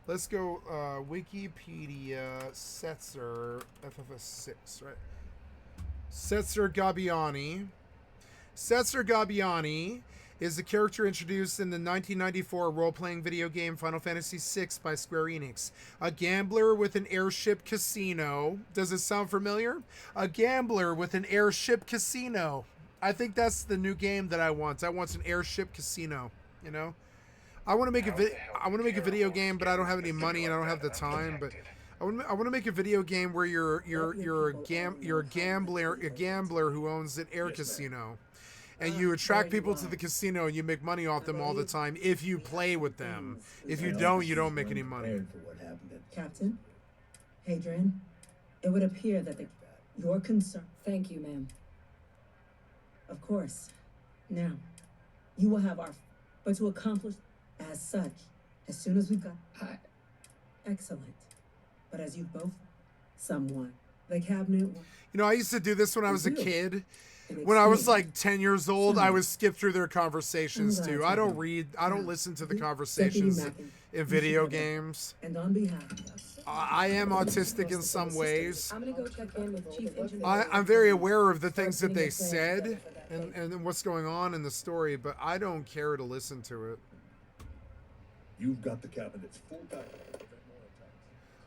Let's go Wikipedia Setzer FFS6, right? Setzer Gabbiani. Setzer Gabbiani is a character introduced in the 1994 role-playing video game Final Fantasy VI by Square Enix. A gambler with an airship casino. Does it sound familiar? A gambler with an airship casino. I think that's the new game that I want. I want an airship casino, you know? I want to make a video game, but I don't have any money and I don't have the time. But I want to make a video game where you're a gambler who owns an air casino, and you attract people to the casino and you make money off them all the time if you play with them. If you don't make any money. Captain, Hadrian, it would appear that your concern. Thank you, ma'am. Of course. Now, you will have our. But to accomplish as such, as soon as we've got. Excellent. But as you both. Someone. The cabinet. You know, I used to do this when I was a kid. When I was like 10 years old, I would skip through their conversations too. I don't listen to the conversations in video games. And on behalf of us. I am autistic in some ways. I'm gonna go check in with Chief Engineer. I'm very aware of the things that they said and what's going on in the story, but I don't care to listen to it. You've got the cabinet's full package.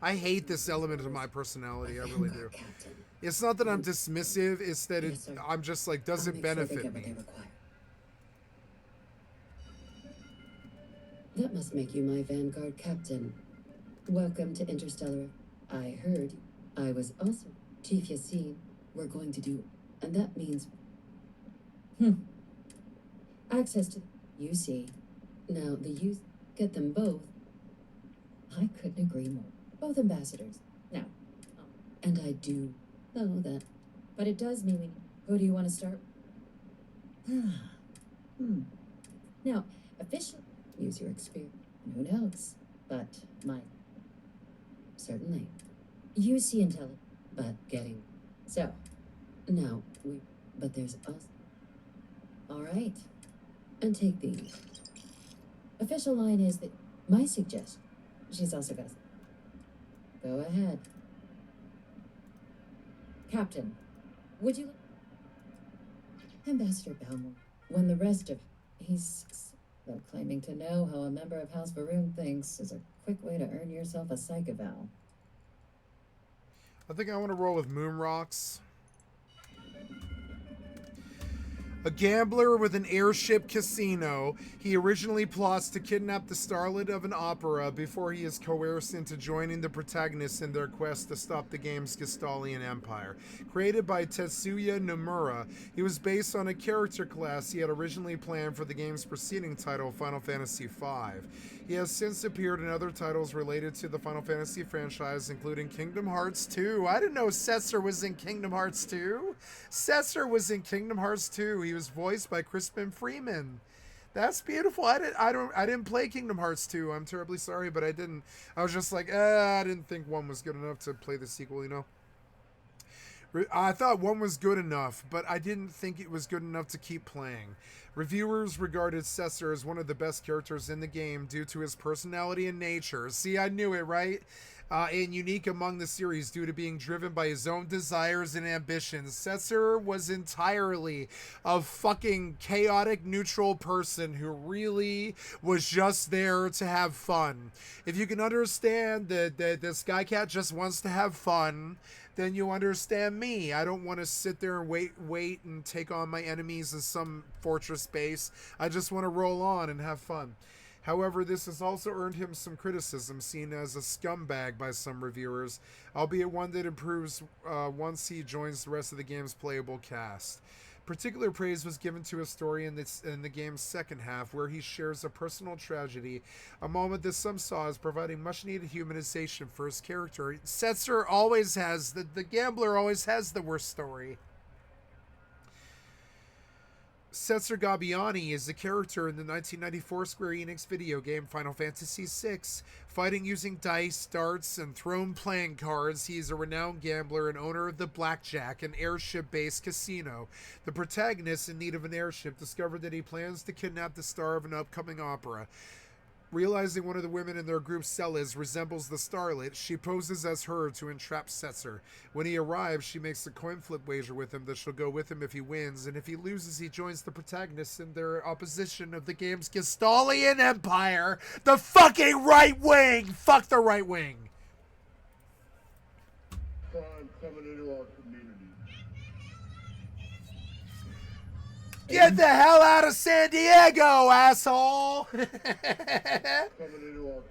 I hate this element of my personality. I really do. It's not that I'm dismissive. It's that I'm just like, does it benefit me? That must make you my Vanguard captain. Welcome to Interstellar. I heard I was also Chief Yassine. We're going to do, and that means access to. You see, now the youth get them both. I couldn't agree more. Both ambassadors. Now, and I do know that, but it does mean. Who do you want to start? Now, officially, use your experience. Who knows? But my. Certainly. You see intelligence, but getting. So, now, but there's us. All right. And take these. Official line is that my suggestion. She's also got. Go ahead. Captain, would you. Ambassador Belmore, when the rest of. He's. Though claiming to know how a member of House Varun thinks is a quick way to earn yourself a psych eval. I think I want to roll with Moon Rocks. A gambler with an airship casino, he originally plots to kidnap the starlet of an opera before he is coerced into joining the protagonists in their quest to stop the game's Gestalian Empire. Created by Tetsuya Nomura, he was based on a character class he had originally planned for the game's preceding title, Final Fantasy V. He has since appeared in other titles related to the Final Fantasy franchise, including Kingdom Hearts 2. I didn't know Setzer was in Kingdom Hearts 2. Setzer was in Kingdom Hearts 2. He was voiced by Crispin Freeman. That's beautiful. I didn't play Kingdom Hearts 2. I'm terribly sorry, but I didn't. I was just like, I didn't think 1 was good enough to play the sequel, you know. I thought 1 was good enough, but I didn't think it was good enough to keep playing. Reviewers regarded Setzer as one of the best characters in the game due to his personality and nature. See, I knew it, right? And unique among the series due to being driven by his own desires and ambitions. Setzer was entirely a fucking chaotic, neutral person who really was just there to have fun. If you can understand that Skycat just wants to have fun, then you understand me. I don't want to sit there and wait and take on my enemies in some fortress base. I just want to roll on and have fun. However, this has also earned him some criticism, seen as a scumbag by some reviewers, albeit one that improves once he joins the rest of the game's playable cast. Particular praise was given to his story in the game's second half, where he shares a personal tragedy, a moment that some saw as providing much-needed humanization for his character. Setzer always has, the gambler always has the worst story. Setzer Gabbiani is a character in the 1994 Square Enix video game Final Fantasy VI. Fighting using dice, darts, and thrown playing cards, he is a renowned gambler and owner of the Blackjack, an airship-based casino. The protagonist, in need of an airship, discovered that he plans to kidnap the star of an upcoming opera. Realizing one of the women in their group's cells resembles the starlet, she poses as her to entrap Setzer. When he arrives, she makes a coin flip wager with him that she'll go with him if he wins, and if he loses, he joins the protagonists in their opposition of the game's Gestalian Empire, the fucking right wing! Fuck the right wing! Crime coming into our community. Get the hell out of San Diego, asshole! Coming into our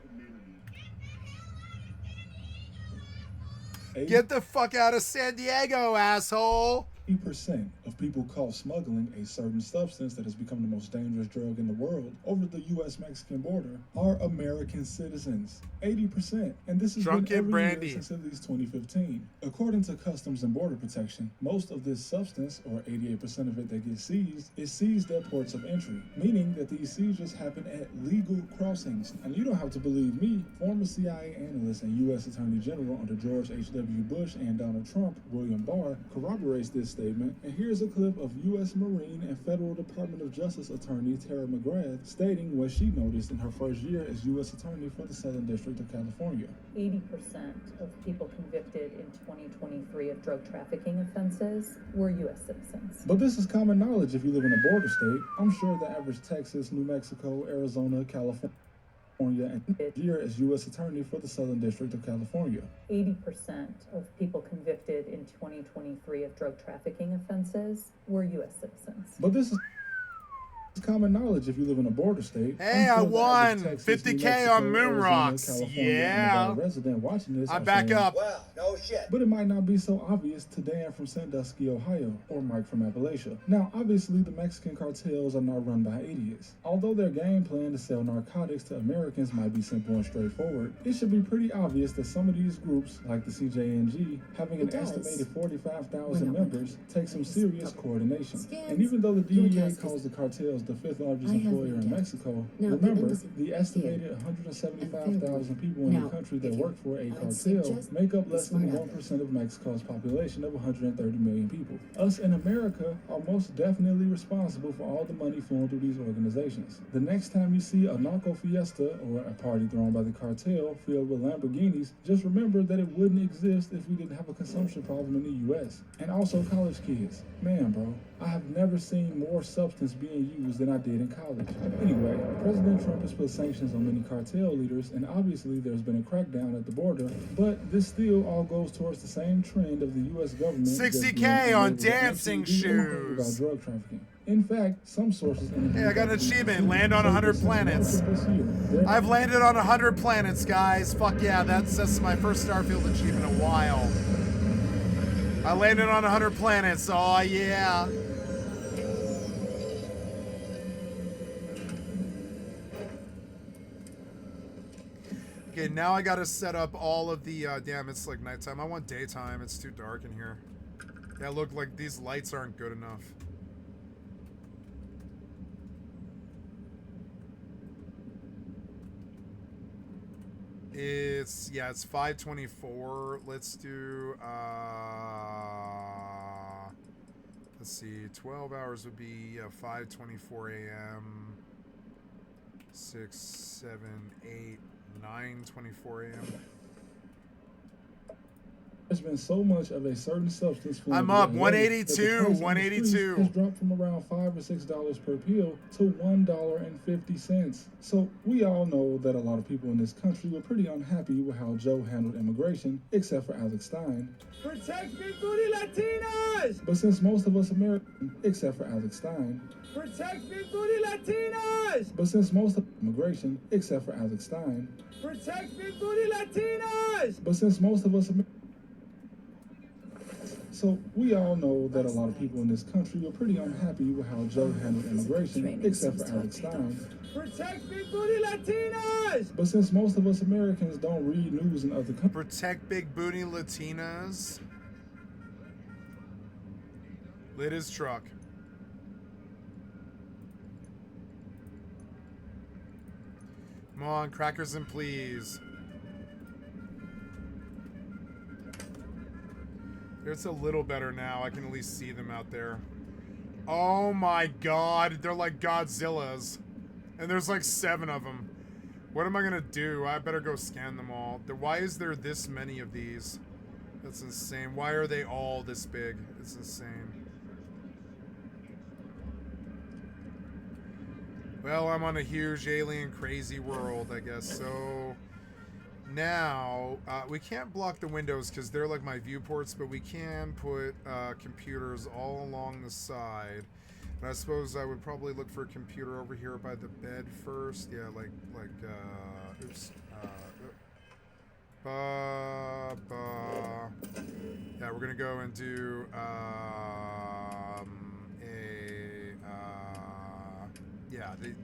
community. Get the fuck out of San Diego, asshole! 80% of people caught smuggling a certain substance that has become the most dangerous drug in the world over the U.S.-Mexican border are American citizens. 80%. And this has Drunken been every brandy. year since at least 2015. According to Customs and Border Protection, most of this substance, or 88% of it that gets seized, is seized at ports of entry, meaning that these seizures happen at legal crossings. And you don't have to believe me, former CIA analyst and U.S. Attorney General under George H.W. Bush and Donald Trump, William Barr, corroborates this statement, and here's a clip of U.S. Marine and Federal Department of Justice Attorney Tara McGrath stating what she noticed in her first year as U.S. Attorney for the Southern District of California. 80% of people convicted in 2023 of drug trafficking offenses were U.S. citizens. But this is common knowledge if you live in a border state. I'm sure the average Texas, New Mexico, Arizona, California, and year as U.S. Attorney for the Southern District of California. 80% of people convicted in 2023 of drug trafficking offenses were U.S. citizens. But this is common knowledge if you live in a border state. Hey, I won $50K on Moon Rocks. Yeah. Resident watching this, I'm back up. Well, no shit. But it might not be so obvious to Dan from Sandusky, Ohio, or Mike from Appalachia. Now, obviously, the Mexican cartels are not run by idiots. Although their game plan to sell narcotics to Americans might be simple and straightforward, it should be pretty obvious that some of these groups, like the CJNG, having an estimated 45,000 members, take some serious coordination. And even though the DEA calls the cartels the fifth largest employer in Mexico, remember, the estimated 175,000 people in the country that work for a cartel make up less than 1% of Mexico's population of 130 million people. Us in America are most definitely responsible for all the money flowing through these organizations. The next time you see a narco fiesta or a party thrown by the cartel filled with Lamborghinis, just remember that it wouldn't exist if we didn't have a consumption problem in the US. And also college kids. Man, bro, I have never seen more substance being used than I did in college. Anyway, President Trump has put sanctions on many cartel leaders, and obviously there's been a crackdown at the border, but this still all goes towards the same trend of the U.S. government 60K on dancing shoes. About drug trafficking. In fact, some sources indicate Hey, I got an achievement. Land on 100 planets. I've landed on 100 planets, guys. Fuck yeah, that's my first Starfield achievement in a while. I landed on 100 planets. Oh yeah. Okay, now I gotta set up all of the, damn, it's like nighttime. I want daytime. It's too dark in here. Yeah, look, like these lights aren't good enough. It's 5:24. Let's do, let's see, 12 hours would be 5:24 a.m. 6, 7, 8, 9:24 a.m. There's been so much of a certain substance. I'm up 182, 182. Has dropped from around $5 or $6 per pill to $1.50. So we all know that a lot of people in this country were pretty unhappy with how Joe handled immigration, except for Alex Stein. Protect big booty Latinas! But since most of us Americans, except for Alex Stein, Protect big booty Latinas! but since most of immigration, except for Alex Stein, Protect big booty Latinas! but since most of us So we all know that a lot of people in this country were pretty unhappy with how Joe handled immigration, except for Alex Stein. Protect big booty Latinas! But since most of us Americans don't read news in other countries, Protect big booty Latinas. Lit his truck. Come on, crackers and please. It's a little better now. I can at least see them out there. Oh my god, they're like Godzillas. And there's like 7 of them. What am I gonna do? I better go scan them all. Why is there this many of these? That's insane. Why are they all this big? It's insane. Well, I'm on a huge alien crazy world, I guess. So now we can't block the windows because they're like my viewports, but we can put computers all along the side. And I suppose I would probably look for a computer over here by the bed first. Yeah, oops. Yeah, we're gonna go and do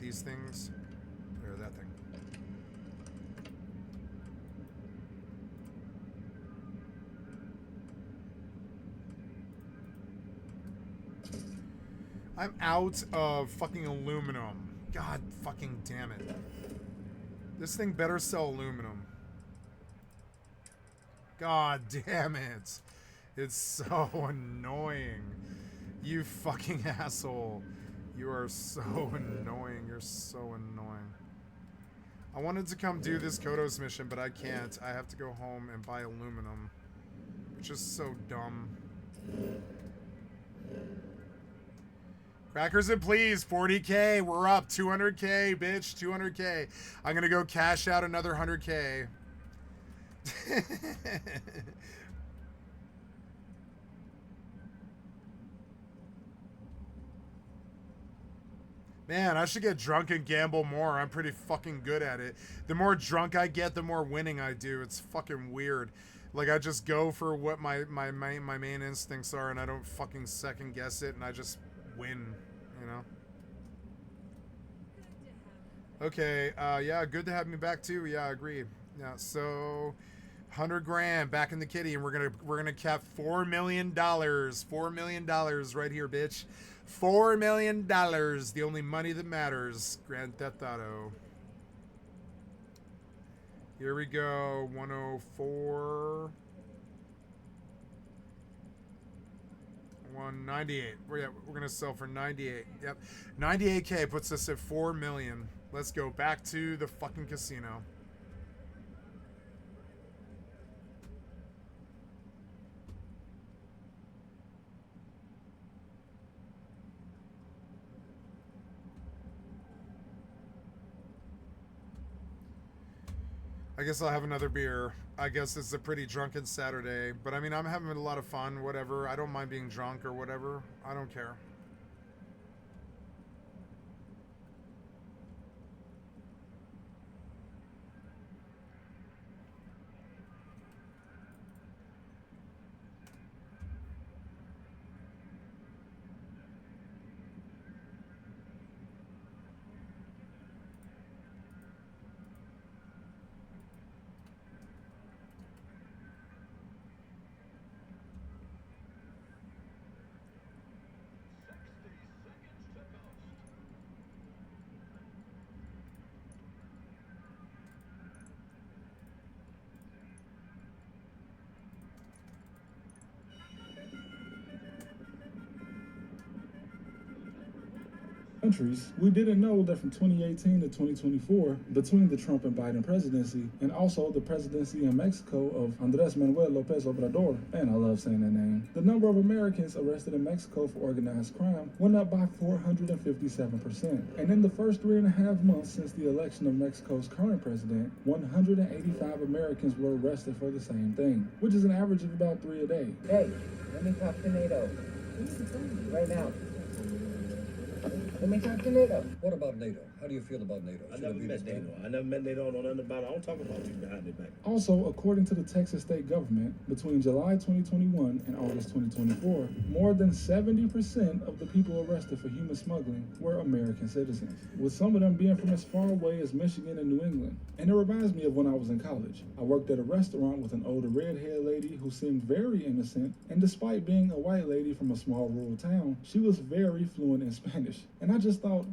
these things. Or that thing. I'm out of fucking aluminum. God fucking damn it. This thing better sell aluminum. God damn it. It's so annoying. You fucking asshole. You are so annoying. You're so annoying. I wanted to come do this Kodos mission, but I can't. I have to go home and buy aluminum. Which is so dumb. Crackers and please, 40K. We're up. 200K, bitch. 200K. I'm gonna go cash out another 100K. Man, I should get drunk and gamble more. I'm pretty fucking good at it. The more drunk I get, the more winning I do. It's fucking weird. Like, I just go for what my main instincts are, and I don't fucking second guess it, and I just win, you know? Okay, yeah, good to have me back too. Yeah, I agree. Yeah, so 100 grand back in the kitty, and we're gonna cap $4 million. $4 million right here, bitch. $4 million, the only money that matters. Grand Theft Auto. Here we go. 104. 198. We're gonna sell for 98. Yep, 98K puts us at 4 million. Let's go back to the fucking casino. I guess I'll have another beer. I guess it's a pretty drunken Saturday, but I mean, I'm having a lot of fun, whatever. I don't mind being drunk or whatever. I don't care. Countries, we didn't know that from 2018 to 2024, between the Trump and Biden presidency, and also the presidency in Mexico of Andrés Manuel López Obrador, and I love saying that name, the number of Americans arrested in Mexico for organized crime went up by 457%. And in the first 3.5 months since the election of Mexico's current president, 185 Americans were arrested for the same thing, which is an average of about 3 a day. Hey, let me talk to NATO. Right now. Let me talk to NATO. What about NATO? How do you feel about NATO? I never met NATO. I never met NATO. I don't know nothing about it. I don't talk about you behind their back. Also, according to the Texas state government, between July 2021 and August 2024, more than 70% of the people arrested for human smuggling were American citizens, with some of them being from as far away as Michigan and New England. And it reminds me of when I was in college. I worked at a restaurant with an older redhead lady who seemed very innocent, and despite being a white lady from a small rural town, she was very fluent in Spanish. And I just thought,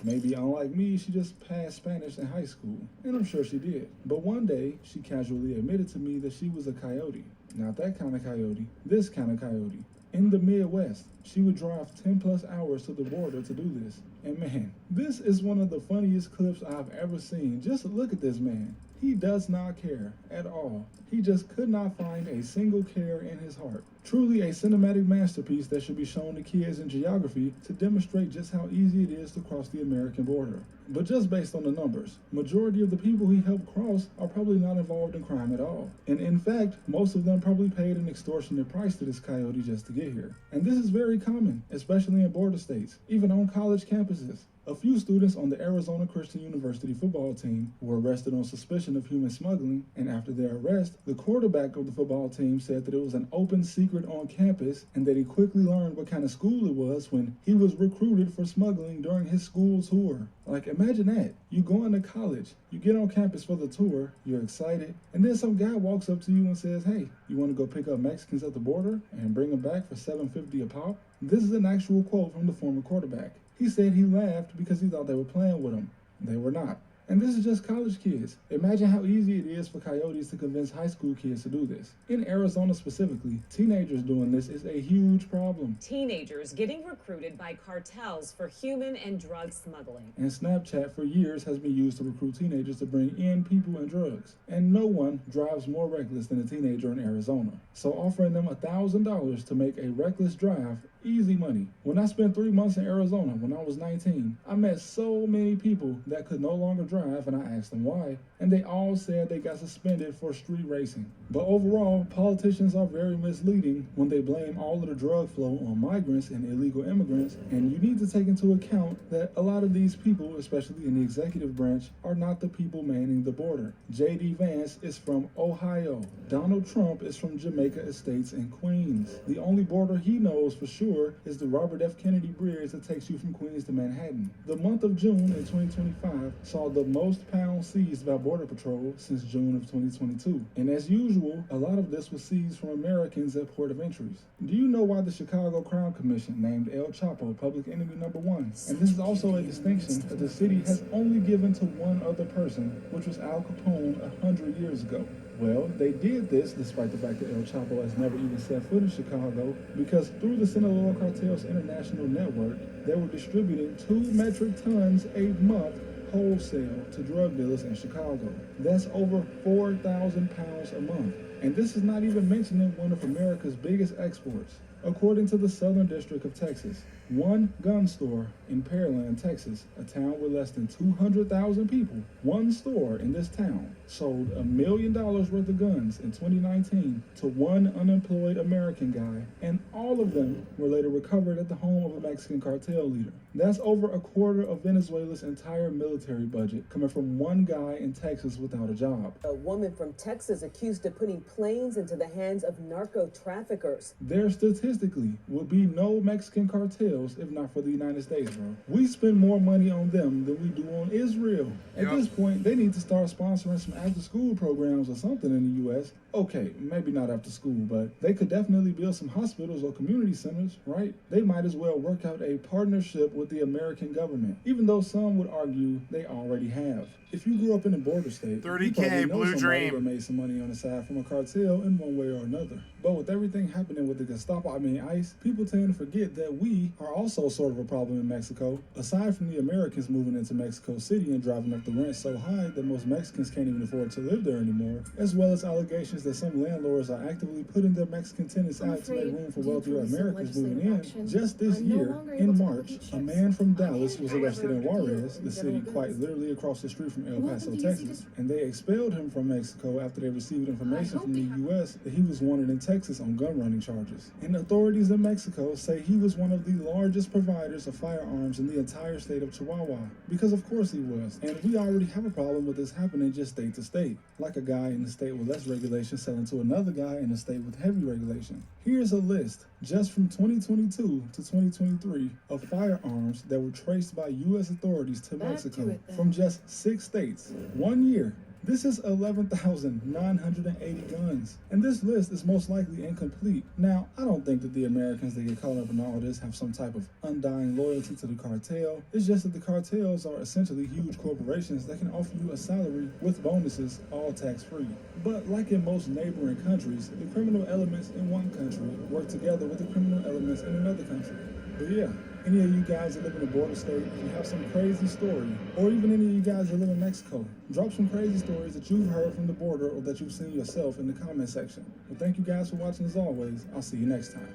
maybe unlike me, she just passed Spanish in high school. And I'm sure she did. But one day, she casually admitted to me that she was a coyote. Not that kind of coyote, this kind of coyote. In the Midwest, she would drive 10 plus hours to the border to do this. And man, this is one of the funniest clips I've ever seen. Just look at this man. He does not care at all. He just could not find a single care in his heart. Truly a cinematic masterpiece that should be shown to kids in geography to demonstrate just how easy it is to cross the American border. But just based on the numbers, majority of the people he helped cross are probably not involved in crime at all. And in fact, most of them probably paid an extortionate price to this coyote just to get here. And this is very common, especially in border states, even on college campuses. A few students on the Arizona Christian University football team were arrested on suspicion of human smuggling, and after their arrest, the quarterback of the football team said that it was an open secret on campus and that he quickly learned what kind of school it was when he was recruited for smuggling during his school tour. Like, imagine that. You go into college, you get on campus for the tour, you're excited, and then some guy walks up to you and says, "Hey, you want to go pick up Mexicans at the border and bring them back for $7.50 a pop?" This is an actual quote from the former quarterback. He said he laughed because he thought they were playing with him. They were not. And this is just college kids. Imagine how easy it is for coyotes to convince high school kids to do this. In Arizona specifically, teenagers doing this is a huge problem. Teenagers getting recruited by cartels for human and drug smuggling. And Snapchat for years has been used to recruit teenagers to bring in people and drugs. And no one drives more reckless than a teenager in Arizona. So offering them $1,000 to make a reckless drive, easy money. When I spent 3 months in Arizona when I was 19, I met so many people that could no longer drive, and I asked them why, and they all said they got suspended for street racing. But overall, politicians are very misleading when they blame all of the drug flow on migrants and illegal immigrants, and you need to take into account that a lot of these people, especially in the executive branch, are not the people manning the border. J.D. Vance is from Ohio. Donald Trump is from Jamaica Estates in Queens. The only border he knows for sure is the Robert F. Kennedy Bridge that takes you from Queens to Manhattan. The month of June in 2025 saw the most pounds seized by Border Patrol since June of 2022. And as usual, a lot of this was seized from Americans at port of entries. Do you know why the Chicago Crown Commission named El Chapo public enemy #1? And this is also a distinction that the city has only given to one other person, which was Al Capone 100 years ago. Well, they did this despite the fact that El Chapo has never even set foot in Chicago, because through the Sinaloa Cartel's international network, they were distributing 2 metric tons a month wholesale to drug dealers in Chicago. That's over 4,000 pounds a month. And this is not even mentioning one of America's biggest exports. According to the Southern District of Texas, one gun store in Pearland, Texas, a town with less than 200,000 people, one store in this town sold $1 million worth of guns in 2019 to one unemployed American guy, and all of them were later recovered at the home of a Mexican cartel leader. That's over a quarter of Venezuela's entire military budget coming from one guy in Texas without a job. A woman from Texas accused of putting planes into the hands of narco traffickers. There statistically would be no Mexican cartels if not for the United States, bro. We spend more money on them than we do on Israel. At this point, they need to start sponsoring some after-school programs or something in the U.S. Okay, maybe not after school, but they could definitely build some hospitals or community centers, right? They might as well work out a partnership with the American government, even though some would argue they already have. If you grew up in a border state, 30K, you probably know Blue somebody Dream. that made some money on the side from a cartel in one way or another. But with everything happening with the Gestapo, ICE, people tend to forget that we are also sort of a problem in Mexico. Aside from the Americans moving into Mexico City and driving up the rent so high that most Mexicans can't even afford to live there anymore, as well as allegations that some landlords are actively putting their Mexican tenants out to make room for wealthier Americans moving in. Just this year, in March, a man from Dallas was arrested in Juarez, the city quite literally across the street from El Paso, Texas, and they expelled him from Mexico after they received information from the U.S. that he was wanted in Texas on gun running charges. And authorities in Mexico say he was one of the largest providers of firearms in the entire state of Chihuahua, because of course he was. And we already have a problem with this happening just state to state, like a guy in the state with less regulation selling to another guy in a state with heavy regulation. Here's a list, just from 2022 to 2023, of firearms that were traced by U.S. authorities to Mexico from just 6 states. 1 year, This is 11,980 guns, and this list is most likely incomplete. Now, I don't think that the Americans that get caught up in all this have some type of undying loyalty to the cartel. It's just that the cartels are essentially huge corporations that can offer you a salary with bonuses, all tax-free. But like in most neighboring countries, the criminal elements in one country work together with the criminal elements in another country. But yeah, any of you guys that live in a border state, if you have some crazy story, or even any of you guys that live in Mexico, drop some crazy stories that you've heard from the border or that you've seen yourself in the comment section. Well, thank you guys for watching as always. I'll see you next time.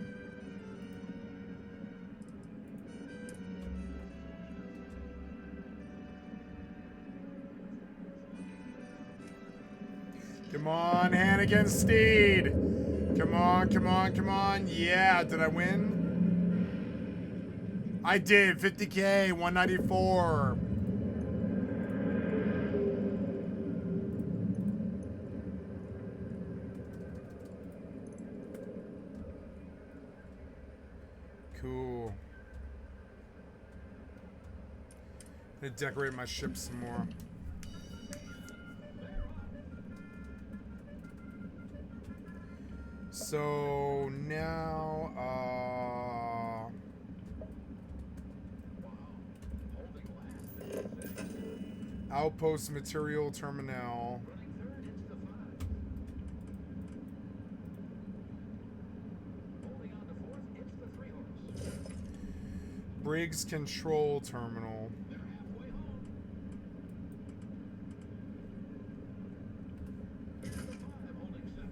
Come on, Hannigan Steed. Come on, come on, come on. Yeah, did I win? I did. 50K, 194. Cool. I'm gonna decorate my ship some more. So now, outpost material terminal. Briggs control terminal.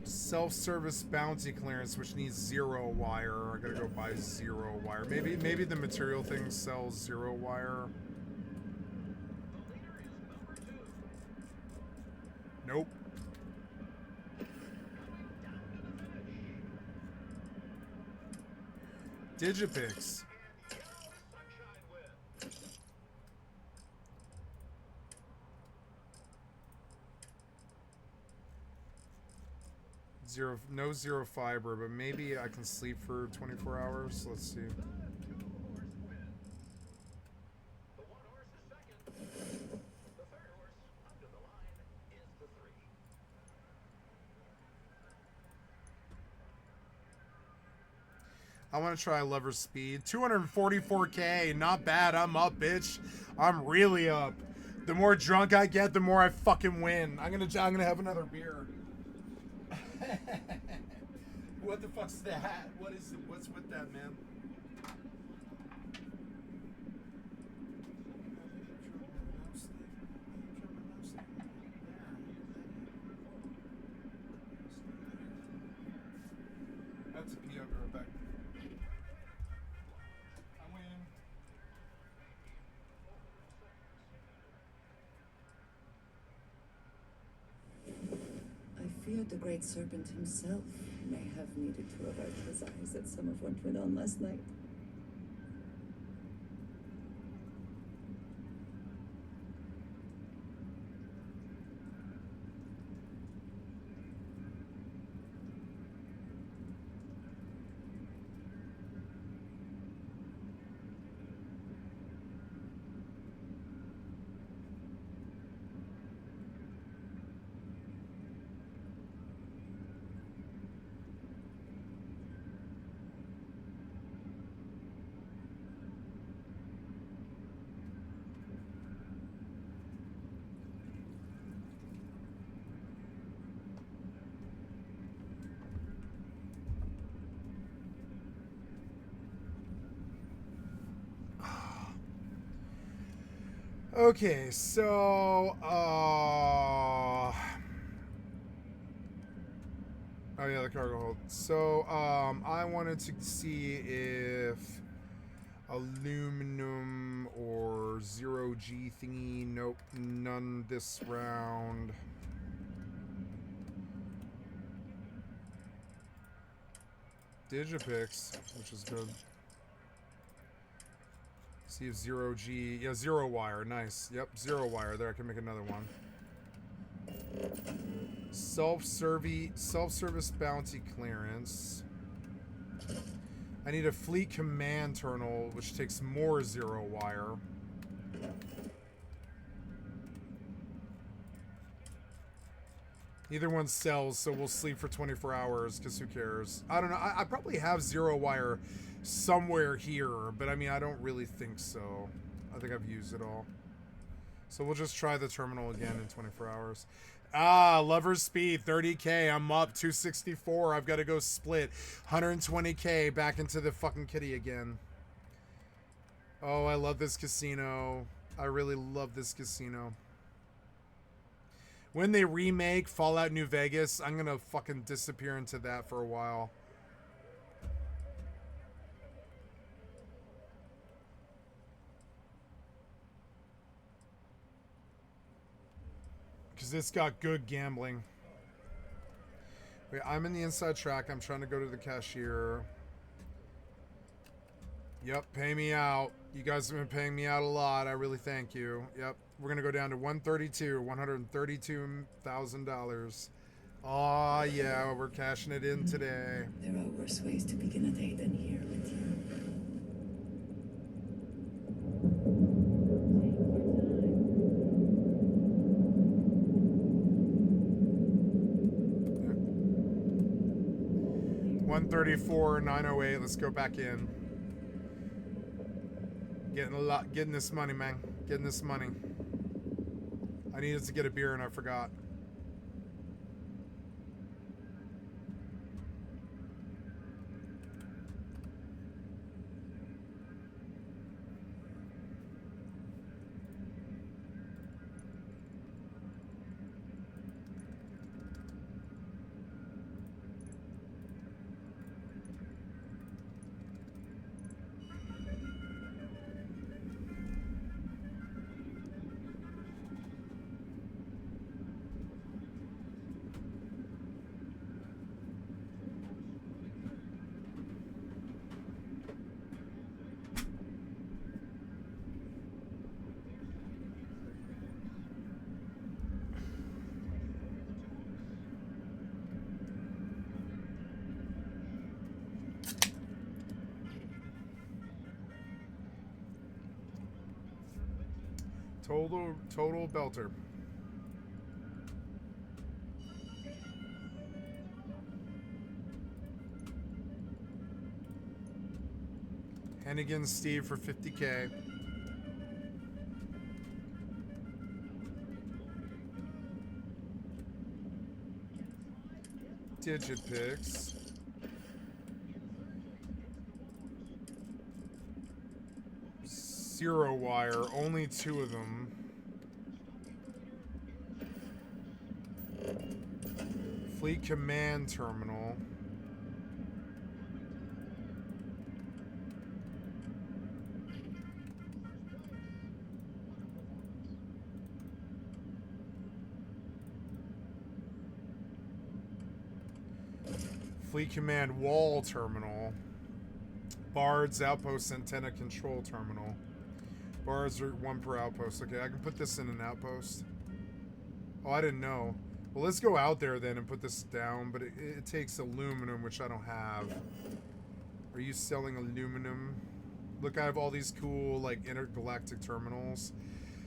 Self-service bounty clearance, which needs 0 wire. I gotta go buy 0 wire. Maybe the material thing sells 0 wire. Nope. Digipix. No zero fiber, but maybe I can sleep for 24 hours. Let's see. I want to try Lover's Speed. 244K, not bad. I'm up, bitch. I'm really up. The more drunk I get, the more I fucking win. I'm gonna have another beer. What the fuck's that? What is it? What's with that, man? That's a pee. I'll be right back. I win. I feared the great serpent himself may have needed to avert his eyes at some of what went on last night. Okay, so oh yeah, the cargo hold. So I wanted to see if aluminum or 0G thingy. Nope, none this round. Digipix, which is good. See if 0G, yeah, 0 wire, nice. Yep, 0 wire. There, I can make another one. Self-service bounty clearance. I need a fleet command terminal, which takes more 0 wire. Neither one sells, so we'll sleep for 24 hours, because who cares? I don't know. I probably have Zero Wire somewhere here, but I mean, I don't really think so. I think I've used it all. So we'll just try the terminal again in 24 hours. Ah, Lover's Speed, 30K. I'm up, 264. I've got to go split. 120K back into the fucking kitty again. Oh, I love this casino. I really love this casino. When they remake Fallout New Vegas, I'm gonna fucking disappear into that for a while. Because it's got good gambling. Wait, I'm in the inside track. I'm trying to go to the cashier. Yep, pay me out. You guys have been paying me out a lot. I really thank you. Yep, we're going to go down to $132,000. Aw, yeah, we're cashing it in today. There are worse ways to begin a day than here with you. $134,908. Let's go back in. Getting this money, man. Getting this money. I needed to get a beer and I forgot. Total belter. Hennigan Steve for 50K. Digit picks. Zero Wire, only 2 of them. Fleet Command Terminal. Fleet Command Wall Terminal. Bard's Outpost Antenna Control Terminal. Bars are 1 per outpost. Okay, I can put this in an outpost. Oh, I didn't know. Well, let's go out there then and put this down, but it takes aluminum, which I don't have. Are you selling aluminum? Look, I have all these cool, like, intergalactic terminals.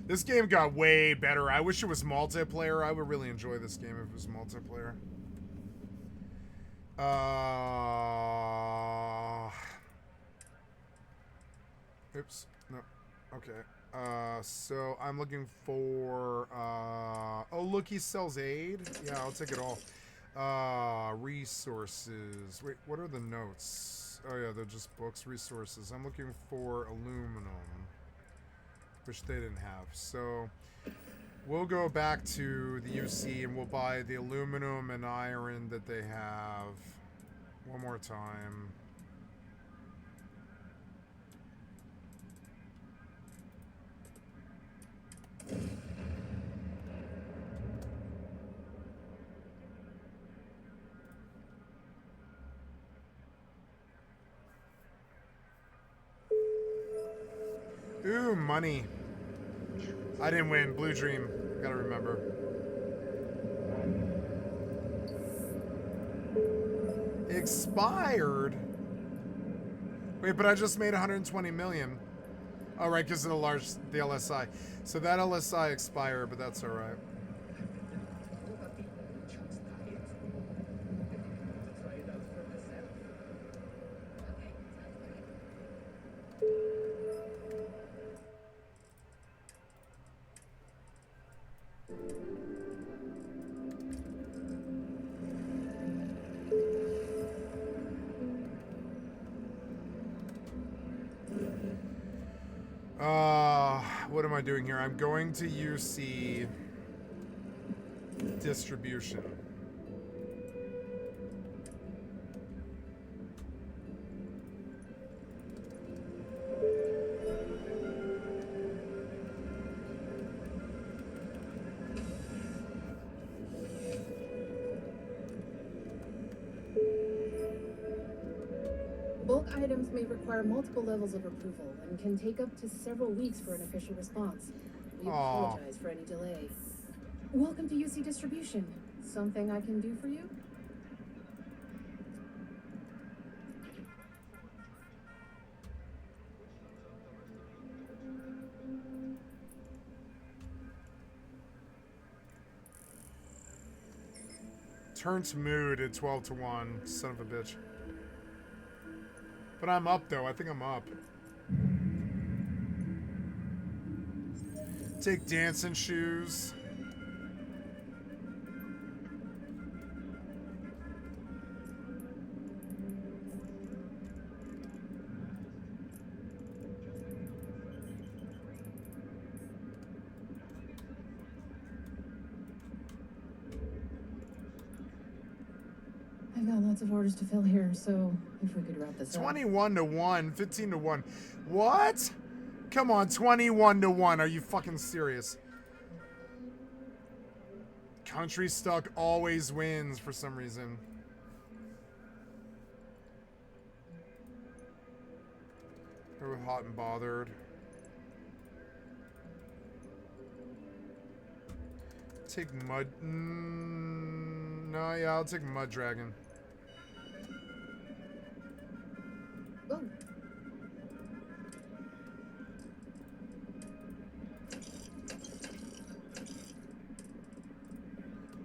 This game got way better. I wish it was multiplayer. I would really enjoy this game if it was multiplayer. Oops. No. Okay. So I'm looking for, oh, look, he sells aid. Yeah, I'll take it all. Resources. Wait, what are the notes? Oh, yeah, they're just books. Resources. I'm looking for aluminum, which they didn't have. So we'll go back to the UC and we'll buy the aluminum and iron that they have one more time. Ooh, money. I didn't win. Blue Dream. Gotta remember. Expired? Wait, but I just made 120 million. Oh, right, because of the LSI. So that LSI expired, but that's all right. What am I doing here? I'm going to UC distribution. Bulk items may require multiple levels of approval and can take up to several weeks for an official response. We apologize for any delay. Welcome to UC Distribution. Something I can do for you? Turn to mood at 12 to 1. Son of a bitch. But I'm up, though. I think I'm up. Take dancing shoes. I've got lots of orders to fill here, so if we could wrap this up. 21 to 1, 15 to 1. What? Come on, 21 to 1. Are you fucking serious? Country Stuck always wins for some reason. We're hot and bothered. Take Mud... no, yeah, I'll take Mud Dragon. Oh.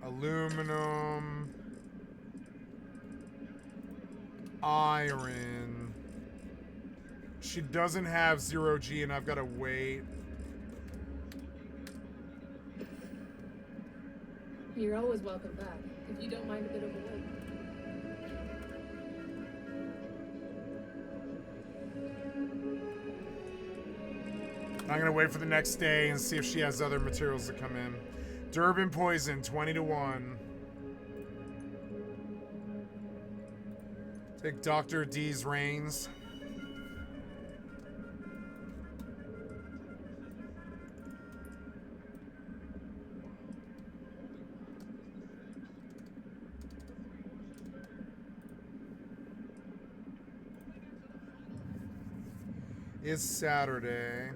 Aluminum. Iron. She doesn't have 0G and I've got to wait. You're always welcome back, if you don't mind a bit of a wait. I'm gonna wait for the next day and see if she has other materials that come in. Durban Poison, 20 to 1. Take Dr. D's Reigns. It's Saturday.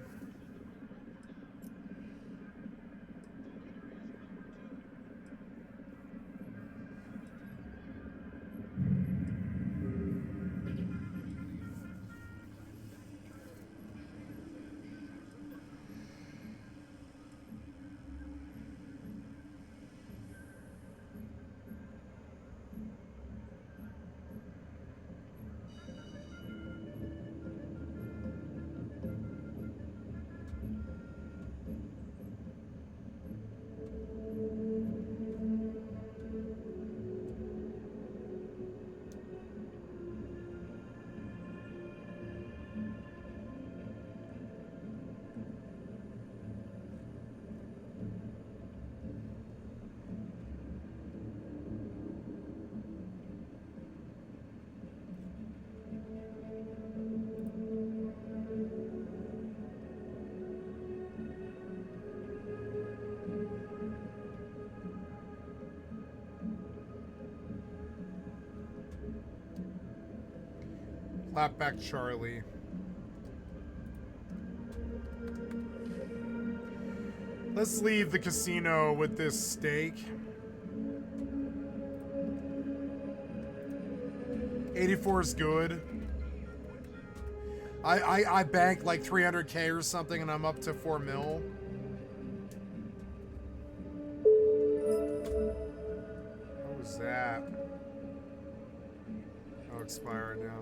Clapback Charlie. Let's leave the casino with this steak. 84 is good. I banked like 300K or something and I'm up to 4 mil. What was that? Oh, expired now.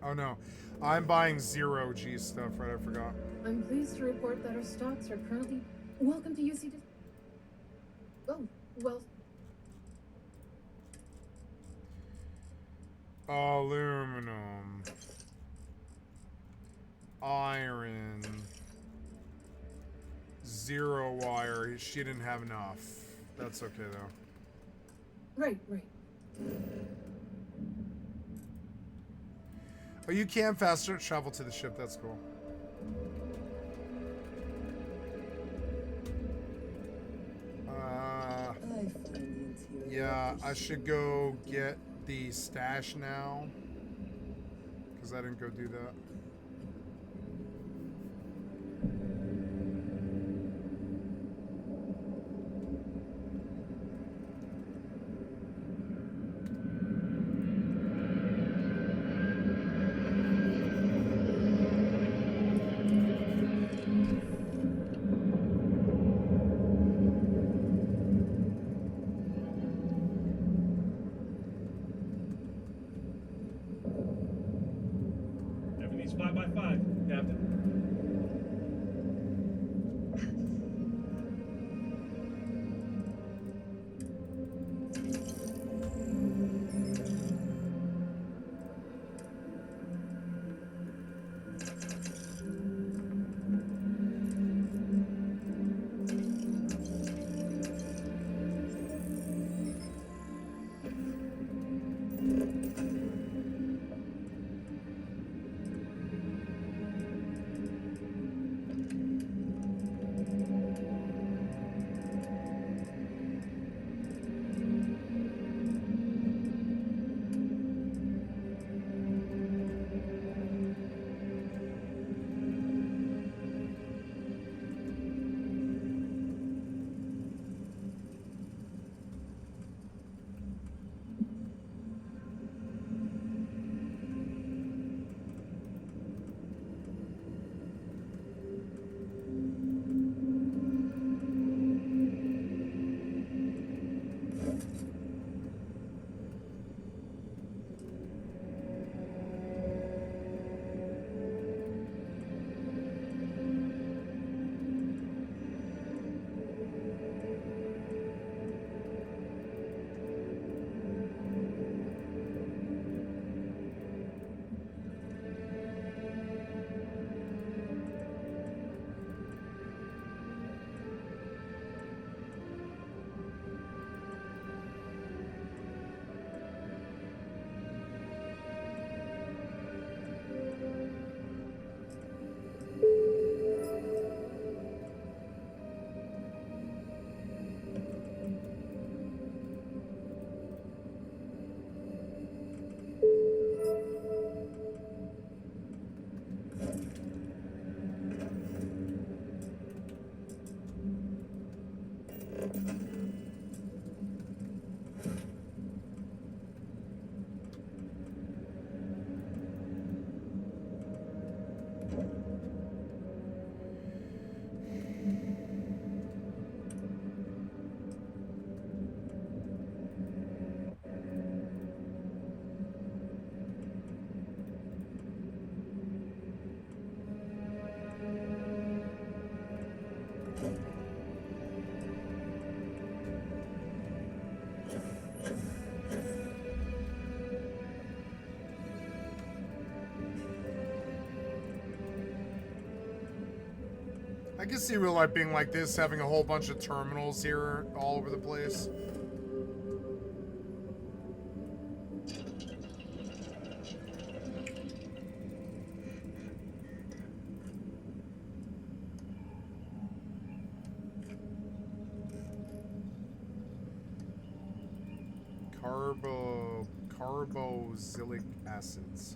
Oh no, I'm buying 0G stuff, right? I forgot. I'm pleased to report that our stocks are currently. Welcome to UC. Oh, well. Aluminum. Iron. 0 wire. She didn't have enough. That's okay though. Right. Oh, you can faster travel to the ship. That's cool. Yeah, I should go get the stash now. Because I didn't go do that. Everything's 5 by 5, Captain. I can see real life being like this, having a whole bunch of terminals here all over the place. Carboxylic acids.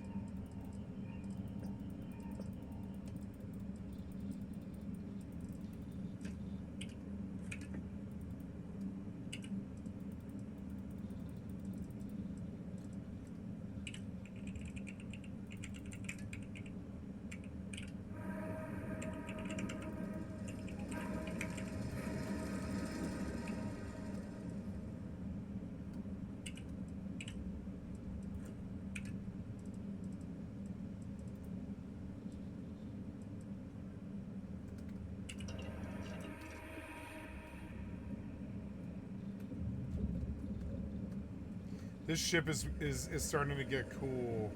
This ship is starting to get cool.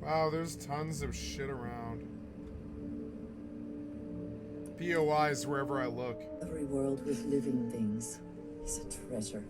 Wow, there's tons of shit around. POIs wherever I look. Every world with living things is a treasure.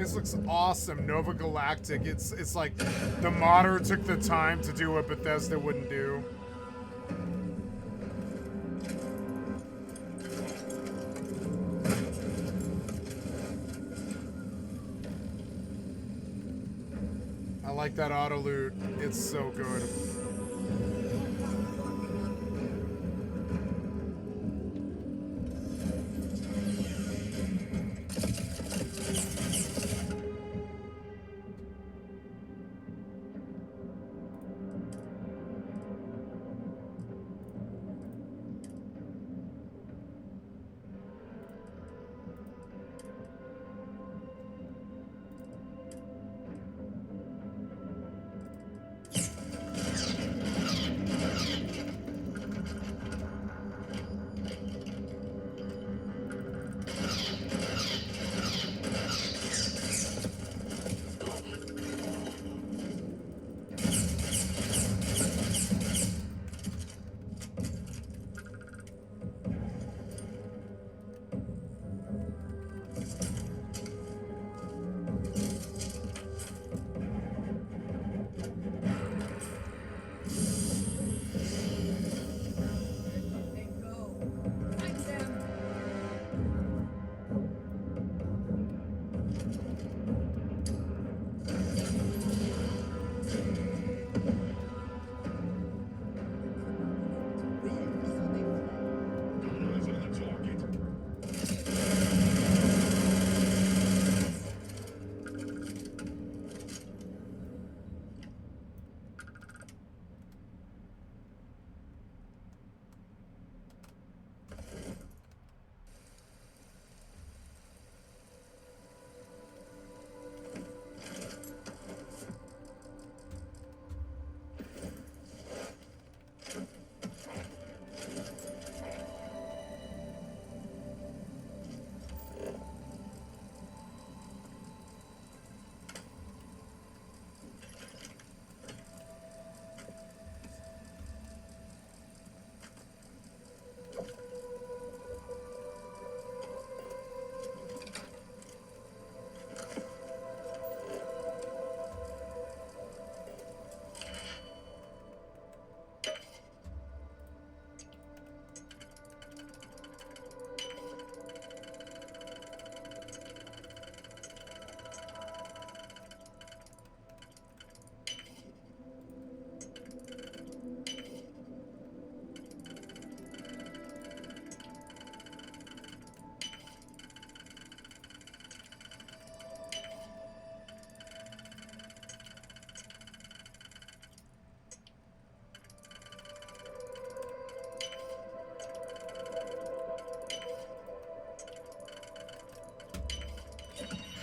place looks awesome. Nova Galactic. It's like the modder took the time to do what Bethesda wouldn't do. I like that auto loot. It's so good.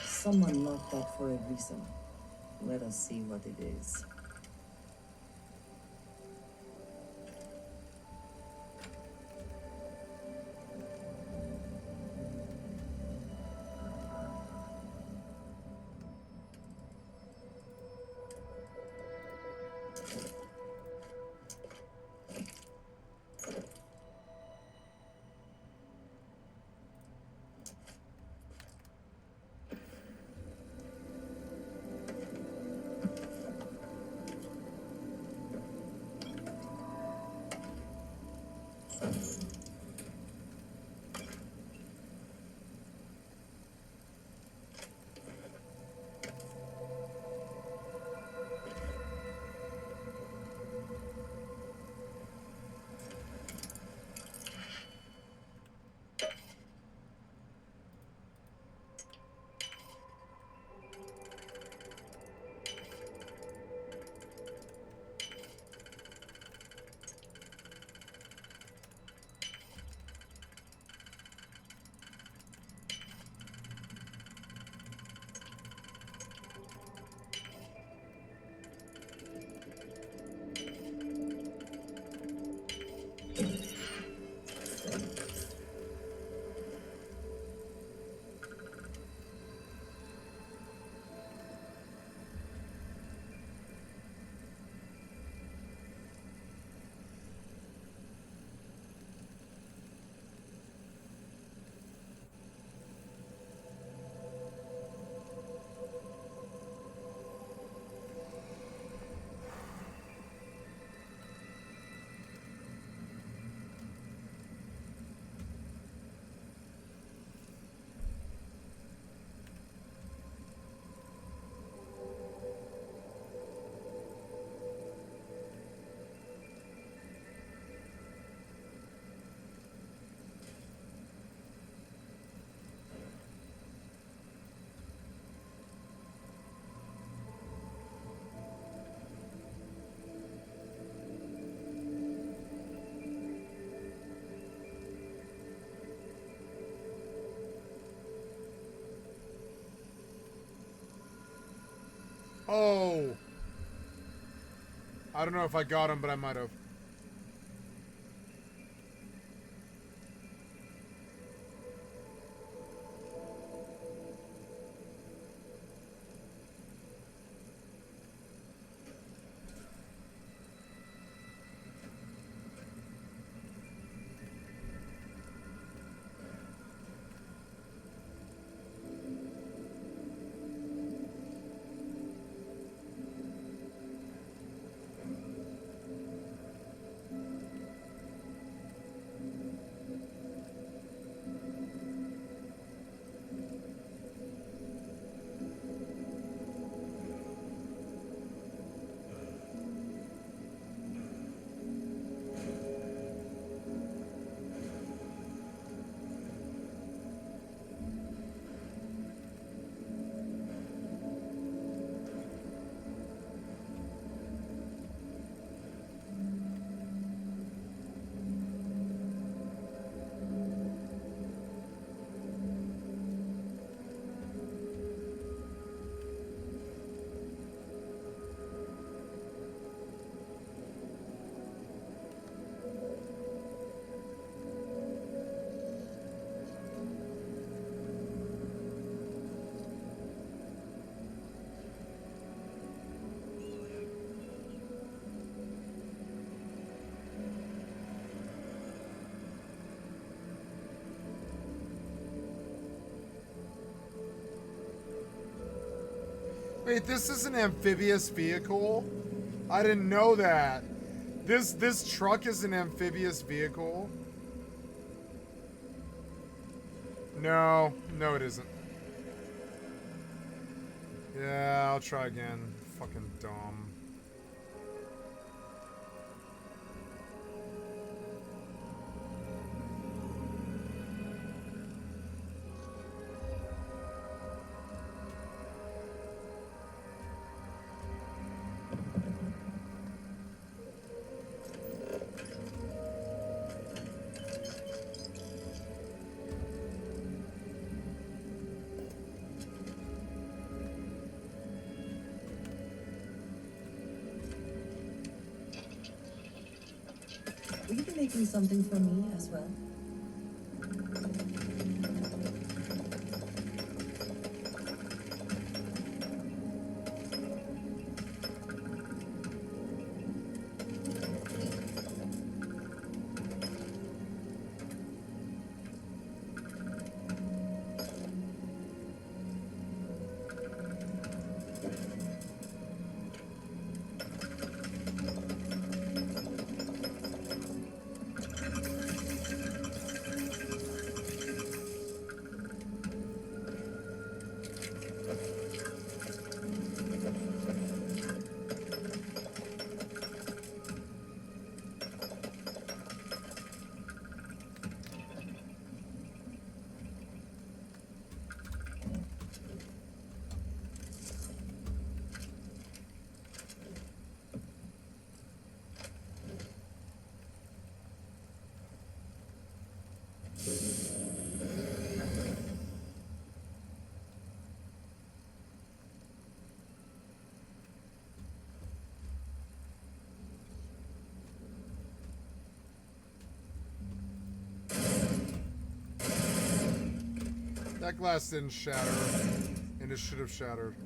Someone locked that for a reason. Let us see what it is. Oh! I don't know if I got him, but I might have. Wait, this is an amphibious vehicle? I didn't know that. This truck is an amphibious vehicle? No, it isn't. Yeah, I'll try again. Fucking dumb. Will you be making something for me as well? That glass didn't shatter, and it should have shattered.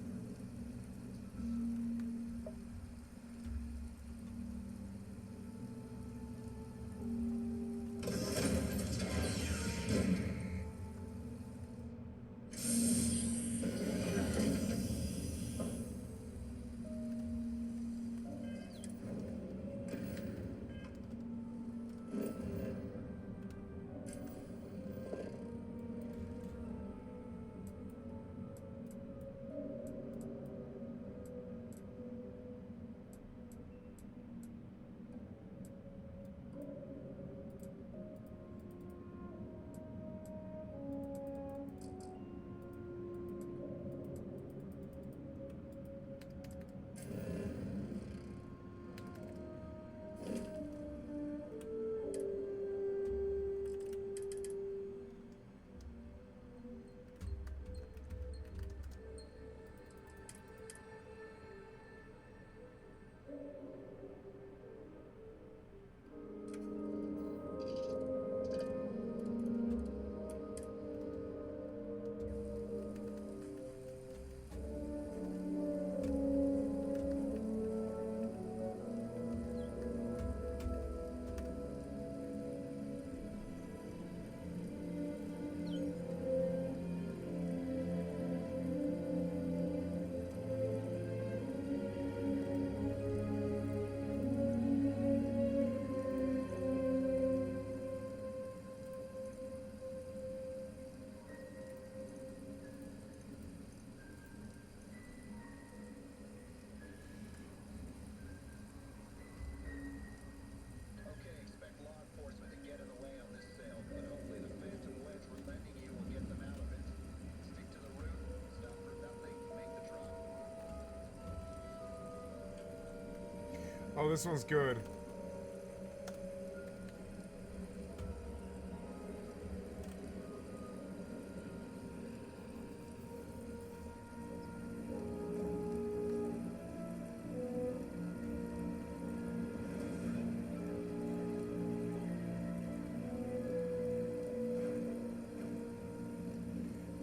Oh, this one's good.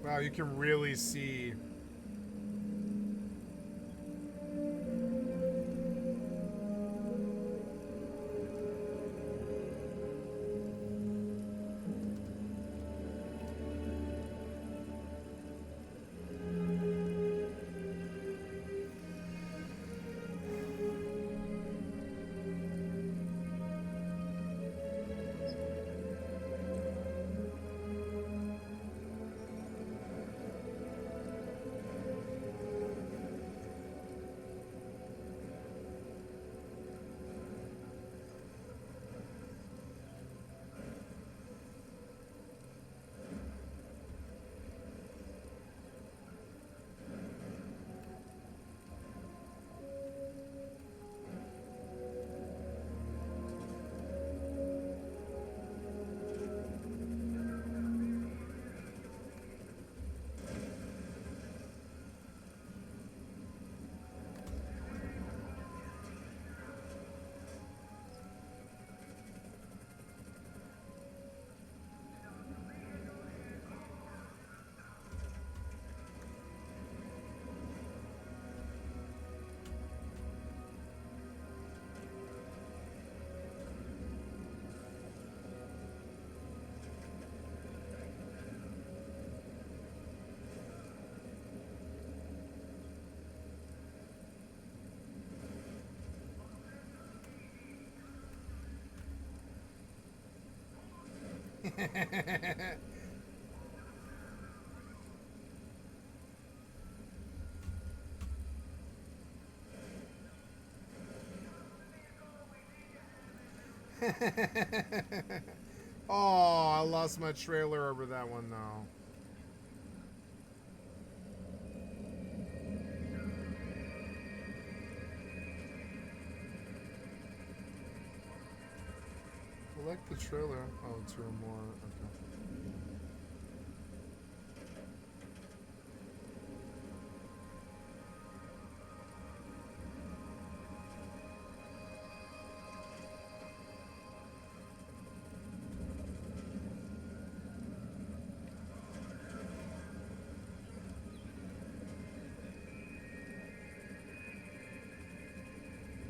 Wow, you can really see. Oh, I lost my trailer over that one though. Select the trailer. Oh, two or more. Okay.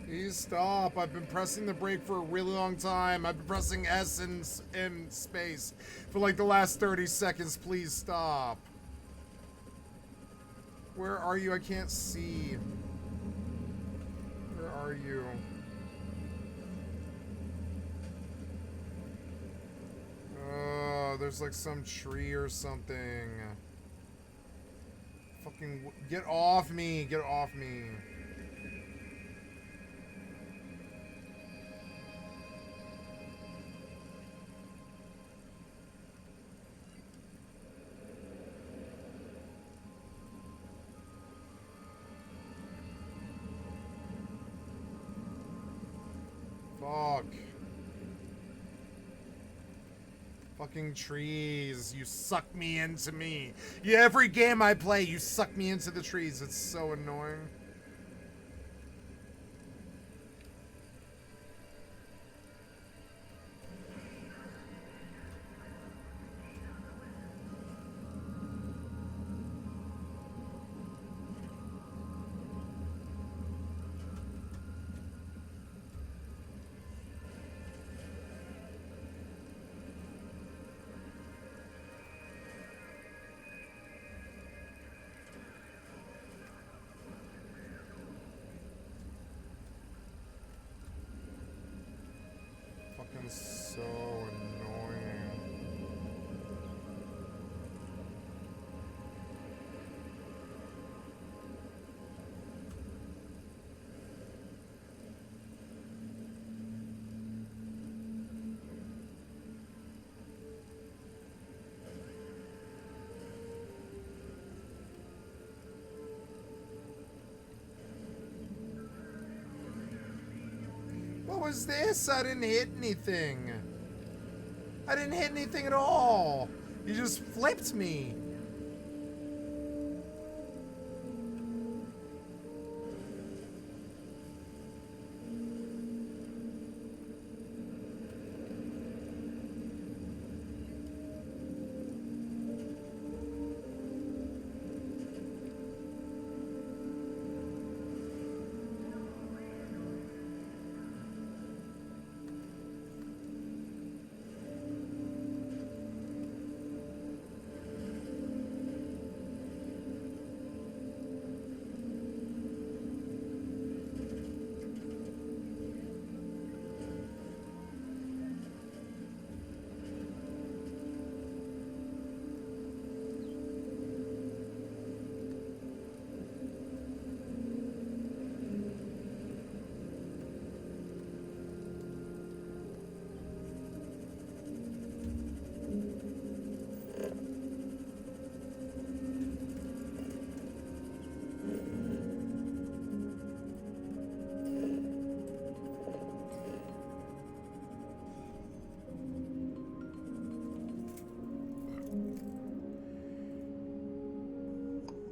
Please stop. I've been pressing the brake for a really long time. I've been pressing S and space for like the last 30 seconds. Please stop. Where are you? I can't see. Where are you? Oh, there's like some tree or something. Fucking get off me. Get off me. Fuck. Fucking trees. You suck me into me. Yeah, every game I play, you suck me into the trees. It's so annoying. So annoying. was this? I didn't hit anything. I didn't hit anything at all. You just flipped me.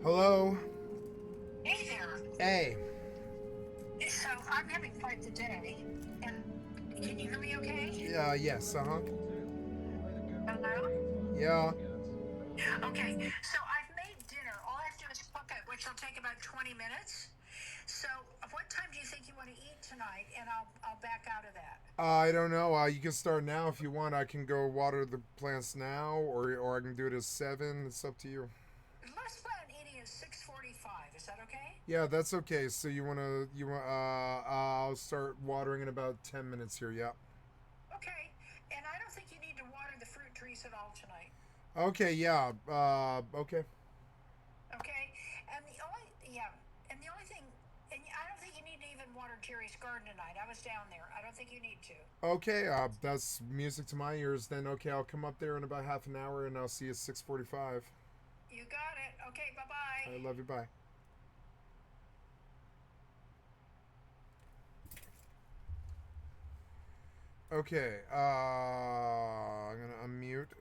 Hello? Hey there. Hey. So I'm having fun today, and can you hear me okay? Yes, uh-huh. Hello? Yeah. Okay, so I've made dinner. All I have to do is cook it, which will take about 20 minutes. So what time do you think you want to eat tonight, and I'll back out of that? I don't know. You can start now if you want. I can go water the plants now, or I can do it at 7. It's up to you. Let's plan on eating at 6:45. Is that okay? Yeah, that's okay. So I'll start watering in about 10 minutes here, yeah. Okay, and I don't think you need to water the fruit trees at all tonight. Okay, yeah, okay. Okay, and the only thing, and I don't think you need to even water Jerry's garden tonight. I was down there. I don't think you need to. Okay, that's music to my ears then. Okay, I'll come up there in about half an hour and I'll see you at 6:45. You got it. Okay, bye-bye. I love you, bye. Okay, I'm gonna unmute.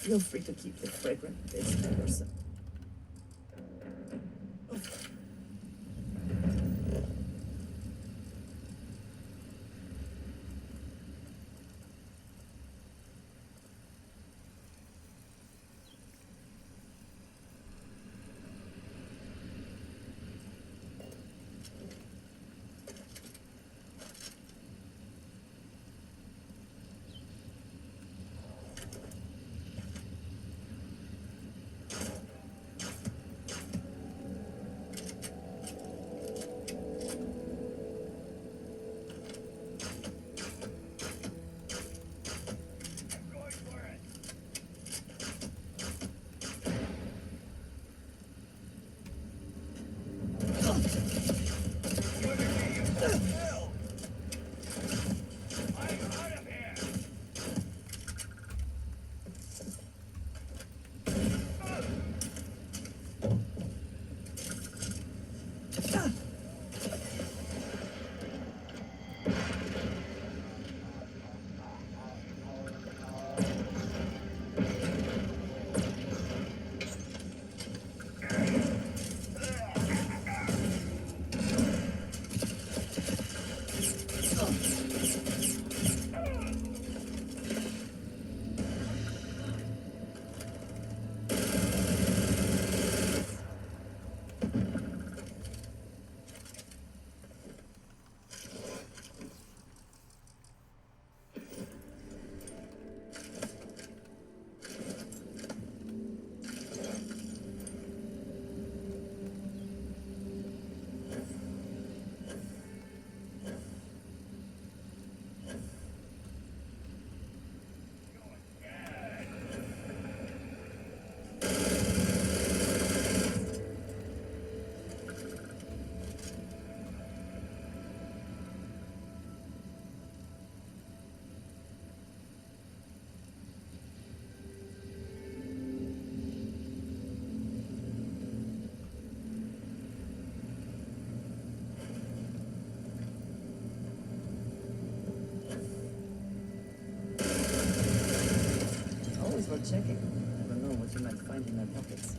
Feel free to keep the fragrant bits to yourself. Always worth checking. Never know what you might find in their pockets.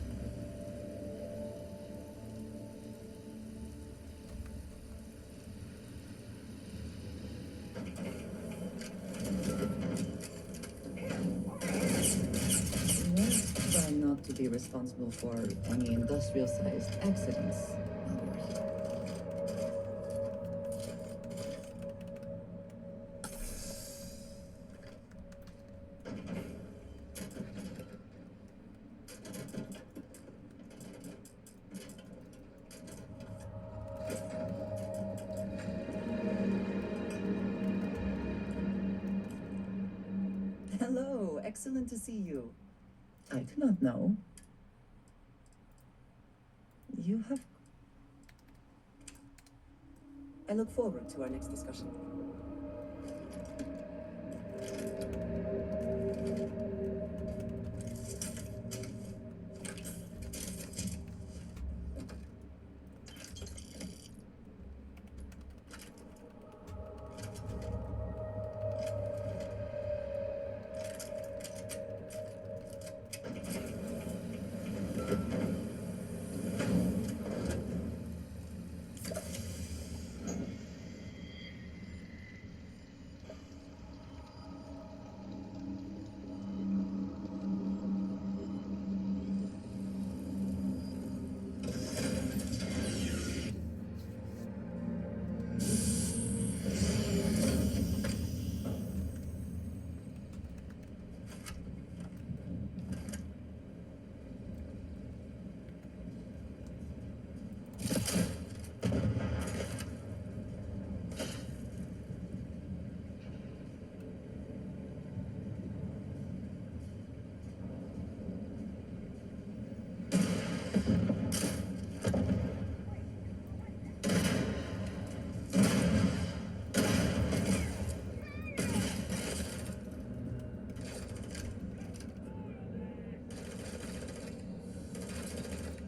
Try not to be responsible for any industrial-sized accidents. Hello, excellent to see you. I do not know. You have... I look forward to our next discussion.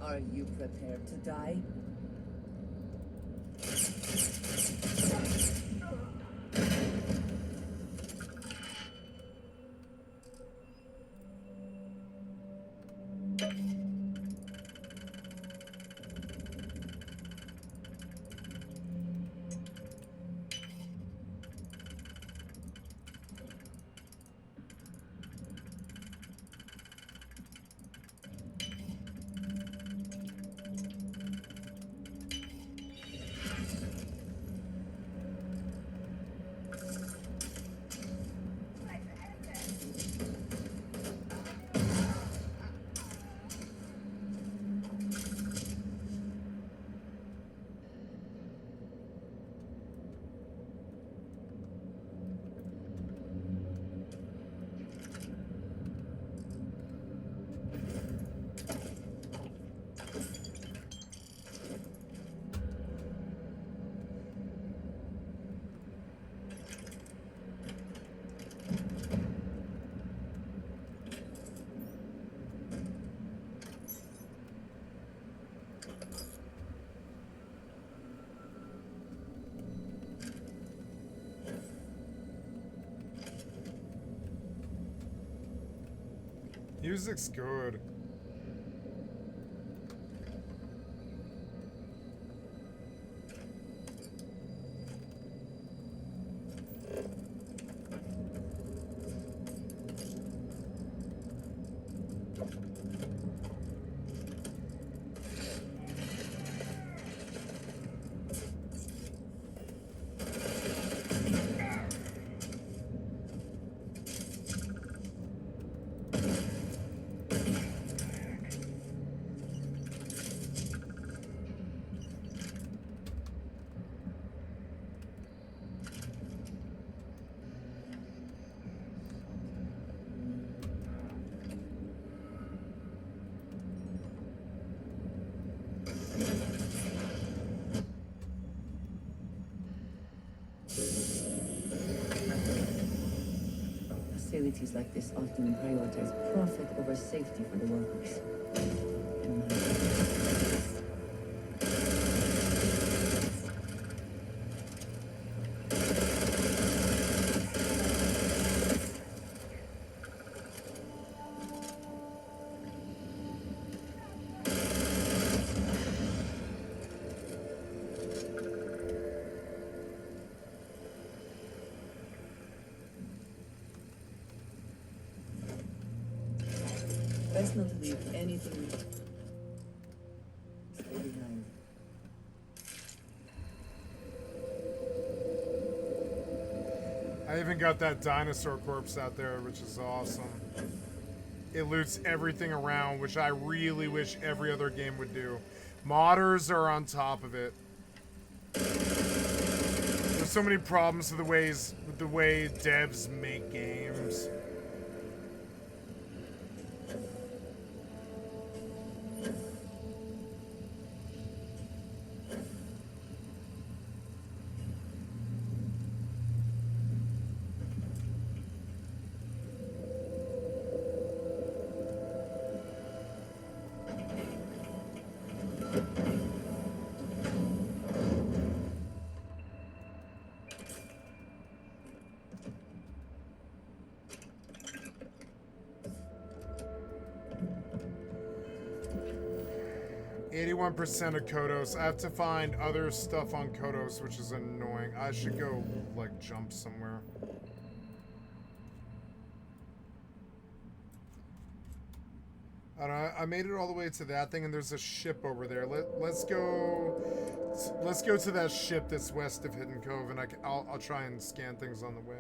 Are you prepared to die? Music's good. Facilities like this often prioritize profit over safety for the workers. Best not to leave anything stay behind. I even got that dinosaur corpse out there, which is awesome. It loots everything around, which I really wish every other game would do. Modders are on top of it. There's so many problems with the way devs make games. %, of Kodos. I have to find other stuff on Kodos, which is annoying. I should go, like, jump somewhere. I don't know, I made it all the way to that thing, and there's a ship over there. Let's go to that ship that's west of Hidden Cove, and I'll try and scan things on the way.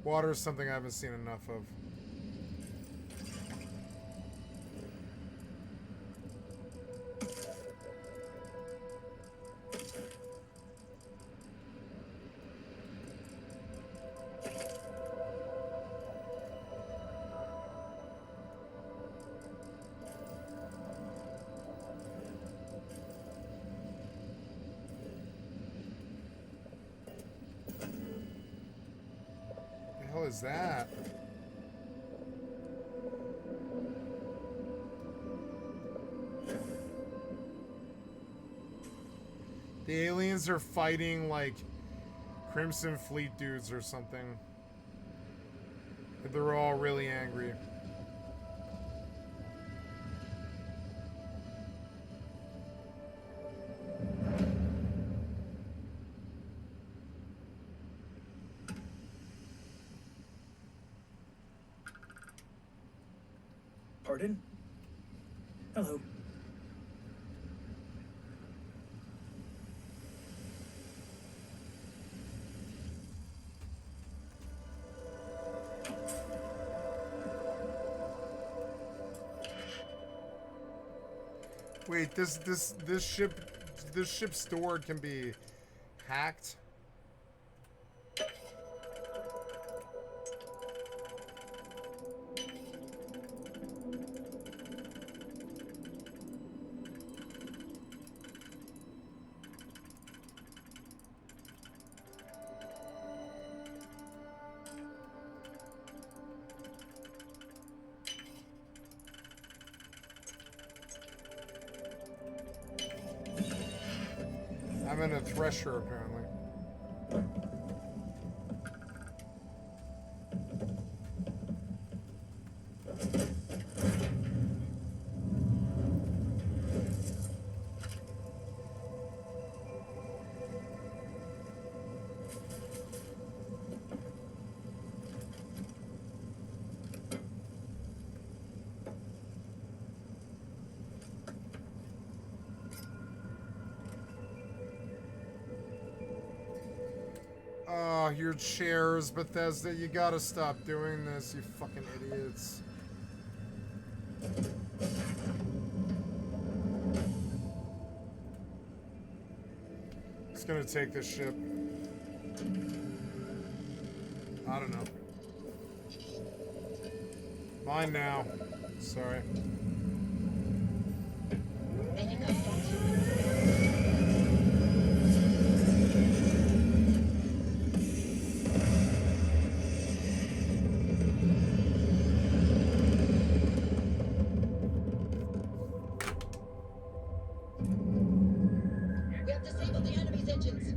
Water is something I haven't seen enough of. The hell is that? The aliens are fighting like Crimson Fleet dudes or something. They're all really angry. Pardon? Hello. Wait, this ship stored can be hacked? in a thresher, apparently. Oh, your chairs, Bethesda. You gotta stop doing this, you fucking idiots. It's gonna take this ship. I don't know. Mine now. Sorry. We have disabled the enemy's engines.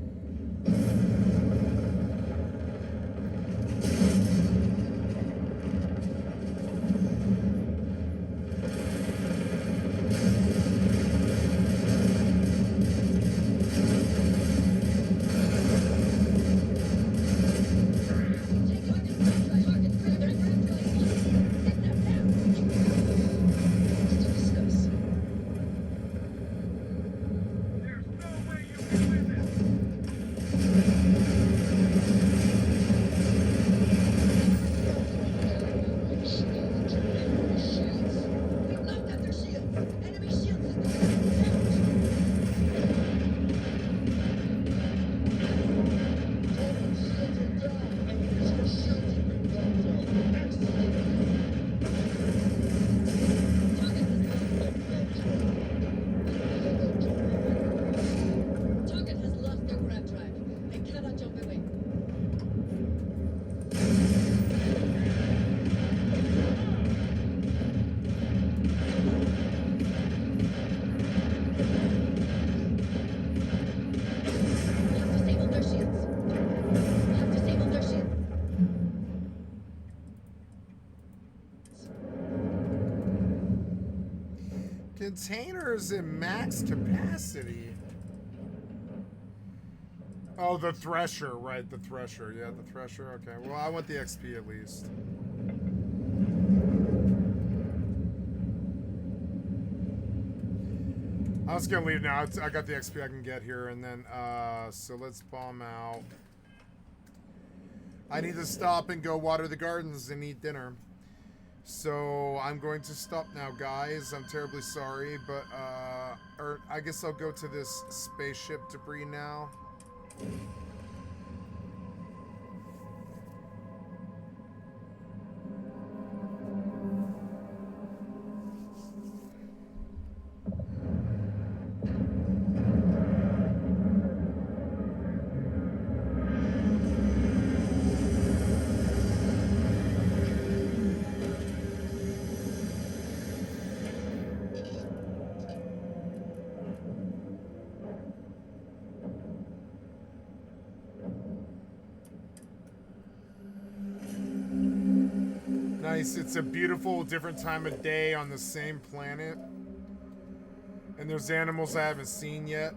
Target has lost their grab drive. They cannot jump away. We have disabled their shields. We have disabled their shields. Containers in max capacity. Oh, the thresher, right, the thresher. Yeah, the thresher. Okay, well, I want the XP at least. I was gonna leave now. I got the XP I can get here, and then, so let's bomb out. I need to stop and go water the gardens and eat dinner. So I'm going to stop now, guys. I'm terribly sorry, but, or I guess I'll go to this spaceship debris now. Nice. It's a beautiful, different time of day on the same planet. And there's animals I haven't seen yet.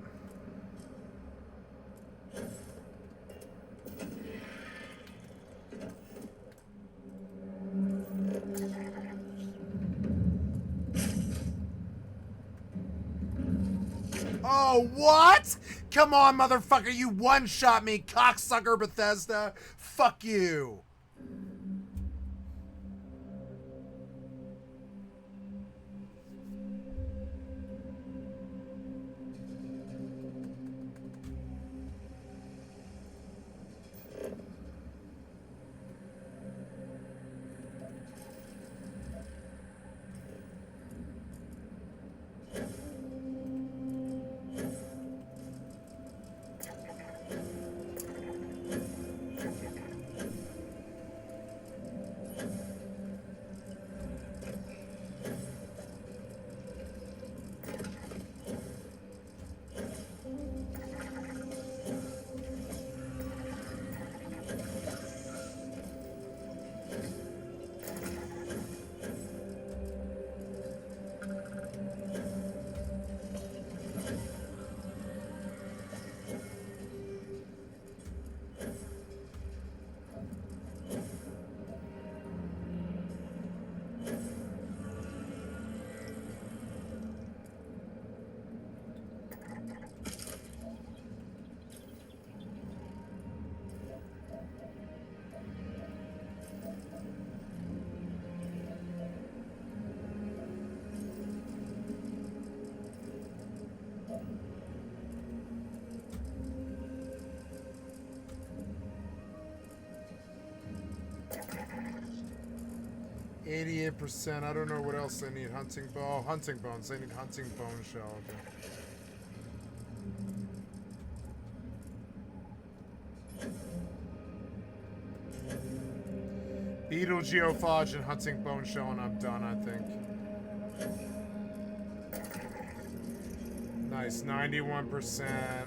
Oh, what? Come on, motherfucker. You one-shot me, cocksucker Bethesda. Fuck you. 88%. I don't know what else I need. Hunting bow. Hunting bones. I need hunting bone shell. Okay. Beetle, geophage, and hunting bone shell, and I'm done, I think. Nice. 91%.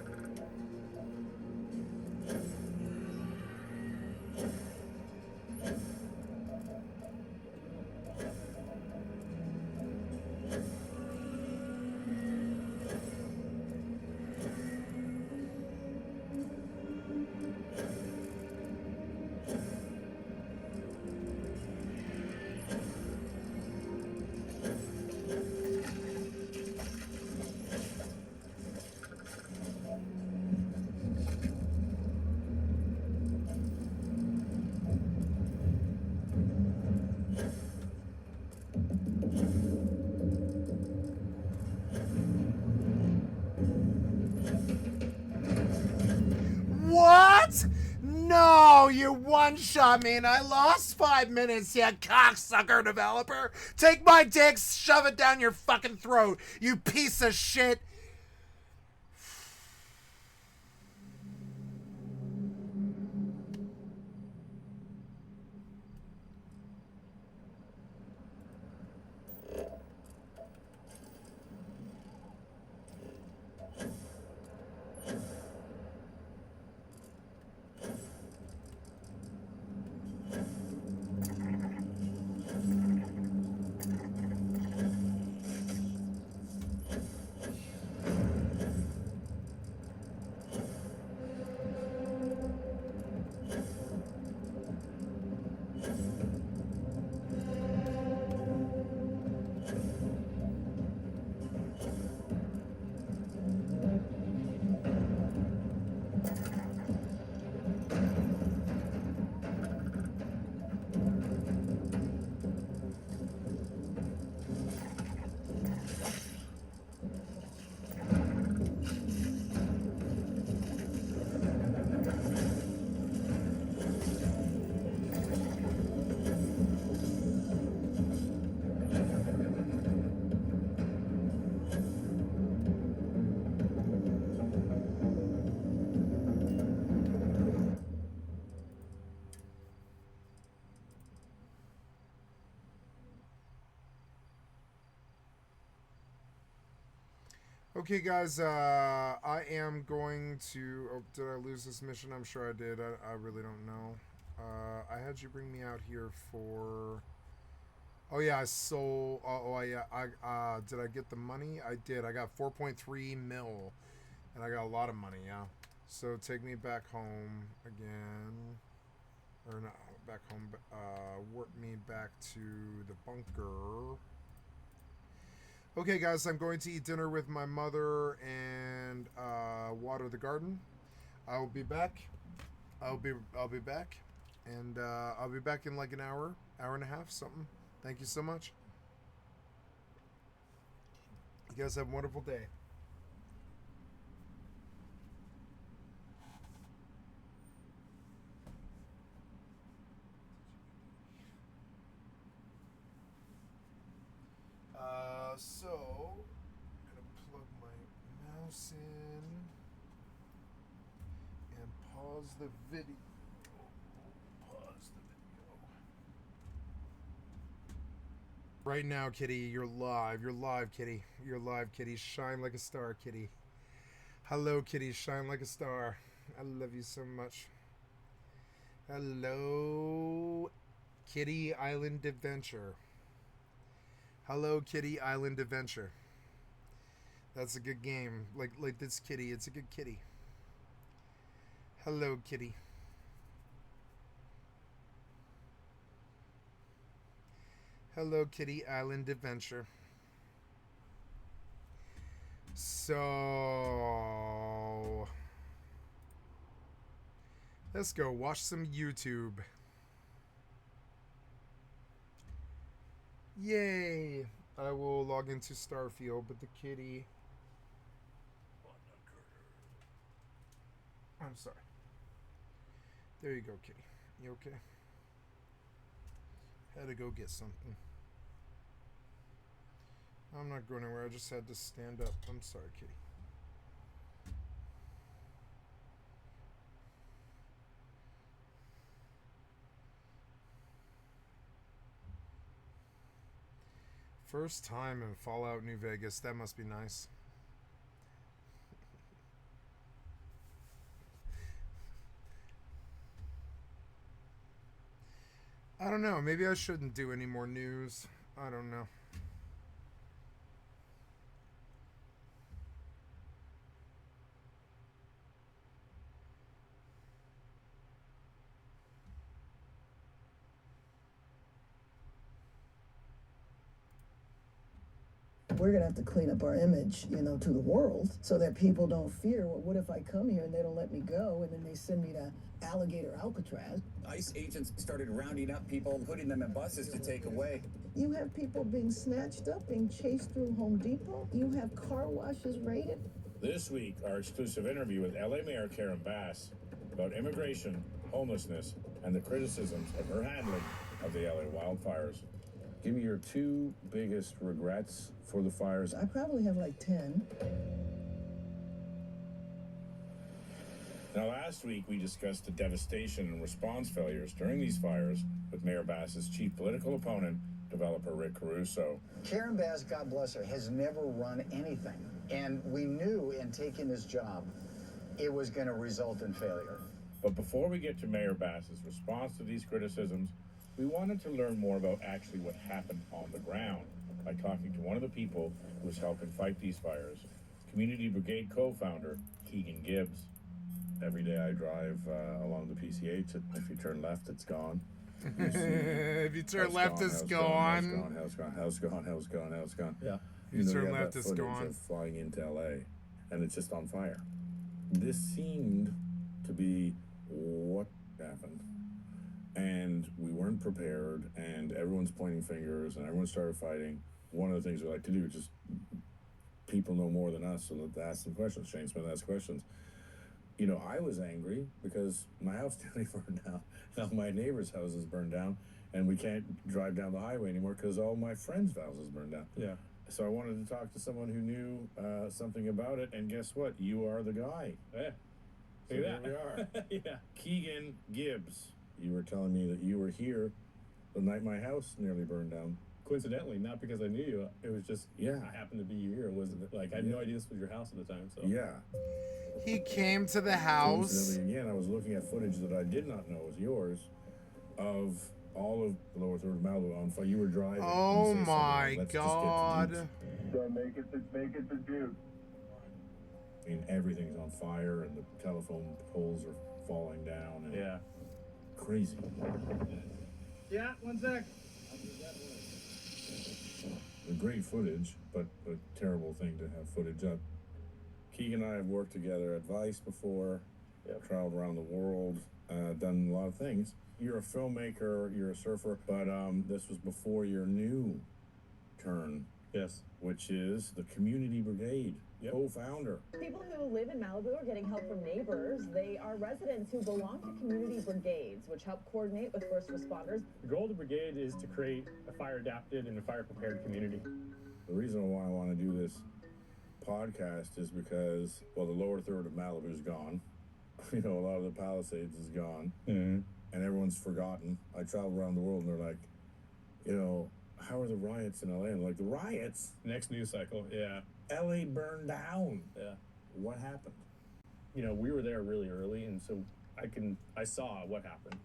What? No, you one-shot me and I lost 5 minutes, you cocksucker developer. Take my dick, shove it down your fucking throat, you piece of shit. Okay, guys, I am going to... Oh, did I lose this mission? I'm sure I did. I really don't know. I had you bring me out here for... Oh, yeah, I sold... Oh, yeah. Did I get the money? I did. I got 4.3 mil. And I got a lot of money, yeah. So take me back home again. Or not back home. Work me back to the bunker. Okay, guys, I'm going to eat dinner with my mother and water the garden. I will be back. I'll be back, and I'll be back in like an hour and a half, something. Thank you so much. You guys have a wonderful day. So, I'm going to plug my mouse in and pause the video. Pause the video. Right now, kitty, you're live. You're live, kitty. You're live, kitty. Shine like a star, kitty. Hello, kitty. Shine like a star. I love you so much. Hello, Kitty Island Adventure. Hello, Kitty Island Adventure. That's a good game. Like this kitty. It's a good kitty. Hello, kitty. Hello, Kitty Island Adventure. So... let's go watch some YouTube. Yay! I will log into Starfield, but the kitty... I'm sorry. There you go, kitty. You okay? Had to go get something. I'm not going anywhere. I just had to stand up. I'm sorry, kitty. First time in Fallout New Vegas. That must be nice. I don't know. Maybe I shouldn't do any more news. I don't know. We're gonna have to clean up our image, you know, to the world so that people don't fear, well, what if I come here and they don't let me go and then they send me to Alligator Alcatraz? ICE agents started rounding up people, putting them in buses to take away. You have people being snatched up, being chased through Home Depot. You have car washes raided. This week, our exclusive interview with LA Mayor Karen Bass about immigration, homelessness, and the criticisms of her handling of the LA wildfires. Give me your 2 biggest regrets for the fires. I probably have like 10. Now, last week we discussed the devastation and response failures during these fires with Mayor Bass's chief political opponent, developer Rick Caruso. Karen Bass, God bless her, has never run anything. And we knew in taking this job, it was going to result in failure. But before we get to Mayor Bass's response to these criticisms, we wanted to learn more about actually what happened on the ground by talking to one of the people who was helping fight these fires, Community Brigade co-founder Keegan Gibbs. Every day I drive along the PCH, if you turn left, it's gone. If you turn left, it's gone. Hell's gone. Yeah. You turn have left, that it's footage gone. of flying into LA, and it's just on fire. This seemed to be what happened. And we weren't prepared, and everyone's pointing fingers, and everyone started fighting. One of the things we like to do is just, people know more than us, so let's ask them questions. Shane Smith asked questions. You know, I was angry because my house nearly burned down. Now my neighbor's house is burned down, and we can't drive down the highway anymore because all my friends' houses burned down. Yeah. So I wanted to talk to someone who knew something about it, and guess what? You are the guy. Yeah. So Look here at we are. Yeah. Keegan Gibbs. You were telling me that you were here the night my house nearly burned down. Coincidentally, not because I knew you. It was just, I happened to be here. It wasn't like I had no idea this was your house at the time. So Yeah. He came to the house. Coincidentally, again, I was looking at footage that I did not know was yours of all of the lower third of Malibu on fire. You were driving. Oh You say my something, "Let's God. just get to Duke." Make it to Duke. I mean, everything's on fire, and the telephone poles are falling down. And yeah. Crazy. Yeah, 1 sec. A great footage, but a terrible thing to have footage of. Keegan and I have worked together at Vice before, traveled around the world, done a lot of things. You're a filmmaker, you're a surfer, but this was before your new turn. Yes. Which is the Community Brigade, co-founder. People who live in Malibu are getting help from neighbors. They are residents who belong to community brigades, which help coordinate with first responders. The goal of the brigade is to create a fire-adapted and a fire-prepared community. The reason why I want to do this podcast is because, well, the lower third of Malibu is gone. You know, a lot of the Palisades is gone. Mm-hmm. And everyone's forgotten. I travel around the world, and they're like, you know, how are the riots in LA? And I'm like, the riots? Next news cycle, yeah. LA burned down. Yeah. What happened? You know, we were there really early, and so I saw what happened.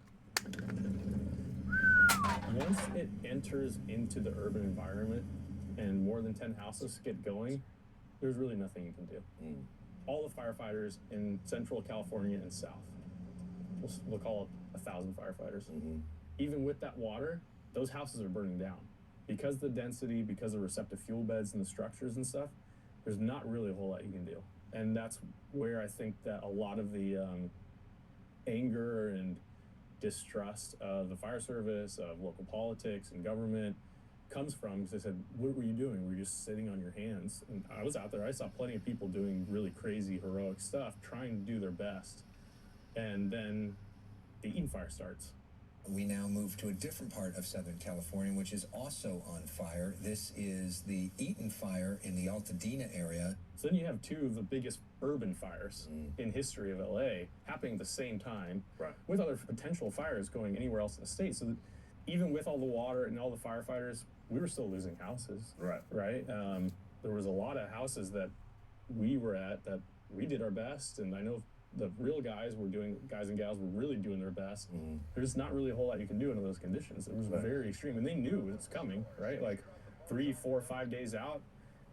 Once it enters into the urban environment and more than 10 houses get going, there's really nothing you can do. All the firefighters in Central California and South, we'll call it 1,000 firefighters. Even with that water, those houses are burning down. Because the density, because of receptive fuel beds and the structures and stuff, there's not really a whole lot you can do. And that's where I think that a lot of the anger and distrust of the fire service, of local politics and government comes from, because they said, what were you doing? Were you just sitting on your hands? And I was out there. I saw plenty of people doing really crazy, heroic stuff, trying to do their best. And then the Eden fire starts. We now move to a different part of Southern California, which is also on fire. This is the Eaton Fire in the Altadena area. So then you have two of the biggest urban fires in history of LA happening at the same time, with other potential fires going anywhere else in the state. So that even with all the water and all the firefighters, we were still losing houses. Right. There was a lot of houses that we were at that we did our best, and I know the real guys and gals were really doing their best. There's not really a whole lot you can do under those conditions. It was very extreme, and they knew it was coming, right? Like 3, 4, 5 days out,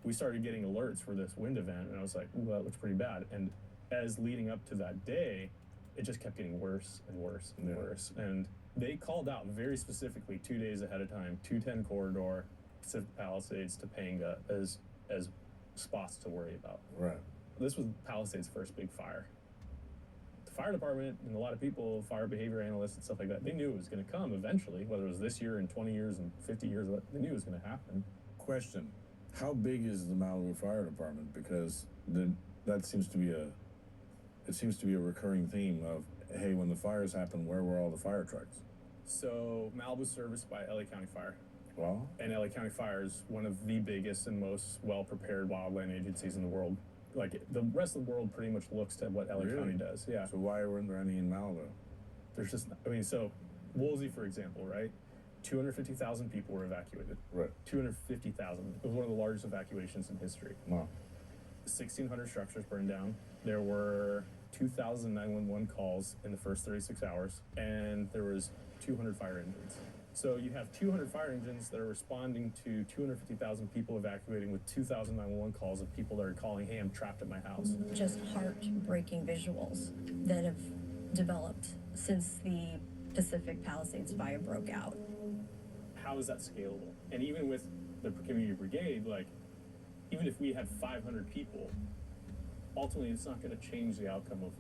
we started getting alerts for this wind event, and I was like, ooh, that looks pretty bad. And as leading up to that day, it just kept getting worse and worse and worse. And they called out very specifically 2 days ahead of time, 210 Corridor, Pacific Palisades, Topanga as spots to worry about. This was Palisades' first big fire. The fire department and a lot of people, fire behavior analysts and stuff like that, they knew it was going to come eventually, whether it was this year and 20 years and 50 years, they knew it was going to happen. Question: how big is the Malibu Fire Department? Because that seems to be a recurring theme of, hey, when the fires happen, where were all the fire trucks? So Malibu's serviced by LA County Fire. Well, and LA County Fire is one of the biggest and most well-prepared wildland agencies in the world. Like, the rest of the world pretty much looks to what LA County does. Yeah. So why weren't there any in Malibu? There's just, I mean, so Woolsey, for example, right? 250,000 people were evacuated. 250,000. It was one of the largest evacuations in history. Wow. 1,600 structures burned down. There were 2,000 911 calls in the first 36 hours, and there was 200 fire engines. So you have 200 fire engines that are responding to 250,000 people evacuating with 2,000 911 calls of people that are calling, hey, I'm trapped at my house. Just heartbreaking visuals that have developed since the Pacific Palisades fire broke out. How is that scalable? And even with the community brigade, like, even if we had 500 people, ultimately it's not going to change the outcome of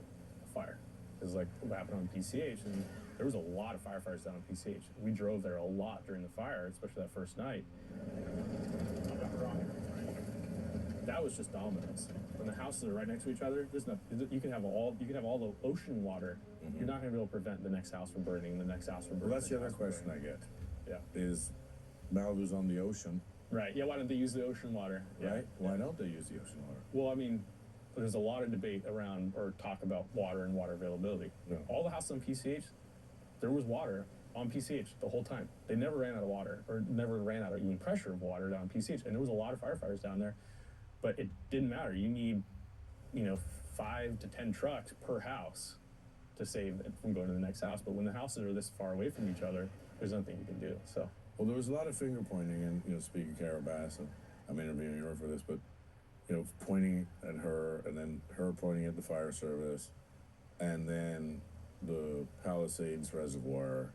a fire. Because like what happened on PCH, and there was a lot of firefighters down on PCH. We drove there a lot during the fire, especially that first night. That was just dominoes. When the houses are right next to each other, there's no, you can have all the ocean water. You're not going to be able to prevent the next house from burning, the next house from burning. Well, that's the other question I get. Yeah. Is Malibu's on the ocean? Right. Yeah. Why don't they use the ocean water? Right. Why don't they use the ocean water? Well, I mean, there's a lot of debate around or talk about water and water availability. All the houses on PCH, there was water on PCH the whole time. They never ran out of water, or never ran out of even pressure of water down PCH. And there was a lot of firefighters down there, but it didn't matter. You need, 5 to 10 trucks per house to save it from going to the next house. But when the houses are this far away from each other, there's nothing you can do. So. Well, there was a lot of finger pointing, and speaking of Kara Bass, and I'm interviewing her for this, but pointing at her, and then her pointing at the fire service, and then the Palisades Reservoir,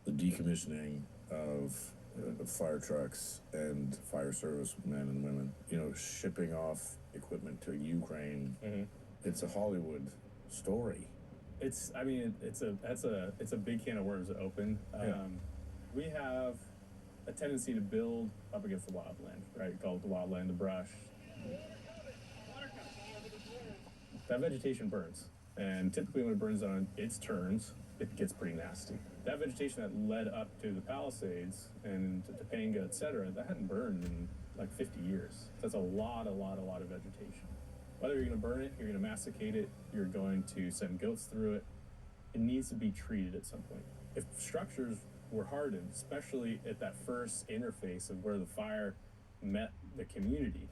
the decommissioning of fire trucks and fire service men and women, shipping off equipment to Ukraine. It's a Hollywood story. It's a big can of worms to open. We have a tendency to build up against the wildland, right? Call it the wildland, the brush. That vegetation burns, and typically when it burns on its turns, it gets pretty nasty. That vegetation that led up to the Palisades and to Topanga, et cetera, that hadn't burned in like 50 years. That's a lot of vegetation. Whether you're going to burn it, you're going to massacre it, you're going to send goats through it, it needs to be treated at some point. If structures were hardened, especially at that first interface of where the fire met the community,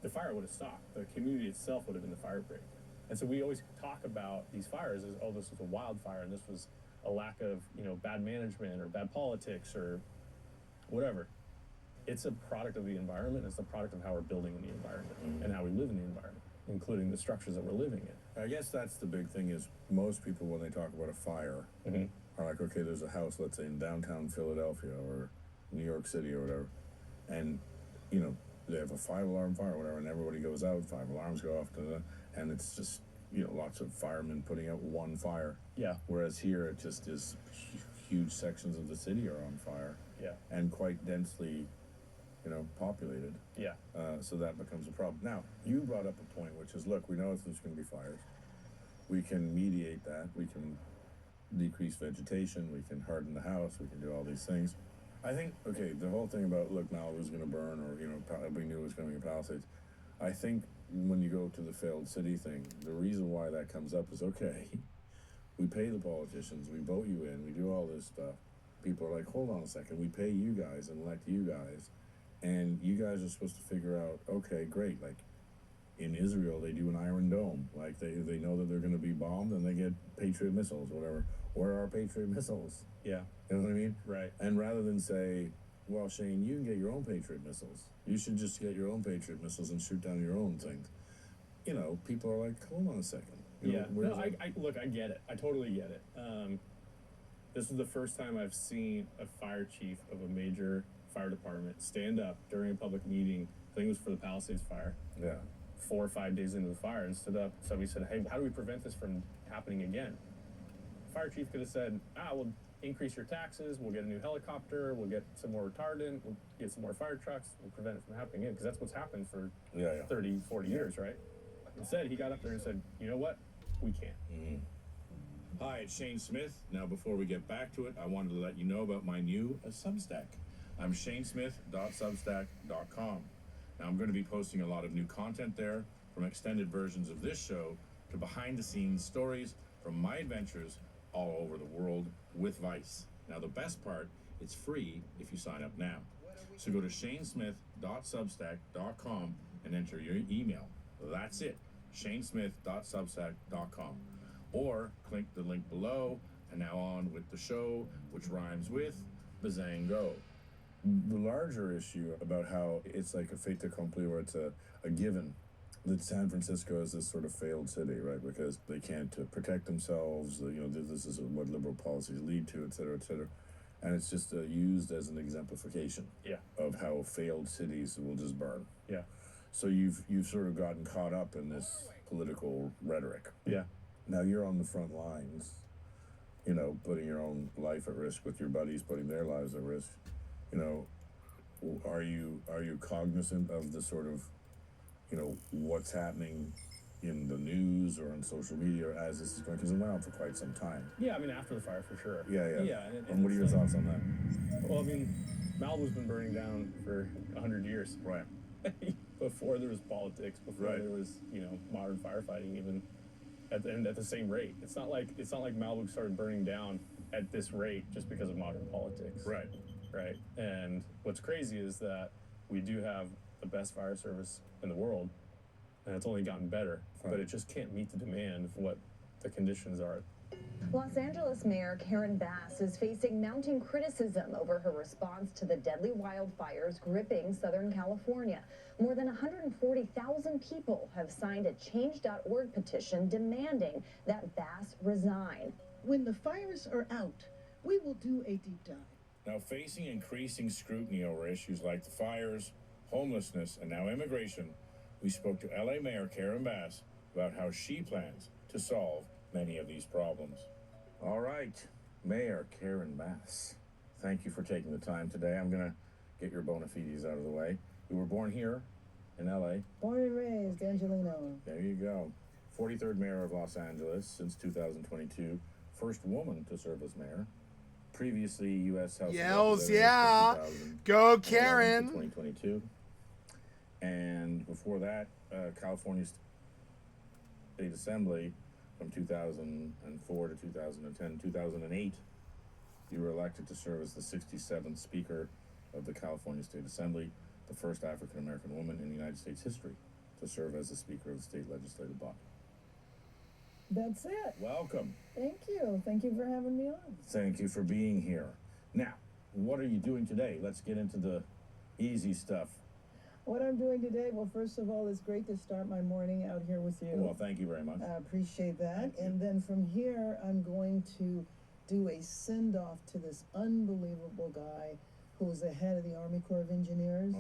the fire would have stopped. The community itself would have been the fire break. And so we always talk about these fires as, oh, this was a wildfire, and this was a lack of, bad management or bad politics or whatever. It's a product of the environment. It's a product of how we're building in the environment and how we live in the environment, including the structures that we're living in. I guess that's the big thing is most people, when they talk about a fire, are like, okay, there's a house, let's say in downtown Philadelphia or New York City or whatever, and, they have a 5-alarm fire or whatever, and everybody goes out, 5 alarms go off, and it's just, lots of firemen putting out one fire. Yeah. Whereas here, it just is huge sections of the city are on fire. Yeah. And quite densely, populated. Yeah. So that becomes a problem. Now, you brought up a point, which is, look, we know if there's going to be fires. We can mediate that. We can decrease vegetation, we can harden the house, we can do all these things. I think, okay, the whole thing about, look, Malibu's going to burn, or, you know, we knew it was going to be Palisades. I think when you go to the failed city thing, the reason why that comes up is, okay, we pay the politicians, we vote you in, we do all this stuff. People are like, hold on a second, we pay you guys and elect you guys, and you guys are supposed to figure out, okay, great, like, in Israel, they do an Iron Dome. Like, they know that they're going to be bombed, and they get Patriot missiles, whatever. Where are Patriot missiles? Yeah. You know what I mean? Right. And rather than say, well, Shane, you can get your own Patriot missiles. You should just get your own Patriot missiles and shoot down your own things. You know, people are like, hold on a second. You know, No, look, I get it. I totally get it. This is the first time I've seen a fire chief of a major fire department stand up during a public meeting. I think it was for the Palisades fire. Yeah. 4 or 5 days into the fire, and stood up. Somebody said, hey, how do we prevent this from happening again? Fire chief could have said, we'll increase your taxes, we'll get a new helicopter, we'll get some more retardant, we'll get some more fire trucks, we'll prevent it from happening again, because that's what's happened for 30, 40 years, right? Instead, he got up there and said, you know what? We can't. Mm-hmm. Hi, it's Shane Smith. Now, before we get back to it, I wanted to let you know about my new Substack. I'm shanesmith.substack.com. Now, I'm going to be posting a lot of new content there, from extended versions of this show to behind-the-scenes stories from my adventures all over the world with Vice. Now, the best part, it's free if you sign up now. So go to shanesmith.substack.com and enter your email. That's it, shanesmith.substack.com. Or click the link below, and now on with the show, which rhymes with Bazango. The larger issue about how it's like a fait accompli, where it's a given that San Francisco is this sort of failed city, right? Because they can't protect themselves. You know, this is what liberal policies lead to, et cetera, and it's just used as an exemplification of how failed cities will just burn. Yeah. So you've sort of gotten caught up in this political rhetoric. Yeah. Now you're on the front lines, you know, putting your own life at risk with your buddies, putting their lives at risk. You know, are you cognizant of the sort of, you know, what's happening in the news or on social media as this is going? Because it went on for quite some time. Yeah, I mean, after the fire, for sure. Yeah. And what are your thoughts on that? Well, I mean, Malibu's been burning down for 100 years. Right. Before there was politics, before there was, you know, modern firefighting, even at the same rate. It's not like Malibu started burning down at this rate just because of modern politics. Right. Right. And what's crazy is that we do have the best fire service in the world, and it's only gotten better, but it just can't meet the demand of what the conditions are. Los Angeles Mayor Karen Bass is facing mounting criticism over her response to the deadly wildfires gripping Southern California. More than 140,000 people have signed a change.org petition demanding that Bass resign. When the fires are out, we will do a deep dive. Now, facing increasing scrutiny over issues like the fires, homelessness, and now immigration, we spoke to LA Mayor Karen Bass about how she plans to solve many of these problems. All right, Mayor Karen Bass, thank you for taking the time today. I'm going to get your bona fides out of the way. You were born here in LA. Born and raised, Angelino. There you go. 43rd Mayor of Los Angeles since 2022. First woman to serve as mayor. Previously, U.S. House Yells, of yeah. Go, Karen. 2022. And before that, California State Assembly from 2004 to 2010. 2008, you were elected to serve as the 67th Speaker of the California State Assembly, the first African-American woman in United States history to serve as the Speaker of the state legislative body. That's it. Welcome. Thank you. Thank you for having me on. Thank you for being here. Now, what are you doing today? Let's get into the easy stuff. What I'm doing today, well, first of all, it's great to start my morning out here with you. Well, thank you very much. I appreciate that. And then from here, I'm going to do a send-off to this unbelievable guy who was the head of the Army Corps of Engineers,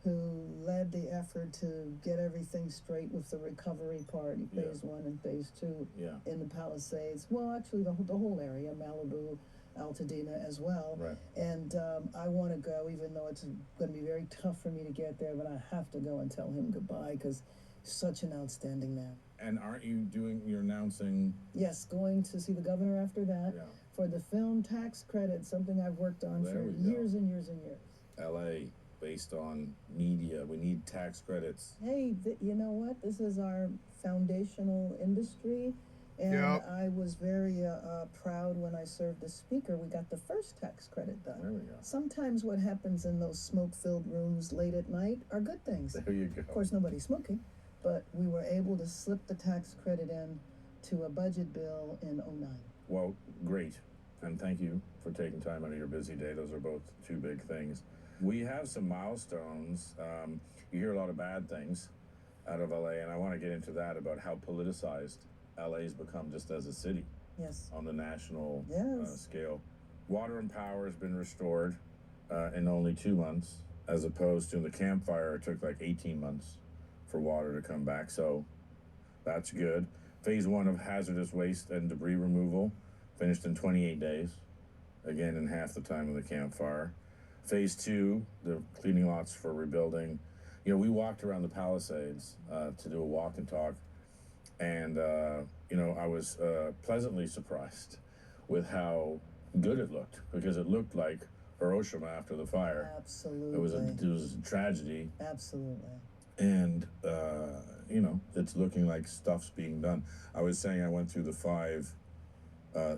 who led the effort to get everything straight with the recovery part, phase 1 and phase 2 in the Palisades. Well, actually, the whole area, Malibu, Altadena as well. Right. And I want to go, even though it's going to be very tough for me to get there, but I have to go and tell him goodbye because he's such an outstanding man. And aren't you you're announcing? Yes, going to see the governor after that for the film tax credit, something I've worked on for years and years and years. LA, based on media, we need tax credits. Hey, you know what? This is our foundational industry. And I was very proud when I served as speaker. We got the first tax credit done. There we go. Sometimes what happens in those smoke-filled rooms late at night are good things. There you go. Of course, nobody's smoking, but we were able to slip the tax credit in to a budget bill in '09. Well, great. And thank you for taking time out of your busy day. Those are both two big things. We have some milestones. You hear a lot of bad things out of LA, and I want to get into that about how politicized LA's become just as a city. Yes. On the national scale. Water and power has been restored in only 2 months, as opposed to the campfire, it took like 18 months for water to come back. So that's good. Phase 1 of hazardous waste and debris removal finished in 28 days, again in half the time of the campfire. Phase 2, the cleaning lots for rebuilding. You know, we walked around the Palisades to do a walk and talk. And, you know, I was pleasantly surprised with how good it looked, because it looked like Hiroshima after the fire. Absolutely. It was a tragedy. Absolutely. And, you know, it's looking like stuff's being done. I was saying I went through the 5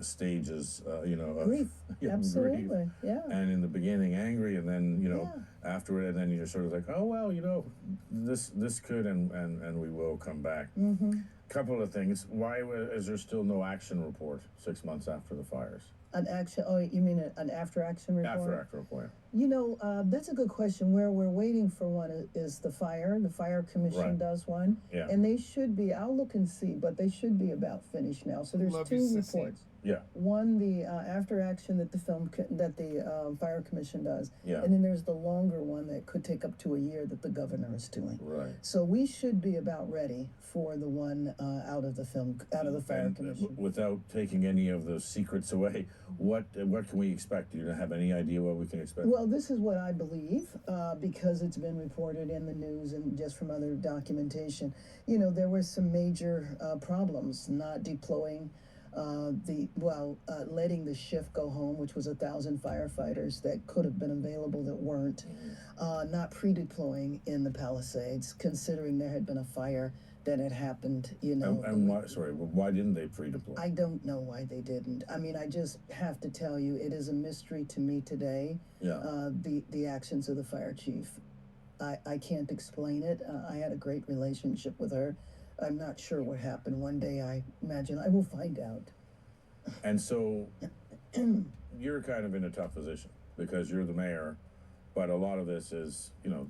stages, you know, of grief. Absolutely. Grief. Yeah. And in the beginning, angry, and then, you know, afterward, and then you're sort of like, oh, well, you know, this could and we will come back. Mm-hmm. Couple of things. Why is there still no action report 6 months after the fires? An action? Oh, you mean an after-action report? After-action report. You know, that's a good question. Where we're waiting for one is the fire. The fire commission does one. Yeah. And they should be, I'll look and see, but they should be about finished now. So there's 2 reports. Yeah. One, the after action that the fire commission does. Yeah. And then there's the longer one that could take up to a year that the governor is doing. Right. So we should be about ready for the one out of the fire commission. Without taking any of the secrets away, what can we expect? Do you have any idea what we can expect? Well, this is what I believe, because it's been reported in the news and just from other documentation. You know, there were some major problems, not deploying letting the shift go home, which was 1,000 firefighters that could have been available that weren't, not pre-deploying in the Palisades, considering there had been a fire that had happened, you know. And why didn't they pre-deploy? I don't know why they didn't. I mean, I just have to tell you, it is a mystery to me today, the actions of the fire chief. I can't explain it. I had a great relationship with her. I'm not sure what happened. One day, I imagine I will find out. And so you're kind of in a tough position because you're the mayor, but a lot of this is, you know,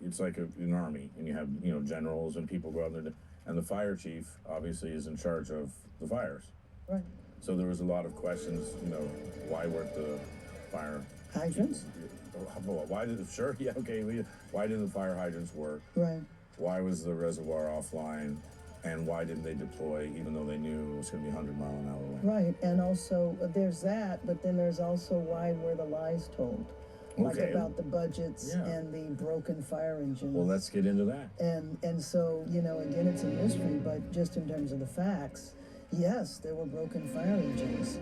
it's like an army, and you have, you know, generals and people go out there, and the fire chief obviously is in charge of the fires. Right. So there was a lot of questions, you know, why weren't the fire hydrants? Why did why didn't the fire hydrants work? Right. Why was the reservoir offline? And why didn't they deploy, even though they knew it was going to be 100-mile-an-hour wind? Right, and also there's that, but then there's also why were the lies told, like about the budgets and the broken fire engines. Well, let's get into that. And so, you know, again, it's a mystery, but just in terms of the facts, yes, there were broken fire engines.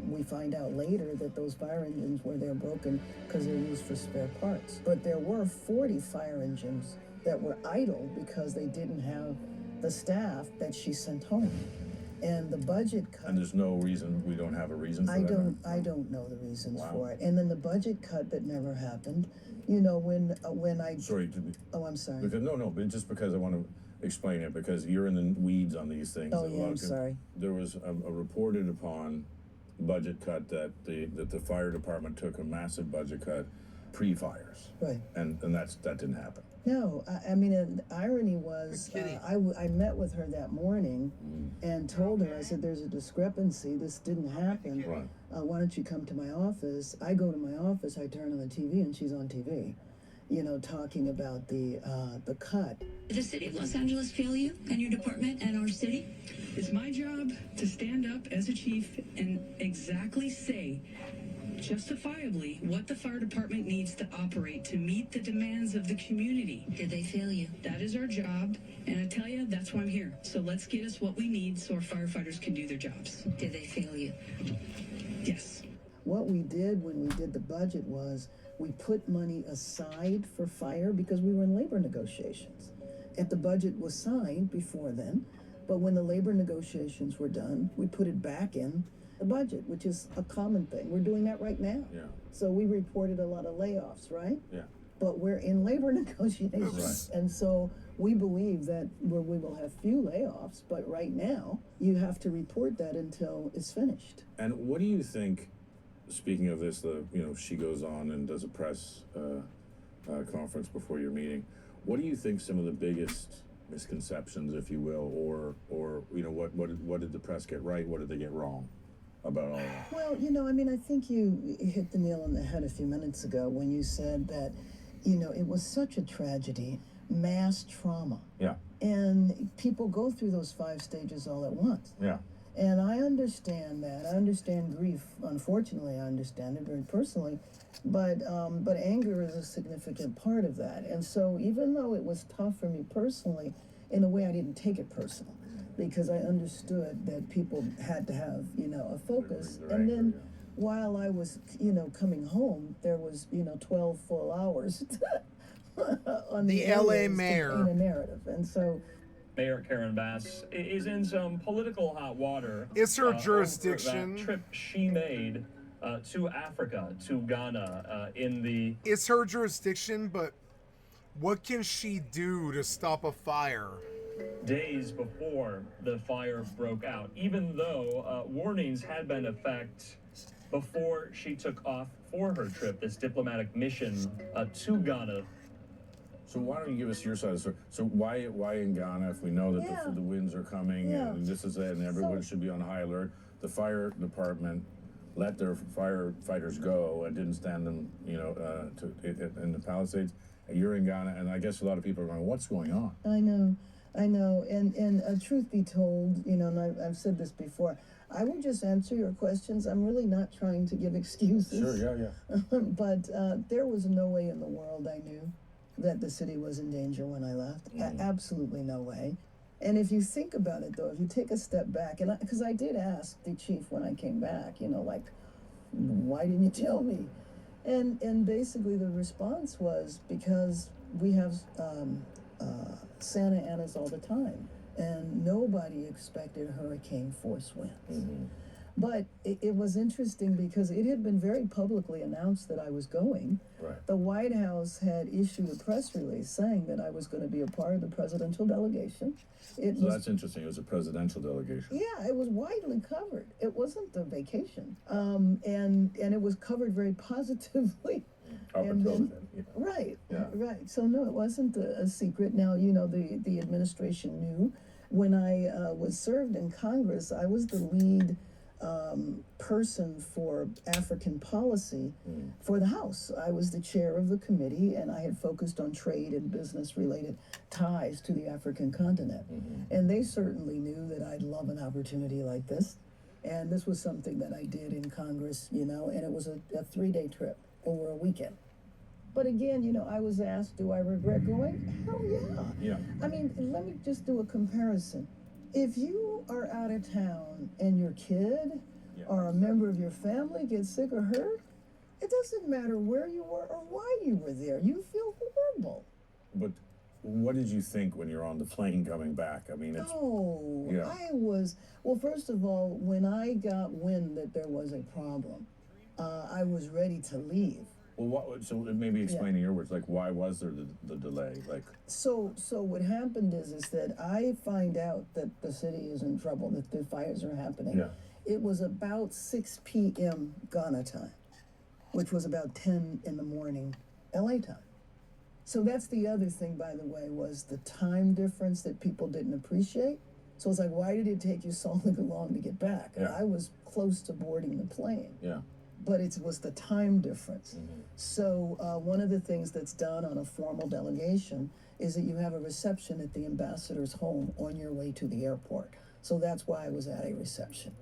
We find out later that those fire engines they're broken because they're used for spare parts. But there were 40 fire engines that were idle because they didn't have the staff that she sent home. And the budget cut. And there's no reason, we don't have a reason for that? I don't know the reasons for it. And then the budget cut that never happened, you know, when I... Sorry to be... Oh, I'm sorry. Because, no, but just because I want to explain it, because you're in the weeds on these things. Oh, yeah, I'm sorry. There was a reported upon budget cut that the fire department took a massive budget cut pre-fires. Right. And that didn't happen. No, I mean, the irony was, I met with her that morning and told her, I said, there's a discrepancy, this didn't happen. Right. Why don't you come to my office? I go to my office, I turn on the TV, and she's on TV, you know, talking about the cut. Did the city of Los Angeles fail you and your department and our city? It's my job to stand up as a chief and exactly say justifiably what the fire department needs to operate to meet the demands of the community. Did they fail you? That is our job, and I tell you, that's why I'm here. So let's get us what we need so our firefighters can do their jobs. Did they fail you? Yes. What we did when we did the budget was we put money aside for fire because we were in labor negotiations. And the budget was signed before then, but when the labor negotiations were done, we put it back in the budget, which is a common thing. We're doing that right now. Yeah. So we reported a lot of layoffs, right? Yeah. But we're in labor negotiations. Right. And so we believe that we will have few layoffs, but right now you have to report that until it's finished. And what do you think, speaking of this, she goes on and does a press conference before your meeting. What do you think some of the biggest misconceptions, if you will, or what did the press get right? What did they get wrong about all that? Well, I think you hit the nail on the head a few minutes ago when you said that, it was such a tragedy, mass trauma. Yeah. And people go through those 5 stages all at once. Yeah. And I understand that. I understand grief. Unfortunately, I understand it very personally. But anger is a significant part of that. And so even though it was tough for me personally, in a way I didn't take it personal because I understood that people had to have, a focus. And then while I was, coming home, there was, 12 full hours on the LA mayor. to paint a narrative. And so Mayor Karen Bass is in some political hot water. It's her jurisdiction. That trip she made to Africa, to Ghana, It's her jurisdiction, but what can she do to stop a fire? Days before the fire broke out, even though warnings had been in effect before she took off for her trip, this diplomatic mission to Ghana. So why don't you give us your side of the story? So why in Ghana, if we know that the winds are coming and this is it, and everyone should be on high alert? The fire department let their firefighters go and didn't stand them, in the Palisades. And you're in Ghana, and I guess a lot of people are going, "What's going on?" I know, and truth be told, and I've said this before, I will just answer your questions. I'm really not trying to give excuses. Sure, yeah. But there was no way in the world I knew that the city was in danger when I left. Absolutely no way. And if you think about it, though, if you take a step back, and because I did ask the chief when I came back, why didn't you tell me? And basically the response was because we have Santa Anas all the time, and nobody expected hurricane force winds. Mm-hmm. But it was interesting because it had been very publicly announced that I was going. Right. The White House had issued a press release saying that I was going to be a part of the presidential delegation. That's interesting. It was a presidential delegation. Yeah, it was widely covered. It wasn't a vacation. And it was covered very positively. Right. So no, it wasn't a secret. Now, the administration knew. When I was served in Congress, I was the lead person for African policy for the House. I was the chair of the committee, and I had focused on trade and business related ties to the African continent. And they certainly knew that I'd love an opportunity like this. And this was something that I did in Congress, and it was a 3-day trip over a weekend. But again, I was asked, do I regret going? Hell yeah. I mean, let me just do a comparison. If you are out of town and your kid or a member of your family gets sick or hurt, it doesn't matter where you were or why you were there. You feel horrible. But what did you think when you're on the plane coming back? I mean, it's... I was... Well, first of all, when I got wind that there was a problem, I was ready to leave. Well, so maybe explain in your words, why was there the delay? So what happened is that I find out that the city is in trouble, that the fires are happening. Yeah. It was about 6 p.m. Ghana time, which was about 10 in the morning LA time. So that's the other thing, by the way, was the time difference that people didn't appreciate. So it's why did it take you so long to get back? Yeah. I was close to boarding the plane. Yeah. But it was the time difference. So one of the things that's done on a formal delegation is that you have a reception at the ambassador's home on your way to the airport. So that's why I was at a reception.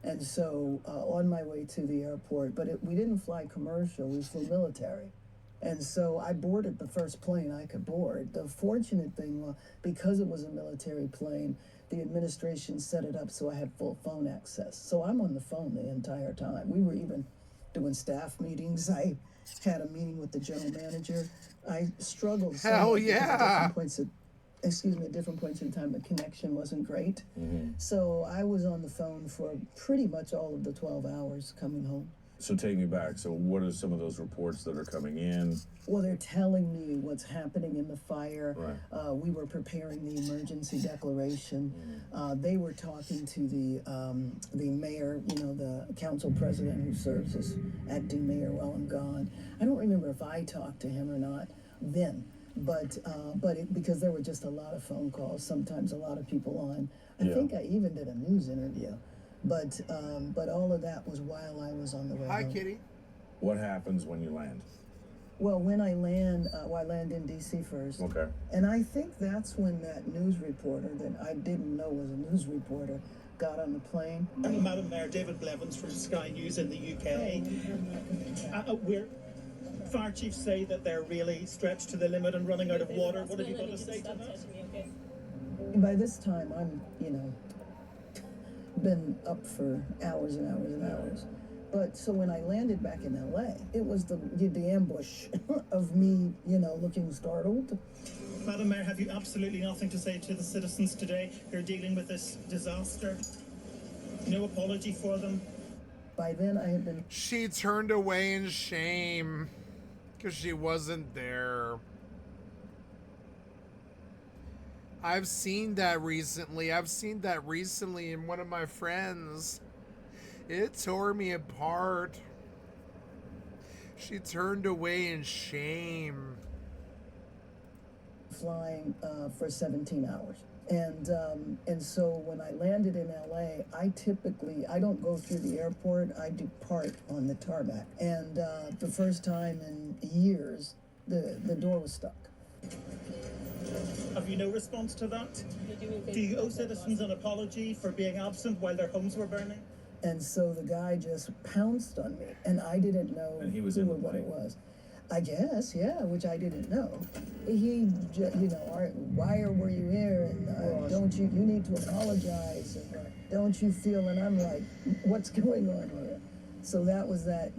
And so on my way to the airport, but we didn't fly commercial, we flew military. And so I boarded the first plane I could board. The fortunate thing was, because it was a military plane, the administration set it up so I had full phone access. So I'm on the phone the entire time. We were even doing staff meetings. I had a meeting with the general manager. I struggled so Hell much because yeah. at different points in time, the connection wasn't great. So I was on the phone for pretty much all of the 12 hours coming home. So take me back. So what are some of those reports that are coming in? Well, they're telling me what's happening in the fire. Right. We were preparing the emergency declaration. They were talking to the mayor, you know, the council president who serves as acting mayor while I'm gone. I don't remember if I talked to him or not then, but because there were just a lot of phone calls, sometimes a lot of people on. I think I even did a news interview. But all of that was while I was on the way Hi, home. kitty. What happens when you land? Well, when I land, I land in D.C. first. Okay. And I think that's when that news reporter that I didn't know was a news reporter got on the plane. Madam Mayor, David Blevins from Sky News in the UK. Fire chiefs say that they're really stretched to the limit and running out of water. What have you got to say to that? By this time, I'm, been up for hours and hours and hours. But so when I landed back in LA, it was the ambush of me, looking startled. Madam Mayor, have you absolutely nothing to say to the citizens today who are dealing with this disaster? No apology for them? By then I had been... She turned away in shame because she wasn't there. I've seen that recently. In one of my friends. It tore me apart. She turned away in shame. Flying for 17 hours. And so when I landed in LA, I don't go through the airport, I depart on the tarmac. And the first time in years, the door was stuck. Have you no response to that? Do you owe citizens an apology for being absent while their homes were burning? And so the guy just pounced on me, and I didn't know and he was who in the or what it plane. was. I guess, yeah, which I didn't know. He, why were you here? And don't you need to apologize? And don't you feel? And I'm like, what's going on here? So that was that,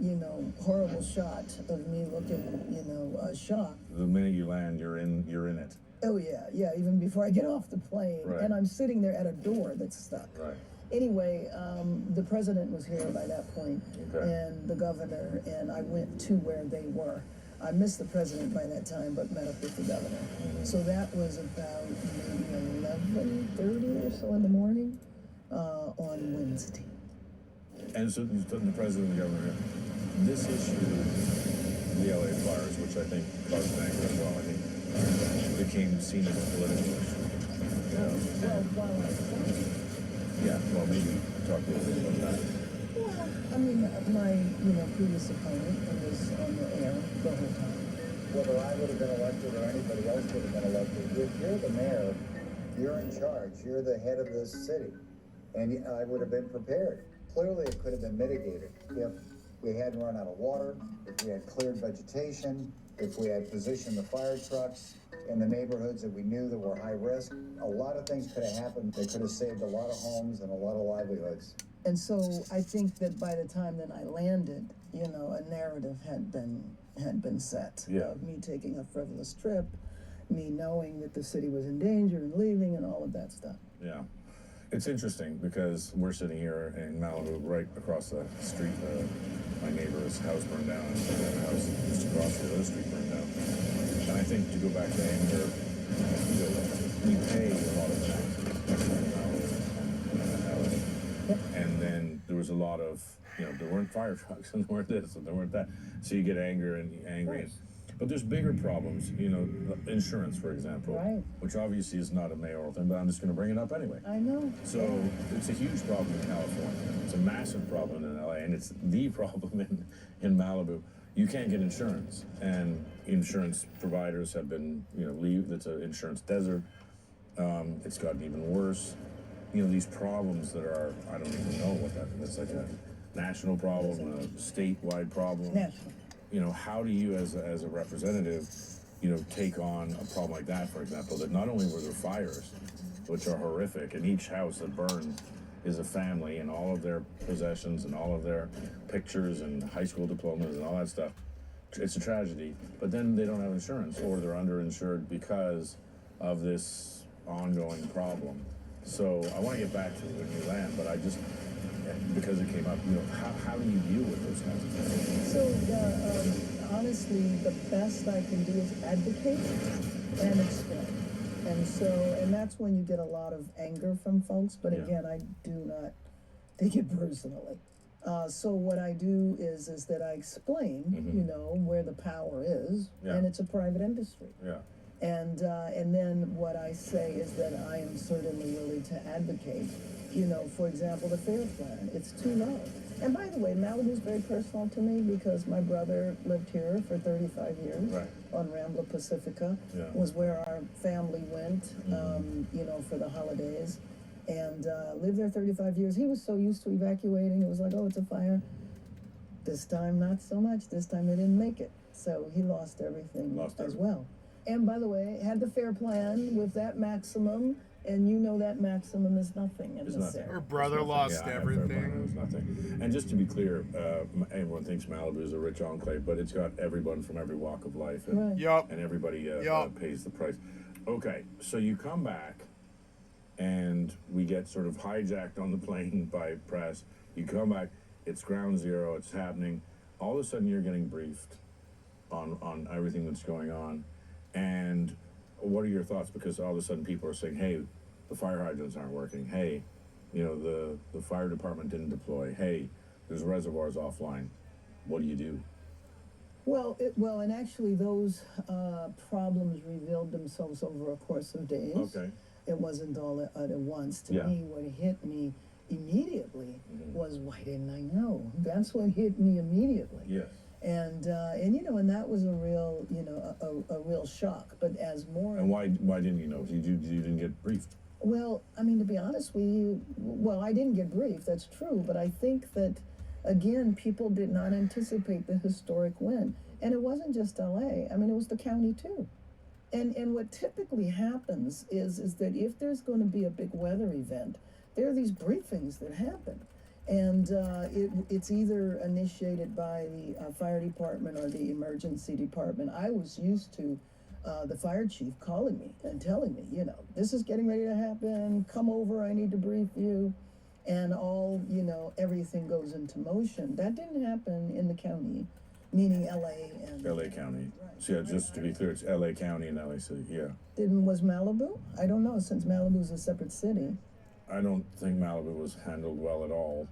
horrible shot of me looking, shocked. The minute you land, you're in it. Oh yeah, even before I get off the plane, Right. and I'm sitting there at a door that's stuck. Right. Anyway, the president was here by that point, and the governor, and I went to where they were. I missed the president by that time, but met up with the governor. So that was about maybe 11:30 or so in the morning on Wednesday. And so the president and the governor, this issue, the LA fires, which I think caused anger as well, I think became seen as a political issue. Well, maybe talk a little bit about that. Well, I mean, my previous opponent was on the air the whole time. Whether I would have been elected or anybody else would have been elected, if you're the mayor, you're in charge, you're the head of this city, and I would have been prepared. Clearly, it could have been mitigated if we hadn't run out of water, if we had cleared vegetation, if we had positioned the fire trucks in the neighborhoods that we knew that were high risk. A lot of things could have happened. They could have saved a lot of homes and a lot of livelihoods. And so I think that by the time that I landed, a narrative had been set of me taking a frivolous trip, me knowing that the city was in danger and leaving and all of that stuff. Yeah. It's interesting because we're sitting here in Malibu, right across the street. My neighbor's house burned down, and the house just across the other street burned down. And I think to go back to anger, we pay a lot of taxes. And then there was a lot of, there weren't fire trucks and there weren't this and there weren't that. So you get angry. But there's bigger problems, insurance, for example, which obviously is not a mayoral thing, but I'm just going to bring it up anyway. I know. So it's a huge problem in California. It's a massive problem in LA, and it's the problem in Malibu. You can't get insurance, and insurance providers have been, it's an insurance desert. It's gotten even worse. you know, these problems that are, I don't even know what that is. It's like a national problem, a statewide problem. National. You know, how do you as a representative, you know, take on a problem like that, for example, that not only were there fires, which are horrific, and each house that burned is a family and all of their possessions and all of their pictures and high school diplomas and all that stuff. It's a tragedy, but then they don't have insurance or they're underinsured because of this ongoing problem. So I want to get back to when you land, but I just, because it came up, you know, how do you deal with those kinds of things? So, honestly, the best I can do is advocate and explain. And so, and that's when you get a lot of anger from folks, but again, I do not take it personally. So what I do is that I explain, you know, where the power is, and it's a private industry. And then what I say is that I am certainly willing to advocate, you know, for example, the FAIR plan. It's too low. And by the way, Malibu is very personal to me because my brother lived here for 35 years on Rambla Pacifica, was where our family went, you know, for the holidays. And lived there 35 years. He was so used to evacuating. It was like, oh, it's a fire. This time, not so much. This time, they didn't make it. So he lost everything as well. And by the way, had the FAIR plan with that maximum, and you know that maximum is nothing in this area. Her brother lost everything. It was nothing. And just to be clear, everyone thinks Malibu is a rich enclave, but it's got everyone from every walk of life. And, and everybody pays the price. Okay, so you come back, and we get sort of hijacked on the plane by press. You come back, it's ground zero, it's happening. All of a sudden you're getting briefed on everything that's going on. And what are your thoughts? Because all of a sudden people are saying, hey, the fire hydrants aren't working. Hey, you know, the fire department didn't deploy. Hey, there's reservoirs offline. What do you do? Well, and actually those problems revealed themselves over a course of days. Okay. It wasn't all at once. To me, what hit me immediately was, why didn't I know? That's what hit me immediately. Yes. And you know, and that was a real, you know, a real shock. But as more and why didn't you know? You didn't get briefed. Well, I mean, to be honest with you, I didn't get briefed. That's true. But I think that again, people did not anticipate the historic win, and it wasn't just LA. I mean, it was the county too. And what typically happens is that if there's going to be a big weather event, there are these briefings that happen. And it's either initiated by the fire department or the emergency department. I was used to the fire chief calling me and telling me, you know, this is getting ready to happen, come over, I need to brief you. And all, you know, everything goes into motion. That didn't happen in the county, meaning LA and... LA County. So yeah, just to be clear, it's LA County and LA City, Was Malibu? I don't know, since Malibu is a separate city. I don't think Malibu was handled well at all.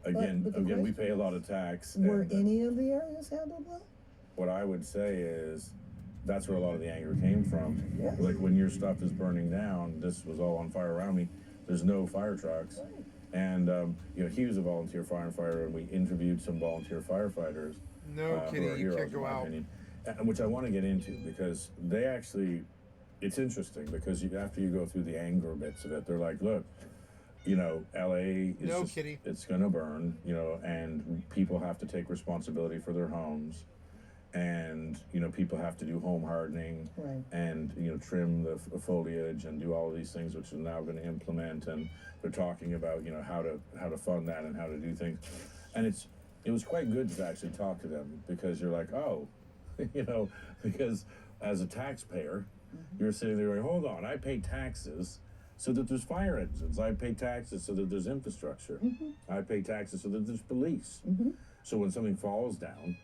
Again, we pay a lot of tax. Were any of the areas handled well? What I would say is that's where a lot of the anger came from. Yes. Like when your stuff is burning down, this was all on fire around me. There's no fire trucks. Right. And, you know, he was a volunteer firefighter, and we interviewed some volunteer firefighters. No, Kitty, you can't go out. Which I want to get into because they actually, it's interesting because after you go through the anger bits of it, they're like, look, you know, LA is it's going to burn, you know, and people have to take responsibility for their homes. And, you know, people have to do home hardening and, you know, trim the foliage and do all of these things, which is now going to implement. And they're talking about, you know, how to fund that and how to do things. And it was quite good to actually talk to them because you're like, oh, you know, because as a taxpayer, you're sitting there going, hold on, I pay taxes so that there's fire engines. I pay taxes so that there's infrastructure. I pay taxes so that there's police. So when something falls down,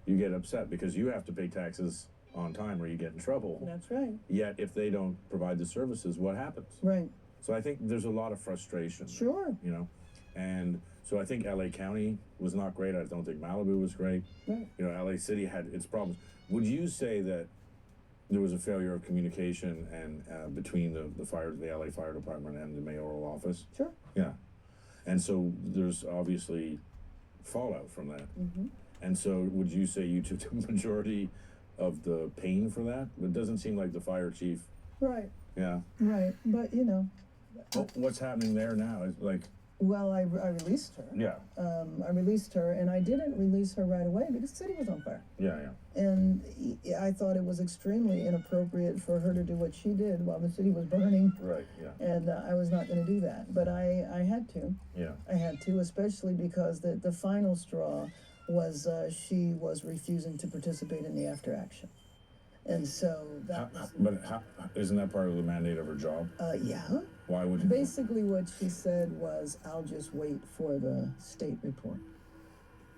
you get upset because you have to pay taxes on time or you get in trouble. That's right. Yet if they don't provide the services, what happens? Right. So I think there's a lot of frustration. Sure. You know, and so I think LA County was not great. I don't think Malibu was great. Right. You know, LA City had its problems. Would you say that there was a failure of communication and between the LA Fire Department and the mayoral office? Sure. Yeah. And so there's obviously fallout from that. And so would you say you took the majority of the pain for that? It doesn't seem like the fire chief. Right. Yeah. Right. But, you know, What's happening there now? Is like. Well, I released her. Yeah. I released her, and I didn't release her right away because the city was on fire. Yeah. And I thought it was extremely inappropriate for her to do what she did while the city was burning. Right, yeah. And I was not going to do that. But I had to. Yeah. I had to, especially because the final straw was she was refusing to participate in the after action. And so that isn't that part of the mandate of her job? Yeah. Why would you? Basically, what she said was, "I'll just wait for the state report,"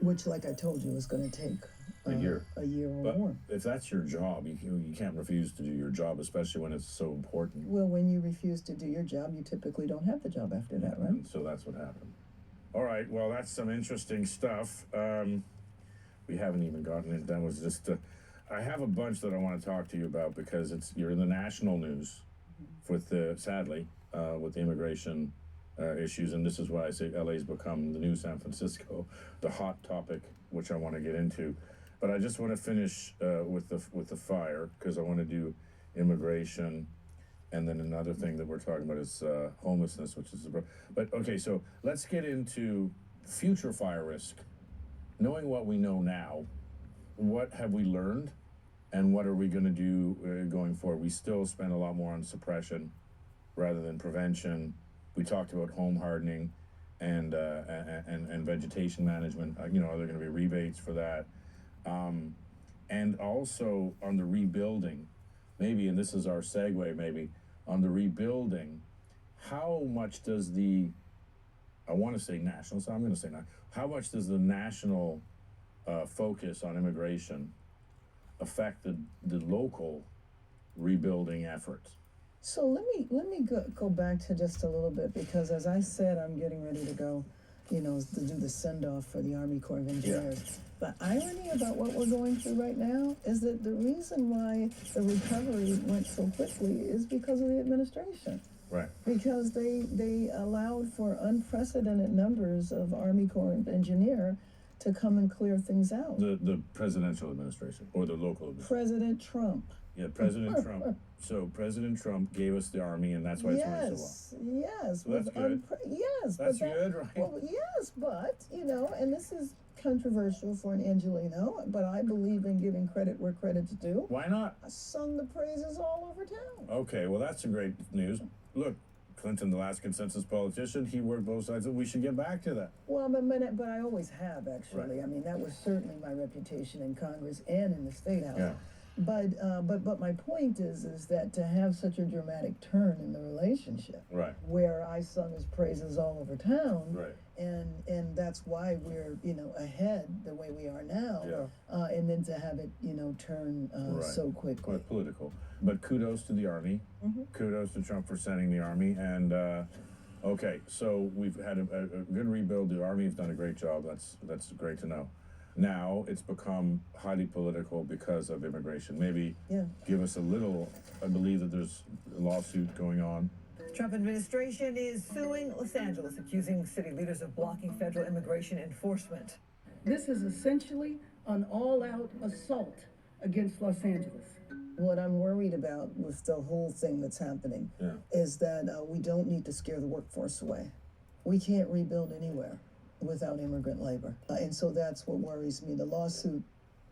which, like I told you, is going to take a year or more. If that's your job, you can't refuse to do your job, especially when it's so important. Well, when you refuse to do your job, you typically don't have the job after that, right? And so that's what happened. All right. Well, that's some interesting stuff. We haven't even gotten it. That was just. I have a bunch that I want to talk to you about because you're in the national news with sadly with the immigration issues, and this is why I say LA's become the new San Francisco, the hot topic, which I want to get into. But I just want to finish with the fire because I want to do immigration, and then another thing that we're talking about is homelessness, which is but okay. So let's get into future fire risk. Knowing what we know now, what have we learned, and what are we going to do going forward? We still spend a lot more on suppression rather than prevention. We talked about home hardening and vegetation management. Are there going to be rebates for that? And also on the rebuilding, maybe, and this is our segue, maybe on the rebuilding, how much does I want to say national, so I'm going to say national. How much does the national focus on immigration affect the local rebuilding efforts? So let me go back to just a little bit because, as I said, I'm getting ready to go, to do the send off for the Army Corps of Engineers. Yeah. The irony about what we're going through right now is that the reason why the recovery went so quickly is because of the administration. Right. Because they allowed for unprecedented numbers of Army Corps of Engineer to come and clear things out. The presidential administration or the local administration? President Trump. Yeah, President Trump. So President Trump gave us the Army, and that's why it's running so well. Yes. So that's good. Yes. That's good, right? Well, yes, but, and this is controversial for an Angelino, but I believe in giving credit where credit's due. Why not? I sung the praises all over town. Okay, well, that's some great news. Look, Clinton, the last consensus politician, he worked both sides, and we should get back to that. Well, but I always have, actually. Right. I mean, that was certainly my reputation in Congress and in the State House. Yeah. But my point is that to have such a dramatic turn in the relationship, right, where I sung his praises all over town, right, and that's why we're ahead the way we are now, yeah, and then to have it turn right, so quickly. Quite political, but kudos to the Army, kudos to Trump for sending the Army, and okay, so we've had a good rebuild. The Army has done a great job. That's great to know. Now it's become highly political because of immigration. Maybe give us a little. I believe that there's a lawsuit going on. The Trump administration is suing Los Angeles, accusing city leaders of blocking federal immigration enforcement. This is essentially an all-out assault against Los Angeles. What I'm worried about with the whole thing that's happening is that we don't need to scare the workforce away. We can't rebuild anywhere without immigrant labor. And so that's what worries me. The lawsuit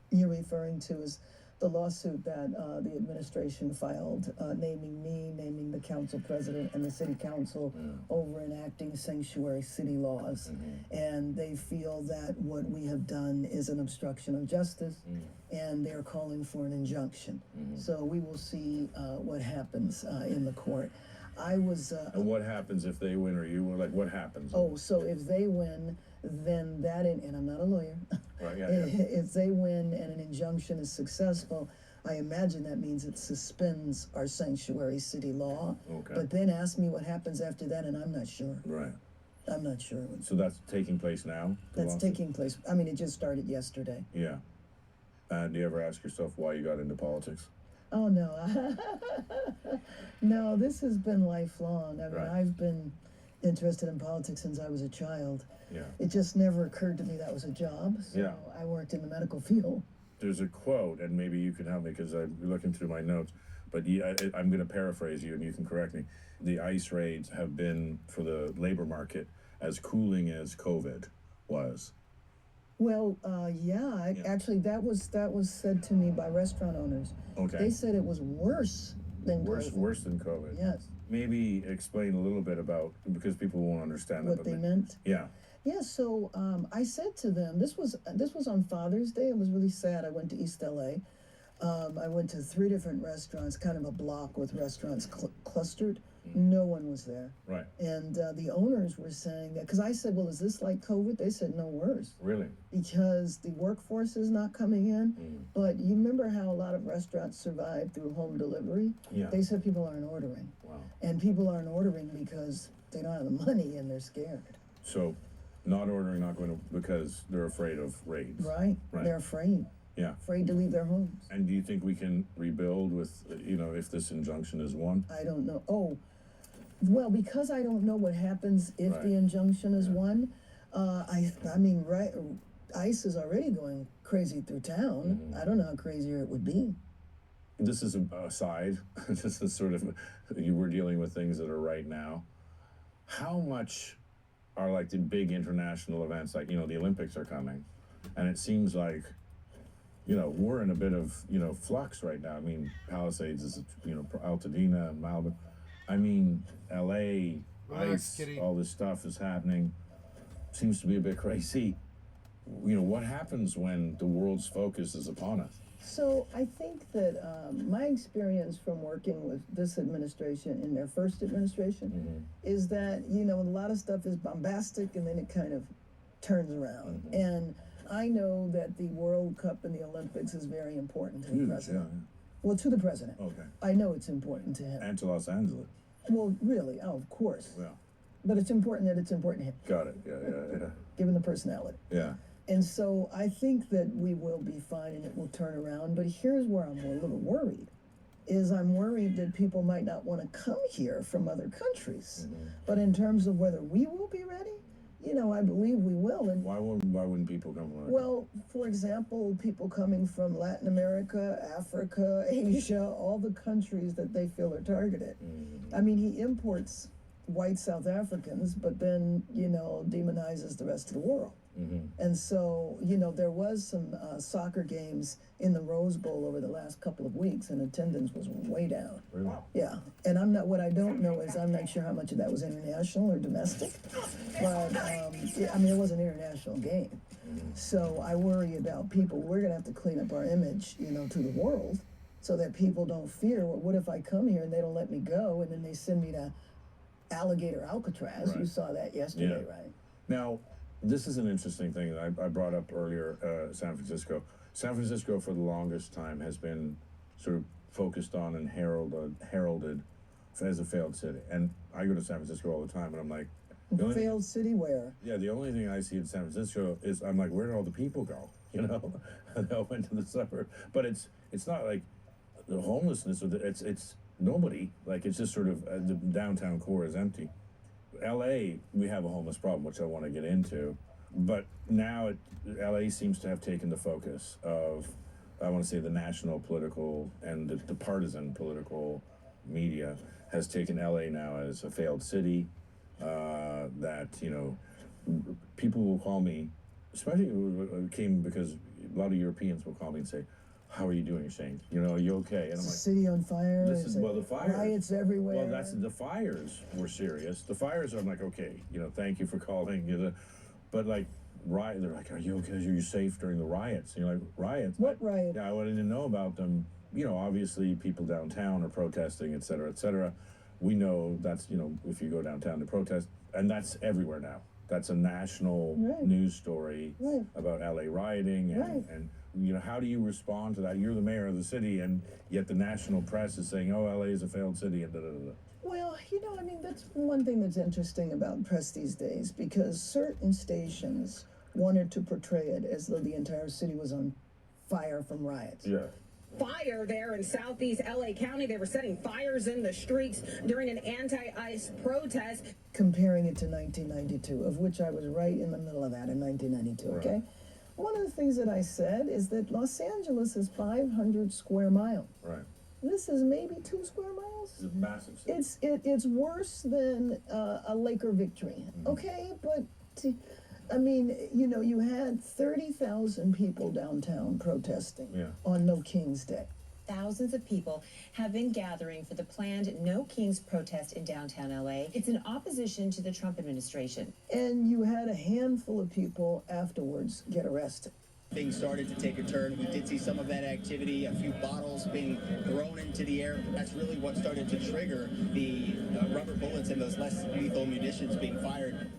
you're referring to is the lawsuit that the administration filed, naming me, naming the council president and the city council over enacting sanctuary city laws. And they feel that what we have done is an obstruction of justice, and they're calling for an injunction. So we will see what happens in the court. And what happens if they win or you win? Like, what happens? Oh, so if they win, then that, and I'm not a lawyer. Right, yeah. If they win and an injunction is successful, I imagine that means it suspends our sanctuary city law. Okay. But then ask me what happens after that, and I'm not sure. Right. I'm not sure. So that's taking place now? That's taking place. I mean, it just started yesterday. Yeah. Do you ever ask yourself why you got into politics? Oh, no. No, this has been lifelong. I mean, I've been interested in politics since I was a child. Yeah. It just never occurred to me that was a job. So I worked in the medical field. There's a quote, and maybe you can help me because I'm looking through my notes. But I'm going to paraphrase you, and you can correct me. The ICE raids have been, for the labor market, as cooling as COVID was. Well, yeah. Actually, that was said to me by restaurant owners. Okay. They said it was worse than COVID. Worse than COVID. Yes. Maybe explain a little bit about, because people won't understand What they meant. Yeah. Yeah. So I said to them, this was on Father's Day. It was really sad. I went to East LA. I went to 3 different restaurants, kind of a block with restaurants clustered. No one was there. Right. And the owners were saying that, because I said, well, is this like COVID? They said, no, worse. Really? Because the workforce is not coming in. But you remember how a lot of restaurants survived through home delivery? Yeah. They said people aren't ordering. Wow. And people aren't ordering because they don't have the money and they're scared. So, not ordering, not going to, because they're afraid of raids. Right. They're afraid. Yeah. Afraid to leave their homes. And do you think we can rebuild with, if this injunction is won? I don't know. Oh, well, because I don't know what happens if Right. the injunction is won. I mean, right? ICE is already going crazy through town. I don't know how crazier it would be. This is a side. This is sort of, you were dealing with things that are right now. How much are like the big international events, like, the Olympics are coming, and it seems like, we're in a bit of, flux right now. I mean, Palisades is, Altadena and Malibu. I mean, LA, Relax, ICE, kitty. all this stuff is happening. Seems to be a bit crazy. What happens when the world's focus is upon us? So I think that my experience from working with this administration in their first administration is that, a lot of stuff is bombastic and then it kind of turns around. And I know that the World Cup and the Olympics is very important to the president. Yeah. Well, to the president. Okay. I know it's important to him. And to Los Angeles. Well, really, of course. Yeah. But it's important that it's important to him, Got it. Yeah. given the personality. Yeah. And so I think that we will be fine and it will turn around. But here's where I'm a little worried, is I'm worried that people might not want to come here from other countries. But in terms of whether we will be ready, I believe we will. And Why wouldn't people come from? well, for example, people coming from Latin America, Africa, Asia, all the countries that they feel are targeted. I mean, he imports white South Africans, but then, demonizes the rest of the world. And so, there was some soccer games in the Rose Bowl over the last couple of weeks, and attendance was way down. Really? Yeah, and what I don't know is I'm not sure how much of that was international or domestic, but it was an international game. So I worry about people. We're gonna have to clean up our image, to the world, so that people don't fear. Well, what if I come here and they don't let me go, and then they send me to Alligator Alcatraz? Right. You saw that yesterday, Yeah. right? Now, this is an interesting thing that I brought up earlier, San Francisco. San Francisco, for the longest time, has been sort of focused on and heralded as a failed city. And I go to San Francisco all the time, and I'm like, Failed city where? yeah, the only thing I see in San Francisco is, I'm like, where did all the people go? They all went to the suburb. But it's not like the homelessness, it's nobody. Like, it's just sort of, the downtown core is empty. LA, we have a homeless problem, which I want to get into, but now LA seems to have taken the focus of, I want to say, the national political and the partisan political media has taken LA now as a failed city, that, people will call me, especially it came because a lot of Europeans will call me and say, how are you doing, Shane? Are you okay? And I'm like, City on fire. the fires. Riots everywhere. Well, the fires were serious. The fires, I'm like, okay, thank you for calling. But like, they're like, are you okay? Are you safe during the riots? And you're like, riots? What riot? Yeah, I wanted to know about them. Obviously people downtown are protesting, et cetera, et cetera. We know that's, if you go downtown to protest, and that's everywhere now. That's a national news story about LA rioting and how do you respond to that? You're the mayor of the city, and yet the national press is saying, oh, LA is a failed city, and da-da-da-da. Well, that's one thing that's interesting about press these days, because certain stations wanted to portray it as though the entire city was on fire from riots. Yeah. Fire there in southeast LA County. They were setting fires in the streets during an anti-ICE protest. Comparing it to 1992, of which I was right in the middle of that in 1992, okay? One of the things that I said is that Los Angeles is 500 square miles. Right. This is maybe 2 square miles. It's a massive city. It's worse than a Laker victory. Okay, but I mean, you know, you had 30,000 people downtown protesting on No King's Day. Thousands of people have been gathering for the planned No Kings protest in downtown LA. It's in opposition to the Trump administration. And you had a handful of people afterwards get arrested. Things started to take a turn. We did see some of that activity, a few bottles being thrown into the air. That's really what started to trigger the rubber bullets and those less lethal munitions being fired.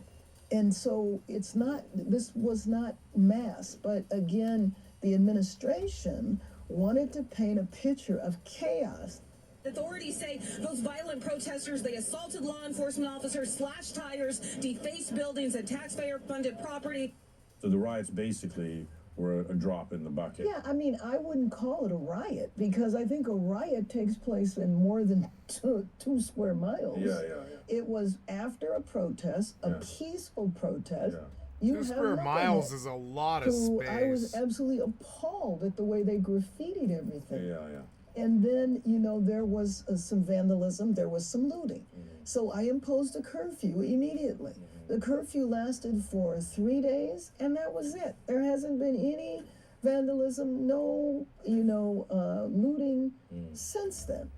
And so this was not mass, but again, the administration wanted to paint a picture of chaos. Authorities say those violent protesters, they assaulted law enforcement officers, slashed tires, defaced buildings and taxpayer-funded property. So the riots basically were a drop in the bucket. Yeah, I mean, I wouldn't call it a riot because I think a riot takes place in more than 2 square miles. Yeah. It was after a protest, a peaceful protest. Yeah. 2 square miles is a lot of space. I was absolutely appalled at the way they graffitied everything. Yeah. And then, you know, there was some vandalism, there was some looting. So I imposed a curfew immediately. The curfew lasted for 3 days, and that was it. There hasn't been any vandalism, no, looting since then.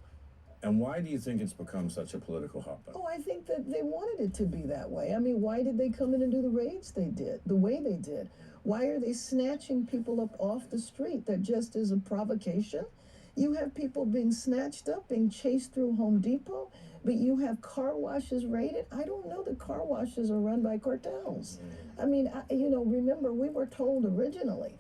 And why do you think it's become such a political hotbed? Oh, I think that they wanted it to be that way. I mean, why did they come in and do the raids they did, the way they did? Why are they snatching people up off the street? That just is a provocation. You have people being snatched up, being chased through Home Depot, but you have car washes raided. I don't know that car washes are run by cartels. I mean, remember, we were told originally,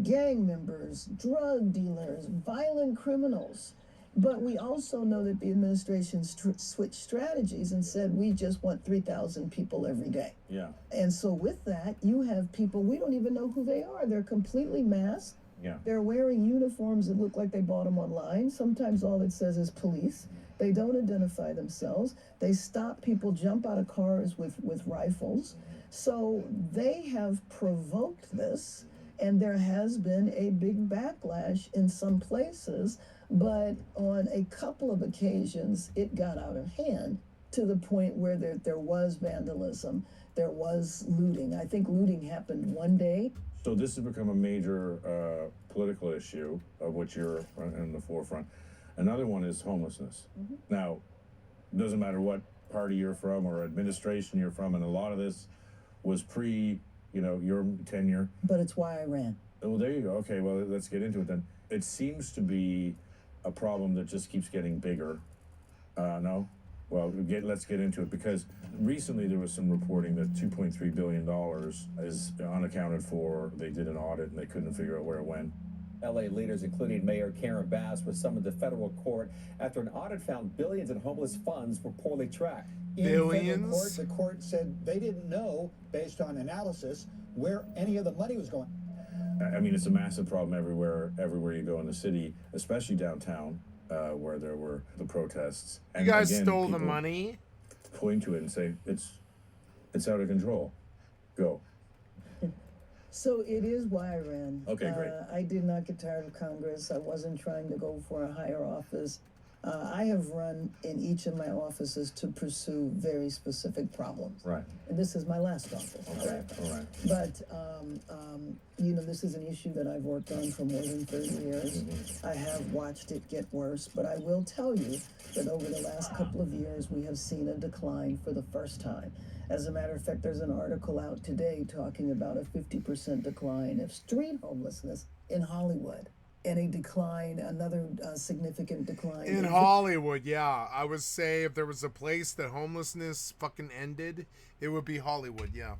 gang members, drug dealers, violent criminals. But we also know that the administration switched strategies and said, we just want 3,000 people every day. Yeah. And so with that, you have people, we don't even know who they are. They're completely masked. Yeah. They're wearing uniforms that look like they bought them online. Sometimes all it says is police. They don't identify themselves. They stop people, jump out of cars with rifles. So they have provoked this, and there has been a big backlash in some places. But on a couple of occasions, it got out of hand to the point where there was vandalism, there was looting. I think looting happened one day. So this has become a major political issue of which you're in the forefront. Another one is homelessness. Now, it doesn't matter what party you're from or administration you're from, and a lot of this was pre, your tenure. But it's why I ran. Oh, there you go. Okay, well, let's get into it then. It seems to be a problem that just keeps getting bigger. No? Well, let's get into it, because recently there was some reporting that $2.3 billion is unaccounted for. They did an audit and they couldn't figure out where it went. LA leaders, including Mayor Karen Bass, was summoned to federal court after an audit found billions in homeless funds were poorly tracked. Billions? The court said they didn't know, based on analysis, where any of the money was going. I mean, it's a massive problem everywhere you go in the city, especially downtown, where there were the protests. And you guys stole the money? Point to it and say, it's out of control. Go. So it is why I ran. Okay, great. I did not get tired of Congress. I wasn't trying to go for a higher office. I have run in each of my offices to pursue very specific problems. Right. And this is my last office. Okay, all right. But, this is an issue that I've worked on for more than 30 years. I have watched it get worse, but I will tell you that over the last couple of years, we have seen a decline for the first time. As a matter of fact, there's an article out today talking about a 50% decline of street homelessness in Hollywood. And another significant decline. In Hollywood, yeah. I would say if there was a place that homelessness fucking ended, it would be Hollywood, yeah.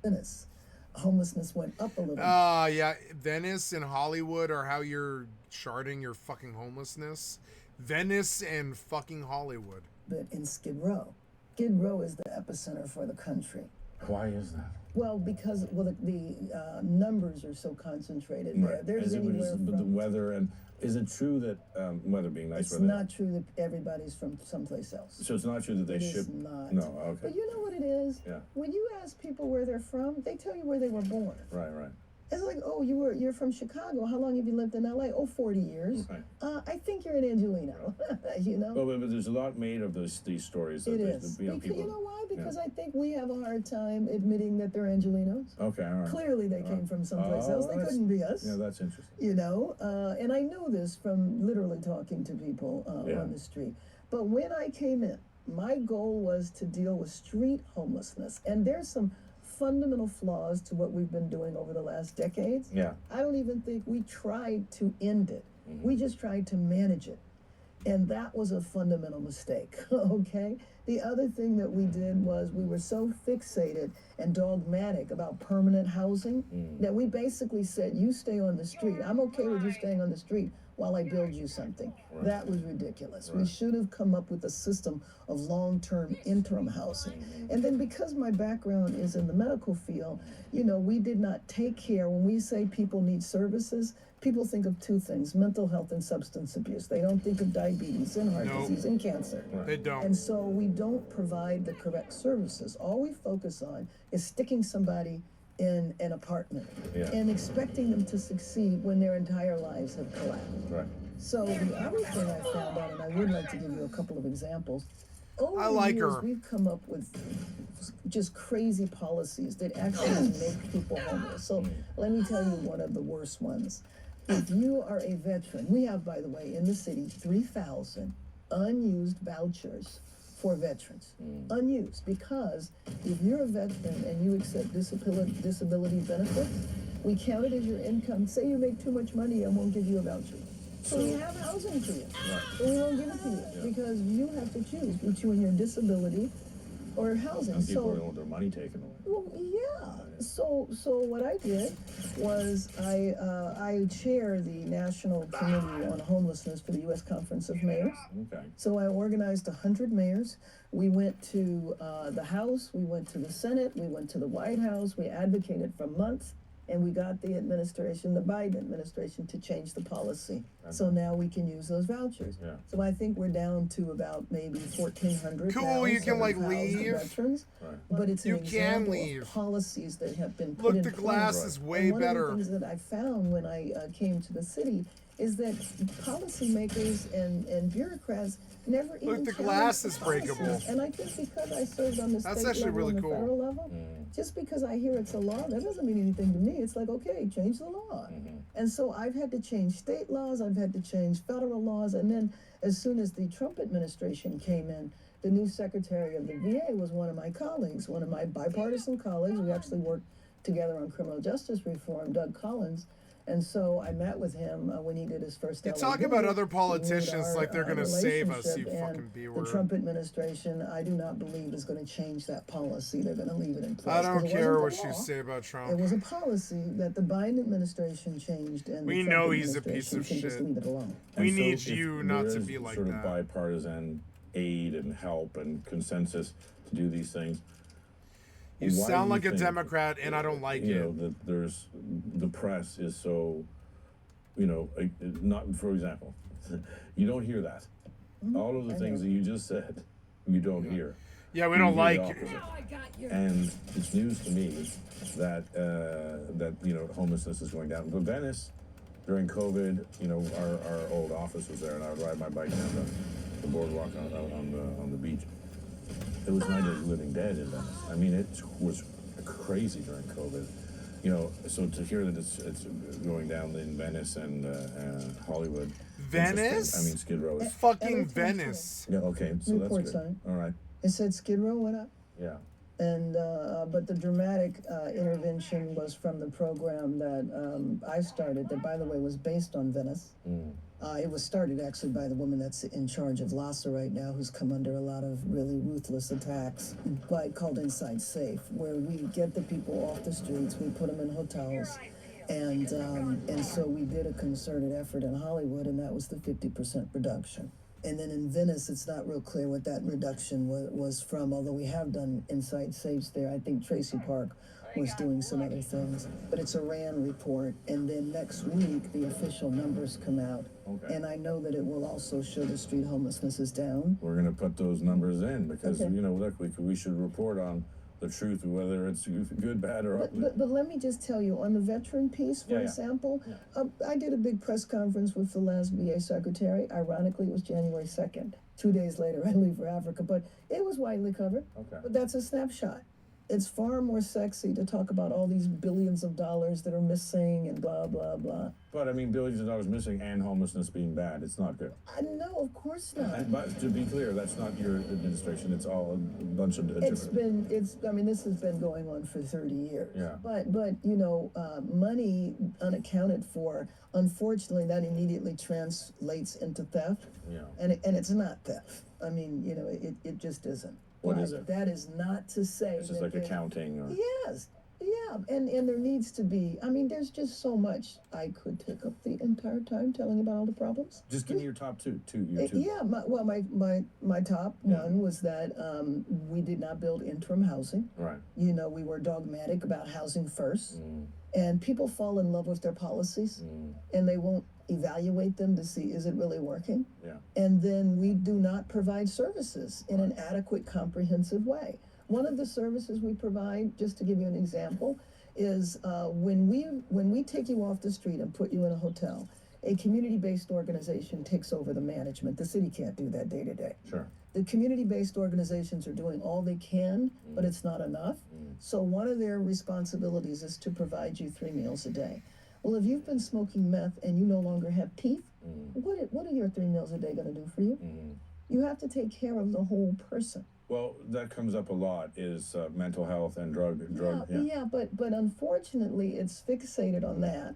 Venice. Homelessness went up a little. Yeah. Venice and Hollywood are how you're charting your fucking homelessness. Venice and fucking Hollywood. But in Skid Row. Skid Row is the epicenter for the country. Why is that? Well, because the numbers are so concentrated there. Right. There's anywhere but the weather, and is it true that weather being nice? It's not true that everybody's from someplace else. So it's not true that they ship. It is not. No, okay. But you know what it is? Yeah. When you ask people where they're from, they tell you where they were born. Right. It's like, oh, you're from Chicago. How long have you lived in LA? Oh, 40 years. Okay. I think you're an Angelino. You know? Well, but there's a lot made of these stories. It is. You know, Because, you know why? Because yeah. I think we have a hard time admitting that they're Angelinos. Okay, all right. Clearly they came from someplace else. They couldn't be us. Yeah, that's interesting. You know? And I know this from literally talking to people on the street. But when I came in, my goal was to deal with street homelessness. And there's some fundamental flaws to what we've been doing over the last decades. Yeah. I don't even think we tried to end it. We just tried to manage it. And that was a fundamental mistake, okay? The other thing that we did was we were so fixated and dogmatic about permanent housing that we basically said, you stay on the street. I'm okay with you staying on the street while I build you something. Right. That was ridiculous. Right. We should have come up with a system of long-term interim housing. And then because my background is in the medical field, you know, we did not take care. When we say people need services, people think of two things: mental health and substance abuse. They don't think of diabetes and heart disease and cancer. They don't. And so we don't provide the correct services. All we focus on is sticking somebody in an apartment and expecting them to succeed when their entire lives have collapsed. Right. So the other thing I found out, and I would like to give you a couple of examples, over I the like years, her. we've come up with just crazy policies that actually make people homeless. So let me tell you one of the worst ones. If you are a veteran, we have, by the way, in the city, 3,000 unused vouchers for veterans. Unused, because if you're a veteran and you accept disability benefits, we count it as your income. Say you make too much money, and won't give you a voucher. So we have housing for you, but we won't give it to you because you have to choose between your disability or housing. And people don't want their money taken away. Well, yeah. So what I did was I chair the National Committee on Homelessness for the U.S. Conference of Mayors. Okay. So I organized 100 mayors. We went to the House, we went to the Senate, we went to the White House. We advocated for months, and we got the administration, the Biden administration, to change the policy. So now we can use those vouchers. Yeah. So I think we're down to about maybe 1,400 Cool, now, you can, like, 7,000 leave. veterans. Right. But it's You an can example leave. of policies that have been put Look, in the place. glass is way And one better. of the things that I found when I came to the city is that policymakers and bureaucrats never even the challenge glass the is policies. breakable. And I think because I served on the That's state actually level really and the cool. federal level, just because I hear it's a law, that doesn't mean anything to me. It's like, okay, change the law. And so I've had to change state laws, I've had to change federal laws, and then as soon as the Trump administration came in, the new secretary of the VA was one of my colleagues, one of my bipartisan colleagues. We actually worked together on criminal justice reform, Doug Collins. And so I met with him when he did his first You LA talk about visit. other politicians We renewed like they're our, gonna save us, you relationship, fucking and B-word. the Trump administration, I do not believe, is going to change that policy. They're going to leave it in place. I don't 'cause it care wasn't what the you law. say about Trump. It was a policy that the Biden administration changed, and We the Trump know he's a piece administration of can just shit. leave it alone. We And so need if you not there to is be like sort of that. bipartisan aid and help and consensus to do these things. You why sound do like a think, Democrat, and I don't like you it. know, that there's the press is so, you know, not, for example, you don't hear that. All of the things that you just said, you don't hear. Yeah, we You don't hear like the it. opposite. And it's news to me that that you know, homelessness is going down. But Venice, during COVID, you know, our old office was there, and I would ride my bike down the boardwalk on the beach. It was night of the living dead in Venice. I mean, it was crazy during COVID. You know, so to hear that it's going down in Venice and Hollywood. Venice? I mean, Skid Row is Fucking Venice. Yeah. Okay. So that's Report good. sign. All right. It said Skid Row went up. Yeah. And but the dramatic intervention was from the program that I started, that, by the way, was based on Venice. It was started actually by the woman that's in charge of LASA right now, who's come under a lot of really ruthless attacks, called Inside Safe, where we get the people off the streets, we put them in hotels, and so we did a concerted effort in Hollywood, and that was the 50% reduction. And then in Venice, it's not real clear what that reduction was from, although we have done Inside Safes there. I think Tracy Park was doing some other things. But it's a RAND report, and then next week, the official numbers come out. Okay. And I know that it will also show the street homelessness is down. We're going to put those numbers in because, Okay. you know, look, we should report on the truth, whether it's good, bad, or ugly. But let me just tell you, on the veteran piece, for example, I did a big press conference with the last VA secretary. Ironically, it was January 2nd. 2 days later, I leave for Africa, but it was widely covered. Okay. But that's a snapshot. It's far more sexy to talk about all these billions of dollars that are missing and blah, blah, blah. But I mean, billions of dollars missing and homelessness being bad. It's not good. No, of course not. But to be clear, that's not your administration. It's all a bunch of different. I mean, this has been going on for 30 years. Yeah. But you know, money unaccounted for, unfortunately, that immediately translates into theft. Yeah. And it's not theft. I mean, you know, it just isn't. What is it? That is not to say. It's just like accounting or. Yes. Yeah, and there needs to be, I mean, there's just so much. I could take up the entire time telling about all the problems. Just give me your top two. Yeah, my top one was that we did not build interim housing. Right. You know, we were dogmatic about housing first. And people fall in love with their policies and they won't evaluate them to see, is it really working? Yeah. And then we do not provide services in an adequate, comprehensive way. One of the services we provide, just to give you an example, is when we take you off the street and put you in a hotel, a community-based organization takes over the management. The city can't do that day to day. Sure. The community-based organizations are doing all they can, but it's not enough. So one of their responsibilities is to provide you 3 meals a day. Well, if you've been smoking meth and you no longer have teeth, what are your 3 meals a day going to do for you? You have to take care of the whole person. Well, that comes up a lot, is mental health and drug. Yeah, but unfortunately, it's fixated on that,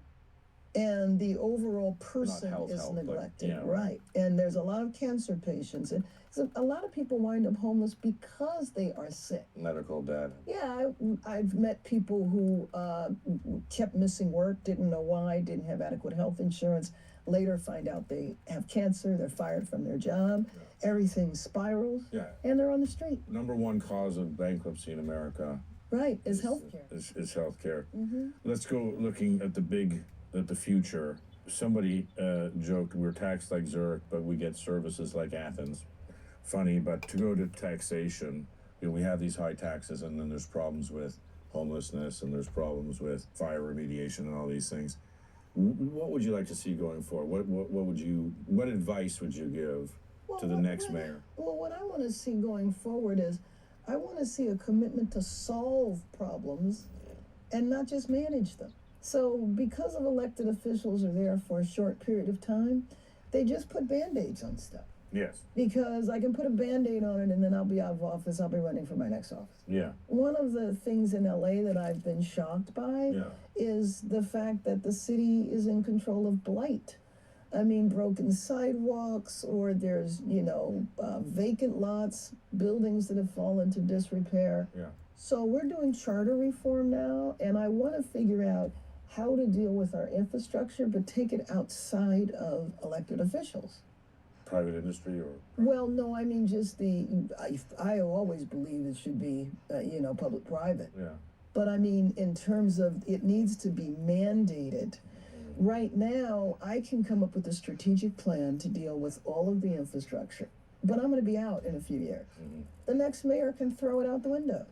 and the overall person is neglected. Right, and there's a lot of cancer patients, and so a lot of people wind up homeless because they are sick. Medical debt. Yeah, I've met people who kept missing work, didn't know why, didn't have adequate health insurance. Later find out they have cancer, they're fired from their job, everything spirals, and they're on the street. Number one cause of bankruptcy in America. Right, is healthcare. Is healthcare. Let's go looking at the future. Somebody joked we're taxed like Zurich, but we get services like Athens. Funny, but to go to taxation, you know, we have these high taxes, and then there's problems with homelessness, and there's problems with fire remediation and all these things. What would you like to see going forward? What advice would you give to the next mayor? Well, what I want to see going forward is I want to see a commitment to solve problems and not just manage them. So because of elected officials are there for a short period of time, they just put Band-Aids on stuff. Yes. Because I can put a Band-Aid on it and then I'll be out of office. I'll be running for my next office. Yeah. One of the things in LA that I've been shocked by is the fact that the city is in control of blight. I mean, broken sidewalks, or there's, you know, vacant lots, buildings that have fallen to disrepair. Yeah. So we're doing charter reform now, and I want to figure out how to deal with our infrastructure, but take it outside of elected officials. Private industry or? Well, no, I mean just I always believe it should be, you know, public-private. Yeah. But I mean, in terms of it needs to be mandated. Right now, I can come up with a strategic plan to deal with all of the infrastructure, but I'm going to be out in a few years. The next mayor can throw it out the window.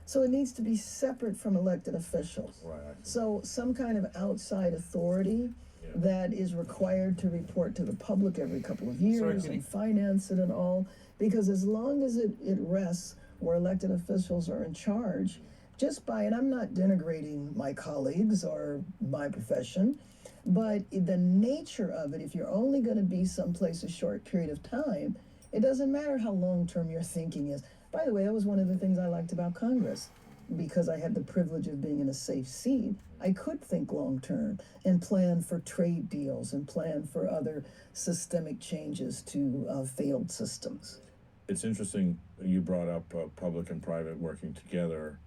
So it needs to be separate from elected officials. Right. So some kind of outside authority that is required to report to the public every couple of years and finance it and all, because as long as it rests where elected officials are in charge, just by, and I'm not denigrating my colleagues or my profession, but the nature of it, if you're only going to be someplace a short period of time, it doesn't matter how long-term your thinking is. By the way, that was one of the things I liked about Congress. Because I had the privilege of being in a safe seat, I could think long-term and plan for trade deals and plan for other systemic changes to failed systems. It's interesting you brought up public and private working together.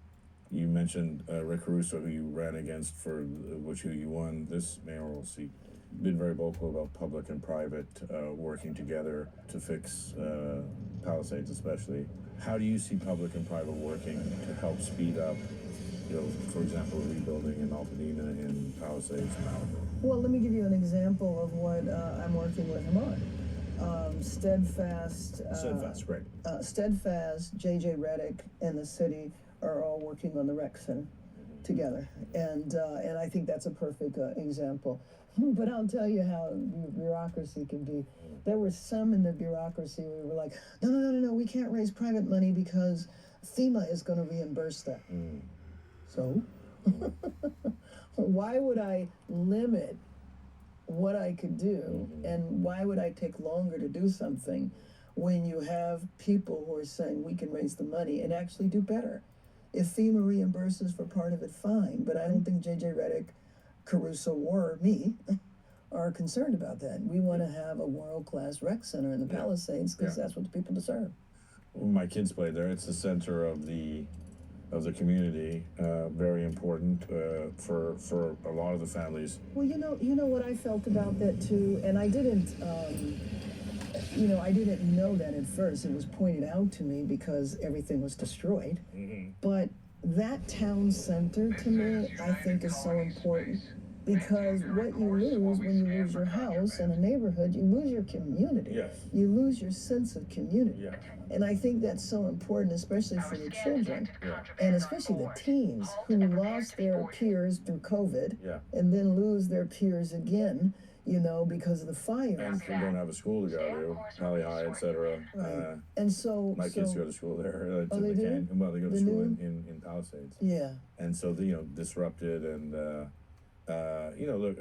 You mentioned Rick Caruso, who you ran against for who you won this mayoral seat. Been very vocal about public and private working together to fix Palisades especially. How do you see public and private working to help speed up, you know, for example, rebuilding in Altadena and Palisades, Malibu? Well, let me give you an example of what I'm working with him on. Steadfast, Steadfast, great. Steadfast, J.J. Reddick, and the city are all working on the rec center together, and I think that's a perfect example. But I'll tell you how bureaucracy can be. There were some in the bureaucracy who were like, no, we can't raise private money because FEMA is going to reimburse that. So why would I limit what I could do, and why would I take longer to do something when you have people who are saying we can raise the money and actually do better? If FEMA reimburses for part of it, fine, but I don't think J.J. Redick, Caruso, or me are concerned about that. We want to have a world-class rec center in the Palisades because that's what the people deserve. My kids play there. It's the center of the community. Very important for a lot of the families. Well, you know what I felt about that too, and I didn't. I didn't know that at first. It was pointed out to me because everything was destroyed. But that town center, to me, I think is so important, because what you lose when you lose your house in a neighborhood, you lose your community. Yes. You lose your sense of community. Yeah. And I think that's so important, especially for the children, and especially the teens who lost their peers through COVID, and then lose their peers again, because of the fires. And they don't have a school to go to, Valley High, etc. Right. And so my kids go to school there. They do? Well, they go to school in Palisades. Yeah. And so disrupted and look,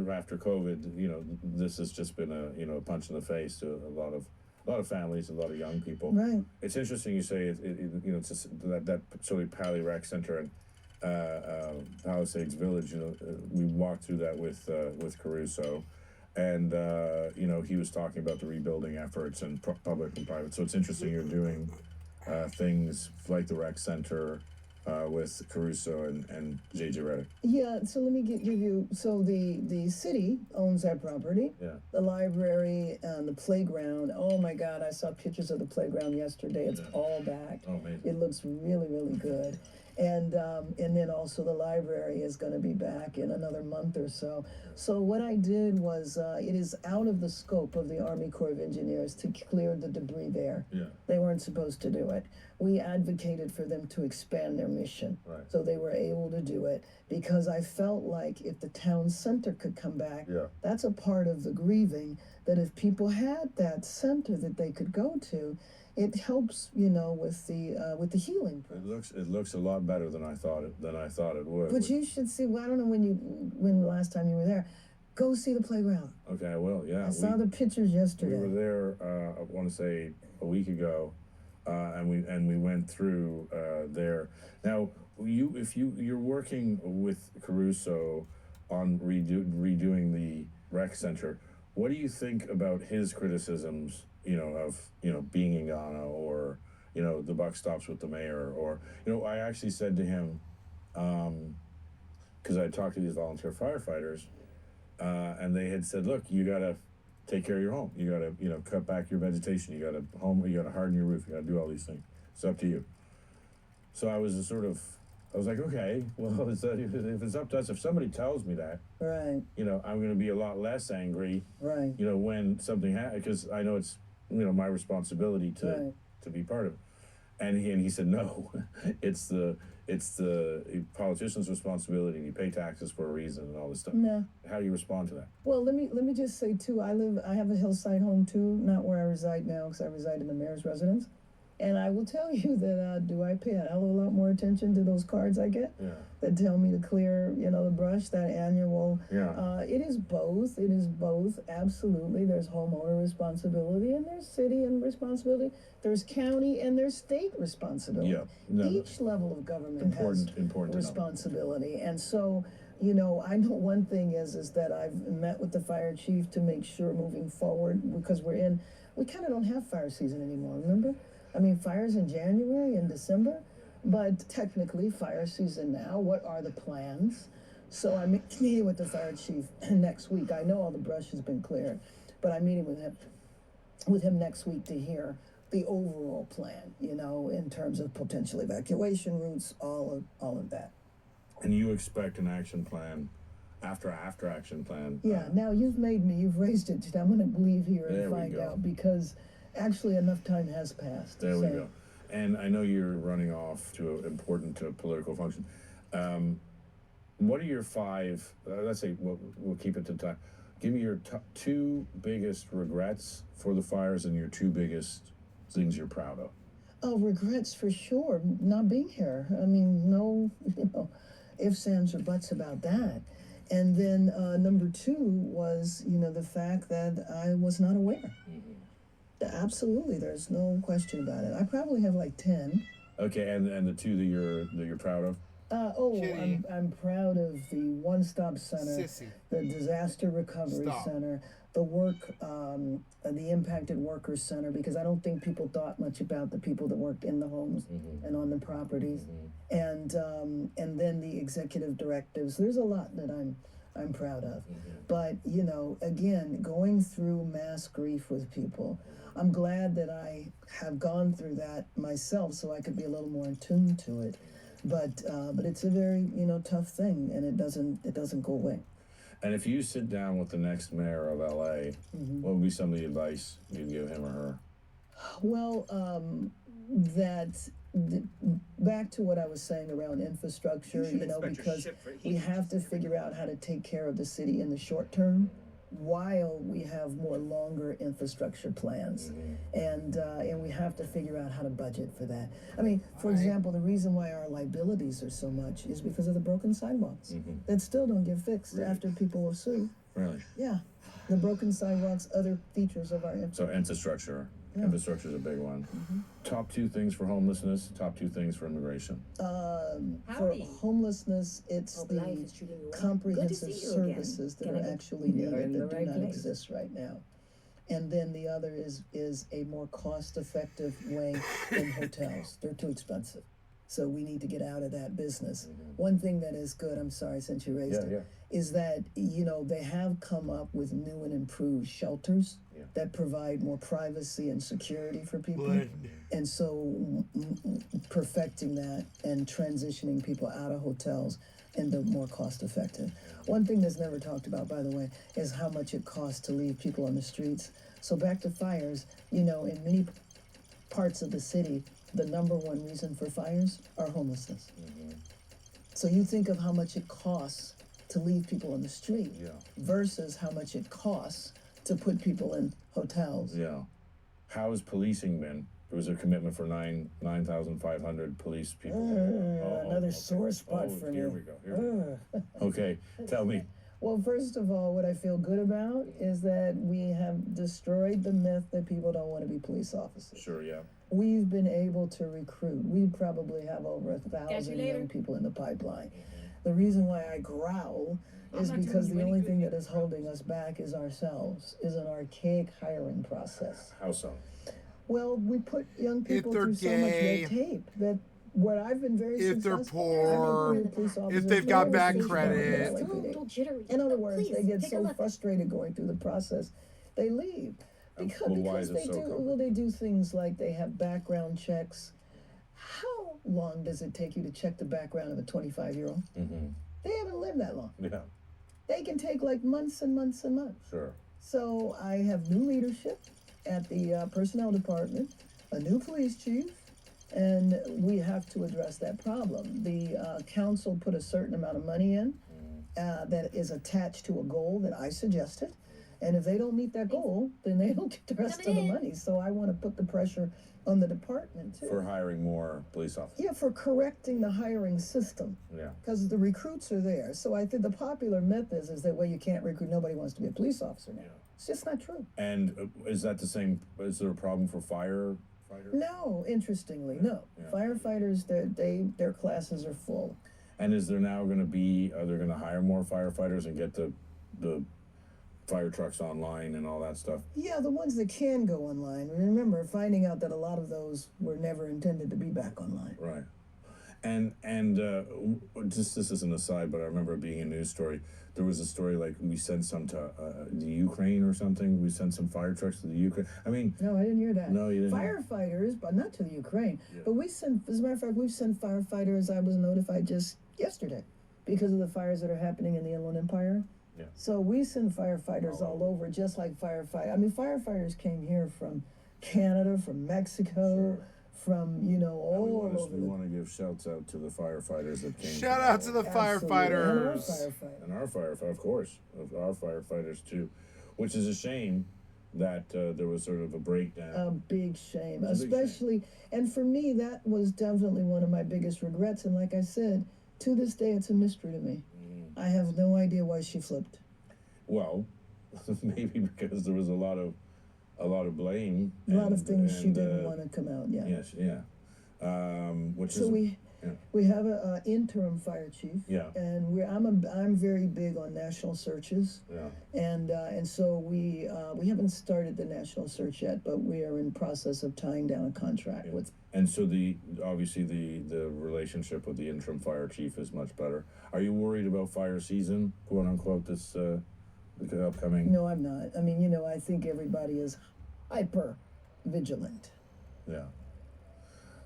after COVID, this has just been a punch in the face to a lot of families, a lot of young people. Right. It's interesting you say it's just that sort of Pali Rec Center and Palisades Village. We walked through that with Caruso, and he was talking about the rebuilding efforts and public and private. So it's interesting you're doing things like the rec center with Caruso and J.J. Redick. Yeah, so let me give you, so the city owns that property. Yeah. The library and the playground. Oh my God, I saw pictures of the playground yesterday. It's all back. Oh, amazing. It looks really, really good. And then also the library is going to be back in another month or so. So what I did was, it is out of the scope of the Army Corps of Engineers to clear the debris there. Yeah. They weren't supposed to do it. We advocated for them to expand their mission. Right. So they were able to do it because I felt like if the town center could come back, that's a part of the grieving, that if people had that center that they could go to, it helps, with the healing process. It looks a lot better than I thought it would. But you should see. Well, I don't know when the last time you were there. Go see the playground. Okay, I will. Yeah. I saw the pictures yesterday. We were there. I want to say a week ago, and we went through there. Now, if you're working with Caruso on redoing the rec center, what do you think about his criticisms? Of being in Ghana, or the buck stops with the mayor, or I actually said to him, because I talked to these volunteer firefighters, and they had said, look, you gotta take care of your home, you gotta cut back your vegetation, you gotta harden your roof, you gotta do all these things. It's up to you. So I was like, okay, well, if it's up to us, if somebody tells me that, right, I'm going to be a lot less angry, right, when something happens, because I know it's, my responsibility to be part of it. And he said, no, it's the politician's responsibility, and you pay taxes for a reason and all this stuff. No. How do you respond to that? Well, let me just say too, I have a hillside home too, not where I reside now, because I reside in the mayor's residence. And I will tell you that do I pay a hell of a lot more attention to those cards I get that tell me to clear, the brush, that annual. Yeah. It is both. It is both. Absolutely. There's homeowner responsibility and there's city and responsibility. There's county and there's state responsibility. Yeah. No, Each level of government has important responsibility. And so, I know one thing is that I've met with the fire chief to make sure moving forward, because we kind of don't have fire season anymore, remember? I mean, fires in January and December, but technically fire season now. What are the plans? So I'm meeting with the fire chief next week. I know all the brush has been cleared, but I'm meeting with him next week to hear the overall plan, in terms of potential evacuation routes, all of that. And you expect an action plan after action plan? Yeah, now you've raised it. I'm going to leave here and find out, because actually enough time has passed. There we go. And I know you're running off to an important political function. What are your 5, let's say, we'll keep it to time. Give me your 2 biggest regrets for the fires and your 2 biggest things you're proud of. Oh, regrets for sure. Not being here. I mean, no, ifs, ands, or buts about that. And then number 2 was, the fact that I was not aware. Absolutely, there's no question about it. I probably have like 10. Okay, and the 2 that you're proud of? I'm proud of the one-stop center, the disaster recovery center, the work, the impacted workers center, because I don't think people thought much about the people that worked in the homes and on the properties, and then the executive directives. There's a lot that I'm proud of, but again, going through mass grief with people, I'm glad that I have gone through that myself, so I could be a little more attuned to it. But it's a very tough thing, and it doesn't go away. And if you sit down with the next mayor of LA, what would be some of the advice you'd give him or her? Well, back to what I was saying around infrastructure, because we have to figure out how to take care of the city in the short term, while we have more longer infrastructure plans, and we have to figure out how to budget for that. I mean, for example, the reason why our liabilities are so much is because of the broken sidewalks that still don't get fixed after people will sue. Really? Yeah, the broken sidewalks, other features of our So infrastructure. Yeah. Infrastructure is a big one. Top 2 things for homelessness, top 2 things for immigration. For homelessness, it's the comprehensive services that are actually needed that do not exist right now. And then the other is a more cost-effective way in hotels. They're too expensive. So we need to get out of that business. One thing that is good, I'm sorry since you raised it, is that, they have come up with new and improved shelters that provide more privacy and security for people. And so perfecting that and transitioning people out of hotels into more cost effective. One thing that's never talked about, by the way, is how much it costs to leave people on the streets. So back to fires, in many parts of the city, the number 1 reason for fires are homelessness. So you think of how much it costs to leave people on the street versus how much it costs to put people in hotels. Yeah. How has policing been? There was a commitment for 9,500 police people. Another sore spot for me. Here we go. Okay, tell me. Well, first of all, what I feel good about is that we have destroyed the myth that people don't want to be police officers. Sure, yeah. We've been able to recruit. We probably have over 1,000 young people in the pipeline. The reason why I growl is because the only thing that is holding us back is ourselves, is an archaic hiring process. How so? Well, we put young people through so much red tape that what I've been very if successful. They're poor, if they've got bad credit. In other words, they get so frustrated going through the process, they leave. Because they do things like they have background checks. How long does it take you to check the background of a 25-year-old? They haven't lived that long. Yeah. They can take like months and months and months. Sure. So I have new leadership at the personnel department, a new police chief, and we have to address that problem. The council put a certain amount of money in that is attached to a goal that I suggested. And if they don't meet that goal, then they don't get the rest of the money. So I want to put the pressure on the department, too. For hiring more police officers. Yeah, for correcting the hiring system. Yeah. Because the recruits are there. So I think the popular myth is that, well, you can't recruit. Nobody wants to be a police officer now. It's just not true. And is that the same? Is there a problem for firefighters? No, interestingly, no. Yeah. Firefighters, their classes are full. And is there now going to be, are they going to hire more firefighters and get the fire trucks online and all that stuff? Yeah, the ones that can go online. Remember, finding out that a lot of those were never intended to be back online. Right. And just this is an aside, but I remember it being a news story. There was a story like we sent some to the Ukraine or something. We sent some fire trucks to the Ukraine. I mean... No, I didn't hear that. No, you didn't. Firefighters, but not to the Ukraine. Yeah. But we sent, as a matter of fact, we've sent firefighters, I was notified just yesterday, because of the fires that are happening in the Inland Empire. Yeah. So we send firefighters all over, just like firefighters. I mean, firefighters came here from Canada, from Mexico, from, you know, all over. We want to give shouts out to the firefighters that came. Shout out to the firefighters. And our firefighters, of course, our firefighters too, which is a shame that there was sort of a breakdown. A big shame, It's a big especially, and for me, that was definitely one of my biggest regrets. And like I said, to this day, it's a mystery to me. I have no idea why she flipped. Well, maybe because there was a lot of blame. A lot of things she didn't want to come out. Yeah. Yes. Yeah. Which So is. we have a interim fire chief. Yeah. And I'm very big on national searches. Yeah. And so we haven't started the national search yet, but we are in process of tying down a contract with. And so obviously the relationship with the interim fire chief is much better. Are you worried about fire season, quote unquote, this upcoming? No, I'm not. I mean, you know, I think everybody is hyper vigilant. Yeah.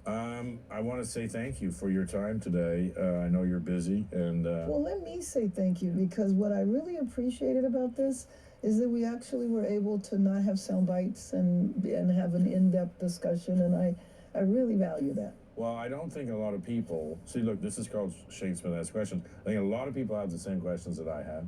I want to say thank you for your time today. I know you're busy, and well, let me say thank you, because what I really appreciated about this is that we actually were able to not have sound bites and have an in-depth discussion, and I really value that. Well, I don't think a lot of people see. Look, this is called Shane Smith Asks Questions. I think a lot of people have the same questions that I had.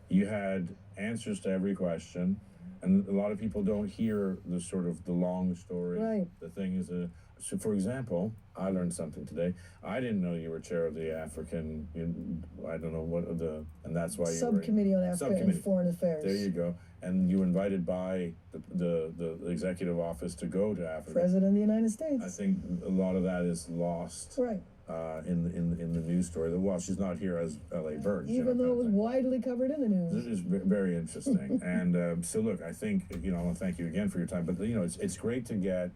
You had answers to every question, and a lot of people don't hear the sort of the long story. Right. The thing is so, for example, I learned something today. I didn't know you were chair of the African, I don't know what and that's why you Subcommittee on Africa and Foreign Affairs. There you go. And you were invited by the executive office to go to Africa. President of the United States. I think a lot of that is lost. Right. In the news story. Well, she's not here as L.A. Burns. Even though it was widely covered in the news. It is very interesting. And so look, I think, I want to thank you again for your time. But, it's great to get.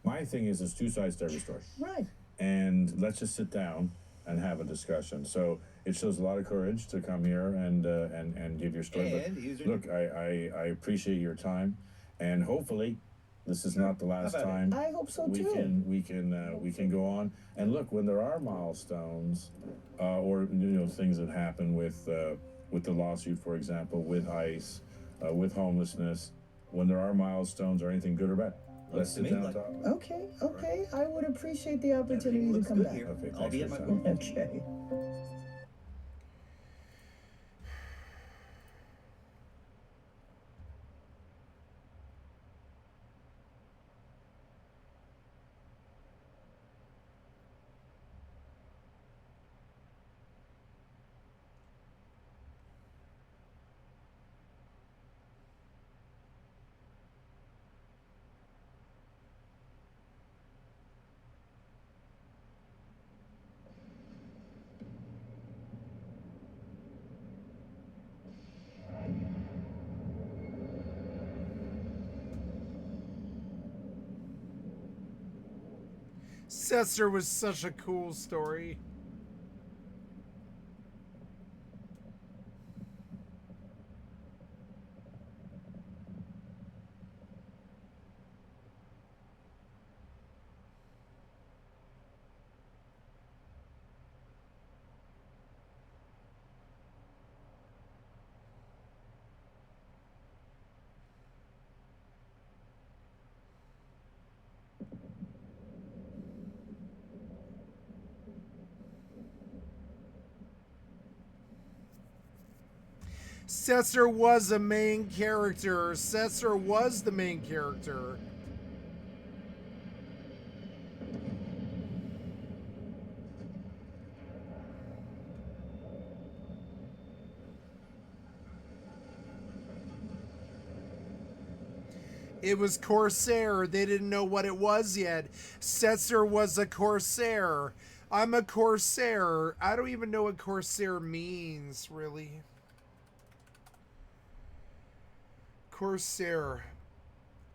My thing is, there's two sides to every story. Right. And let's just sit down and have a discussion. So it shows a lot of courage to come here and give your story. But look, I appreciate your time, and hopefully this is not the last time. I hope so too. We can go on. And look, when there are milestones, or things that happen with the lawsuit, for example, with ICE, with homelessness, when there are milestones or anything good or bad. Let's sit down and talk. Okay. I would appreciate the opportunity to come back. Okay, I'll be at my phone. Okay. Setzer was such a cool story. Setzer was a main character. Setzer was the main character. It was Corsair. They didn't know what it was yet. Setzer was a Corsair. I'm a Corsair. I don't even know what Corsair means, really. Corsair.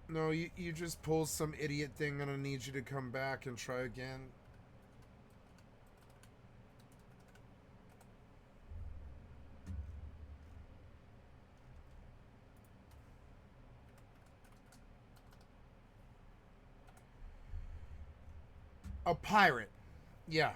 No, you just pulled some idiot thing. I'm gonna need you to come back and try again. A pirate. Yeah.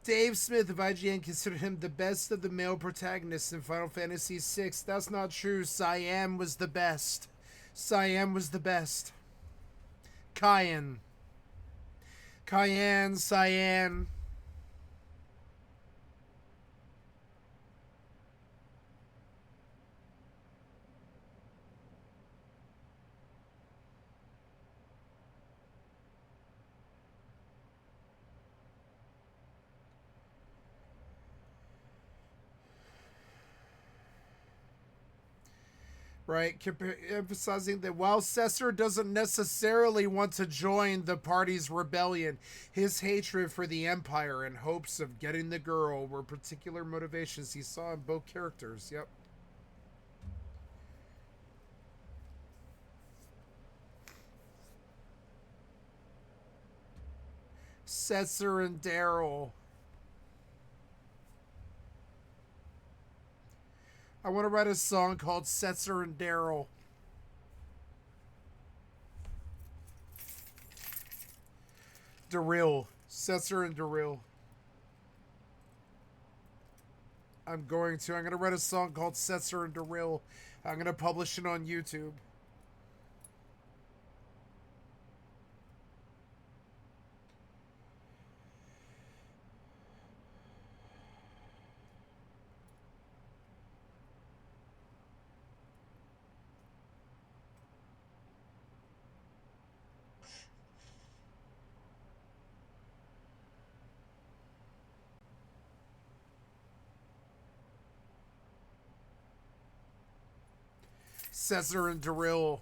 Dave Smith of IGN considered him the best of the male protagonists in Final Fantasy VI. That's not true. Cyan was the best. Cyan was the best. Cyan. Cyan. Right, emphasizing that while Cesar doesn't necessarily want to join the party's rebellion, his hatred for the Empire and hopes of getting the girl were particular motivations he saw in both characters. Yep. Cesar and Daryl. I want to write a song called Cesar and Daryl. Daryl. Cesar and Daryl. I'm going to write a song called Cesar and Daryl. I'm going to publish it on YouTube. Cesar and Daryl.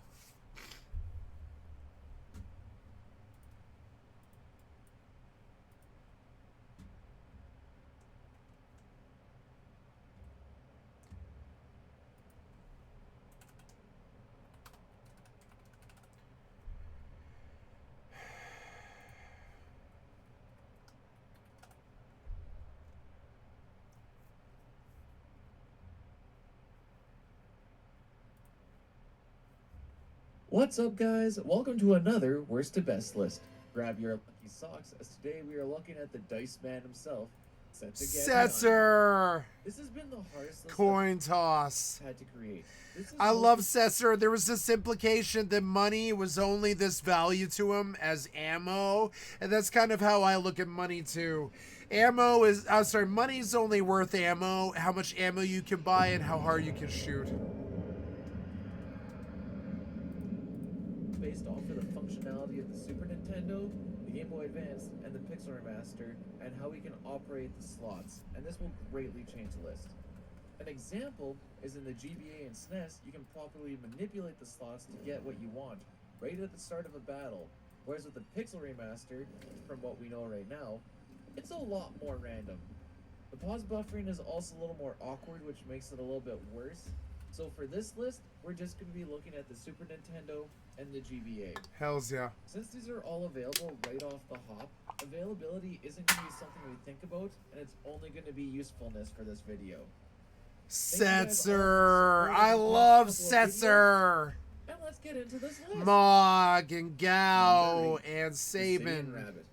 What's up, guys? Welcome to another Worst to Best list. Grab your lucky socks, as today we are looking at the Dice Man himself, Cesar! This has been the hardest list Coin toss. I've had to create. I love Cesar. There was this implication that money was only this value to him as ammo, and that's kind of how I look at money too. Money's only worth ammo, how much ammo you can buy and how hard you can shoot. Based off of the functionality of the Super Nintendo, the Game Boy Advance, and the Pixel Remaster, and how we can operate the slots, and this will greatly change the list. An example is in the GBA and SNES, you can properly manipulate the slots to get what you want, right at the start of a battle, whereas with the Pixel Remaster, from what we know right now, it's a lot more random. The pause buffering is also a little more awkward, which makes it a little bit worse. So for this list, we're just going to be looking at the Super Nintendo and the GBA. Hells yeah. Since these are all available right off the hop, availability isn't going to be something we think about, and it's only going to be usefulness for this video. Cesar! I love Cesar! And let's get into this list. Mog and Gao and Sabin. Rabbit.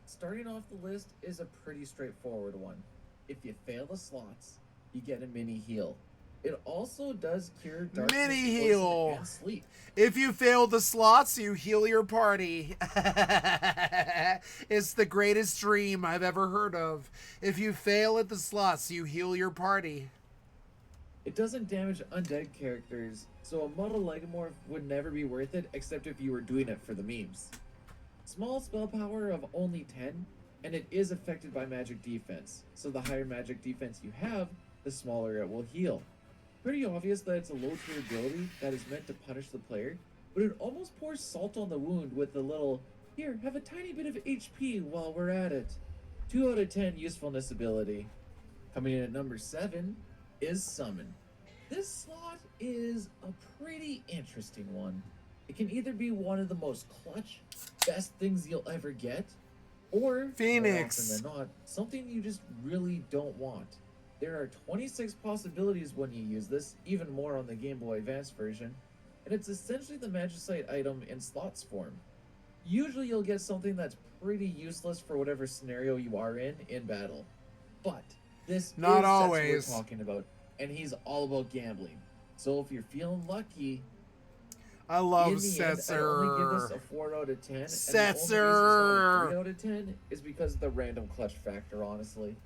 Starting off the list is a pretty straightforward one. If you fail the slots, you get a mini heal. It also does cure darkness, mini heal and sleep. If you fail the slots, you heal your party. It's the greatest dream I've ever heard of. If you fail at the slots, you heal your party. It doesn't damage undead characters, so a model Legomorph would never be worth it except if you were doing it for the memes. Small spell power of only 10, and it is affected by magic defense, so the higher magic defense you have, the smaller it will heal. Pretty obvious that it's a low tier ability that is meant to punish the player, but it almost pours salt on the wound with the little, here, have a tiny bit of HP while we're at it. 2 out of 10 usefulness ability. Coming in at number 7 is Summon. This slot is a pretty interesting one. It can either be one of the most clutch, best things you'll ever get, or, Phoenix, more often than not, something you just really don't want. There are 26 possibilities when you use this, even more on the Game Boy Advance version, and it's essentially the Magicite item in slots form. Usually you'll get something that's pretty useless for whatever scenario you are in battle. But this Not is always. Setzer we're talking about, and he's all about gambling. So if you're feeling lucky, I love in the end, I'd only give this Setzer. a 4 out of 10. And the only reason it's Setzer. not a 3 out of 10 is because of the random clutch factor, honestly.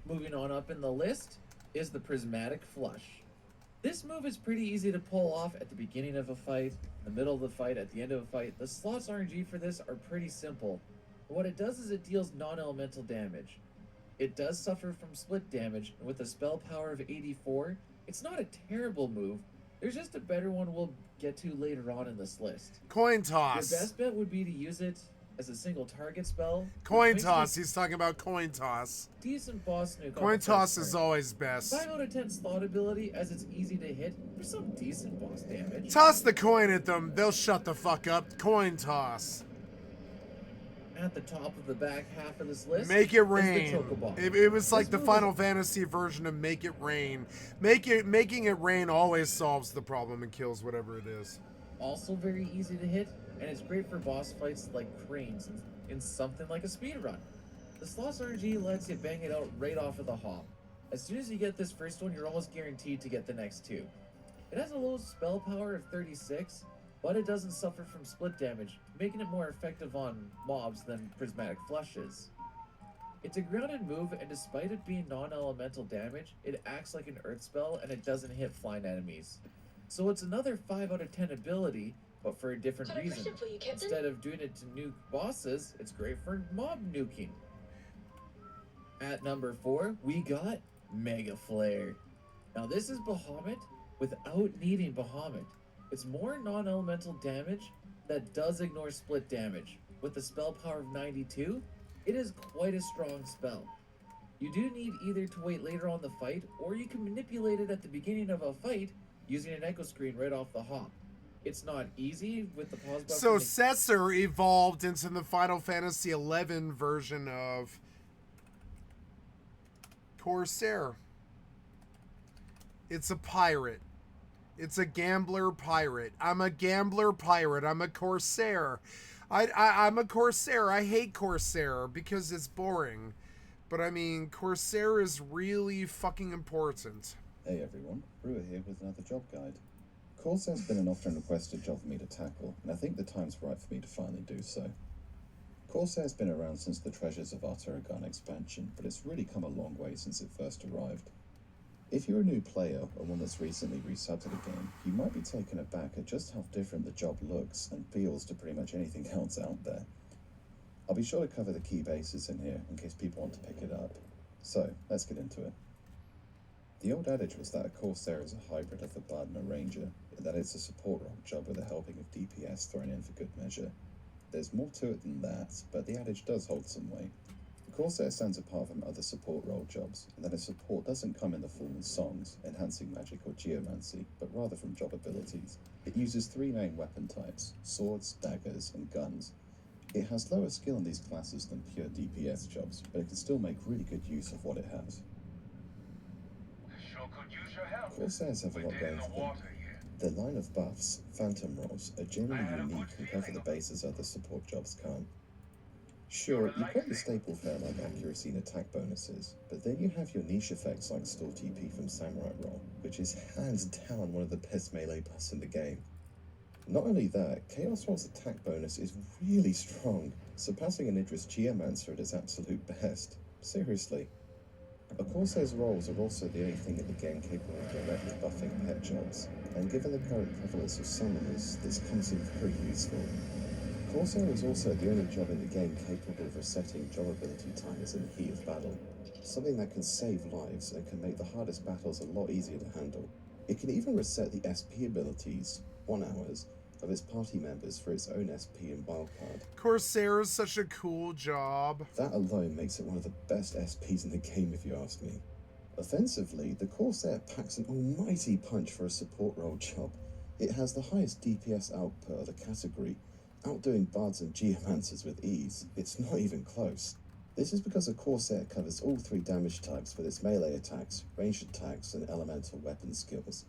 Moving on up in the list is the Prismatic Flush. This move is pretty easy to pull off at the beginning of a fight, in the middle of the fight, at the end of a fight. The slots RNG for this are pretty simple. What it does is it deals non-elemental damage. It does suffer from split damage, and with a spell power of 84, it's not a terrible move. There's just a better one we'll get to later on in this list. Coin toss. Your best bet would be to use it as a single target spell. Coin toss. He's talking about coin toss. Decent boss nuke. Coin toss is always best. 5 out of 10 slot ability, as it's easy to hit for some decent boss damage. Toss the coin at them. They'll shut the fuck up. Coin toss. At the top of the back half of this list, Make it rain. is the Chocoball. It was like This the move Final is Fantasy version of Make It Rain. Making it rain always solves the problem and kills whatever it is. also very easy to hit, and it's great for boss fights like cranes in something like a speedrun. The slots RNG lets you bang it out right off of the hop. As soon as you get this first one, you're almost guaranteed to get the next two. It has a low spell power of 36, but it doesn't suffer from split damage, making it more effective on mobs than Prismatic Flushes. It's a grounded move, and despite it being non-elemental damage, it acts like an earth spell and it doesn't hit flying enemies. So it's another 5 out of 10 ability, but for a different reason. Instead of doing it to nuke bosses, it's great for mob nuking. At number 4, we got Mega Flare. Now this is Bahamut without needing Bahamut. It's more non-elemental damage that does ignore split damage. With a spell power of 92, it is quite a strong spell. You do need either to wait later on the fight, or you can manipulate it at the beginning of a fight using an echo screen right off the hop. It's not easy with the pause button. So Setzer evolved into the Final Fantasy XI version of Corsair. It's a pirate. It's a gambler pirate. I'm a gambler pirate. I'm a Corsair. I'm a Corsair. I hate Corsair because it's boring. But I mean, Corsair is really fucking important. Hey everyone, Brewer here with another job guide. Corsair's been an often requested job for me to tackle, and I think the time's right for me to finally do so. Corsair's been around since the Treasures of Alldayerrydaybaby expansion, but it's really come a long way since it first arrived. If you're a new player or one that's recently resubbed to the game, you might be taken aback at just how different the job looks and feels to pretty much anything else out there. I'll be sure to cover the key bases in here in case people want to pick it up. So, let's get into it. The old adage was that a Corsair is a hybrid of a bard and a ranger, and that it's a support role job with a helping of DPS thrown in for good measure. There's more to it than that, but the adage does hold some weight. The Corsair stands apart from other support role jobs, and that its support doesn't come in the form of songs, enhancing magic or geomancy, but rather from job abilities. It uses 3 main weapon types: swords, daggers, and guns. It has lower skill in these classes than pure DPS jobs, but it can still make really good use of what it has. Corsairs have a lot going for them. Their line of buffs, phantom rolls, are generally unique and cover the bases other support jobs can't. Sure, you've got your staple fare like accuracy and attack bonuses, but then you have your niche effects like Stall TP from Samurai Roll, which is hands down one of the best melee buffs in the game. Not only that, Chaos Roll's attack bonus is really strong, surpassing an Idris Geomancer at its absolute best. Seriously. A Corsair's rolls are also the only thing in the game capable of directly buffing pet jobs, and given the current prevalence of summoners, this comes in very useful. Corsair is also the only job in the game capable of resetting job ability timers in the heat of battle, something that can save lives and can make the hardest battles a lot easier to handle. It can even reset the SP abilities, 1 hours, of its party members for its own SP and wildcard. Corsair is such a cool job. That alone makes it one of the best SPs in the game if you ask me. Offensively, the Corsair packs an almighty punch for a support role job. It has the highest DPS output of the category, outdoing bards and geomancers with ease. It's not even close. This is because a Corsair covers all 3 damage types with its melee attacks, ranged attacks, and elemental weapon skills.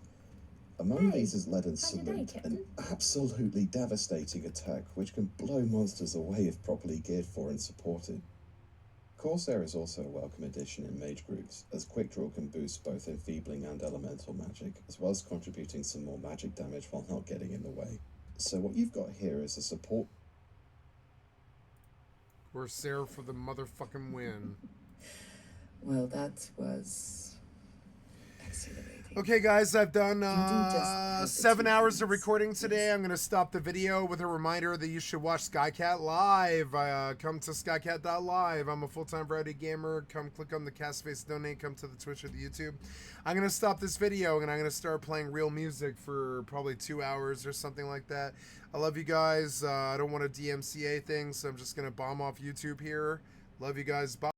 Among these is Leaden Salute, an absolutely devastating attack which can blow monsters away if properly geared for and supported. Corsair is also a welcome addition in mage groups, as quick draw can boost both enfeebling and elemental magic, as well as contributing some more magic damage while not getting in the way. So what you've got here is a support... Corsair for the motherfucking win. Well, that was exhilarating. Okay, guys, I've done 7 hours of recording today. I'm going to stop the video with a reminder that you should watch Skycat Live. Come to skycat.live. I'm a full-time variety gamer. Come click on the cast face donate. Come to the Twitch or the YouTube. I'm going to stop this video, and I'm going to start playing real music for probably 2 hours or something like that. I love you guys. I don't want to DMCA things, so I'm just going to bomb off YouTube here. Love you guys. Bye.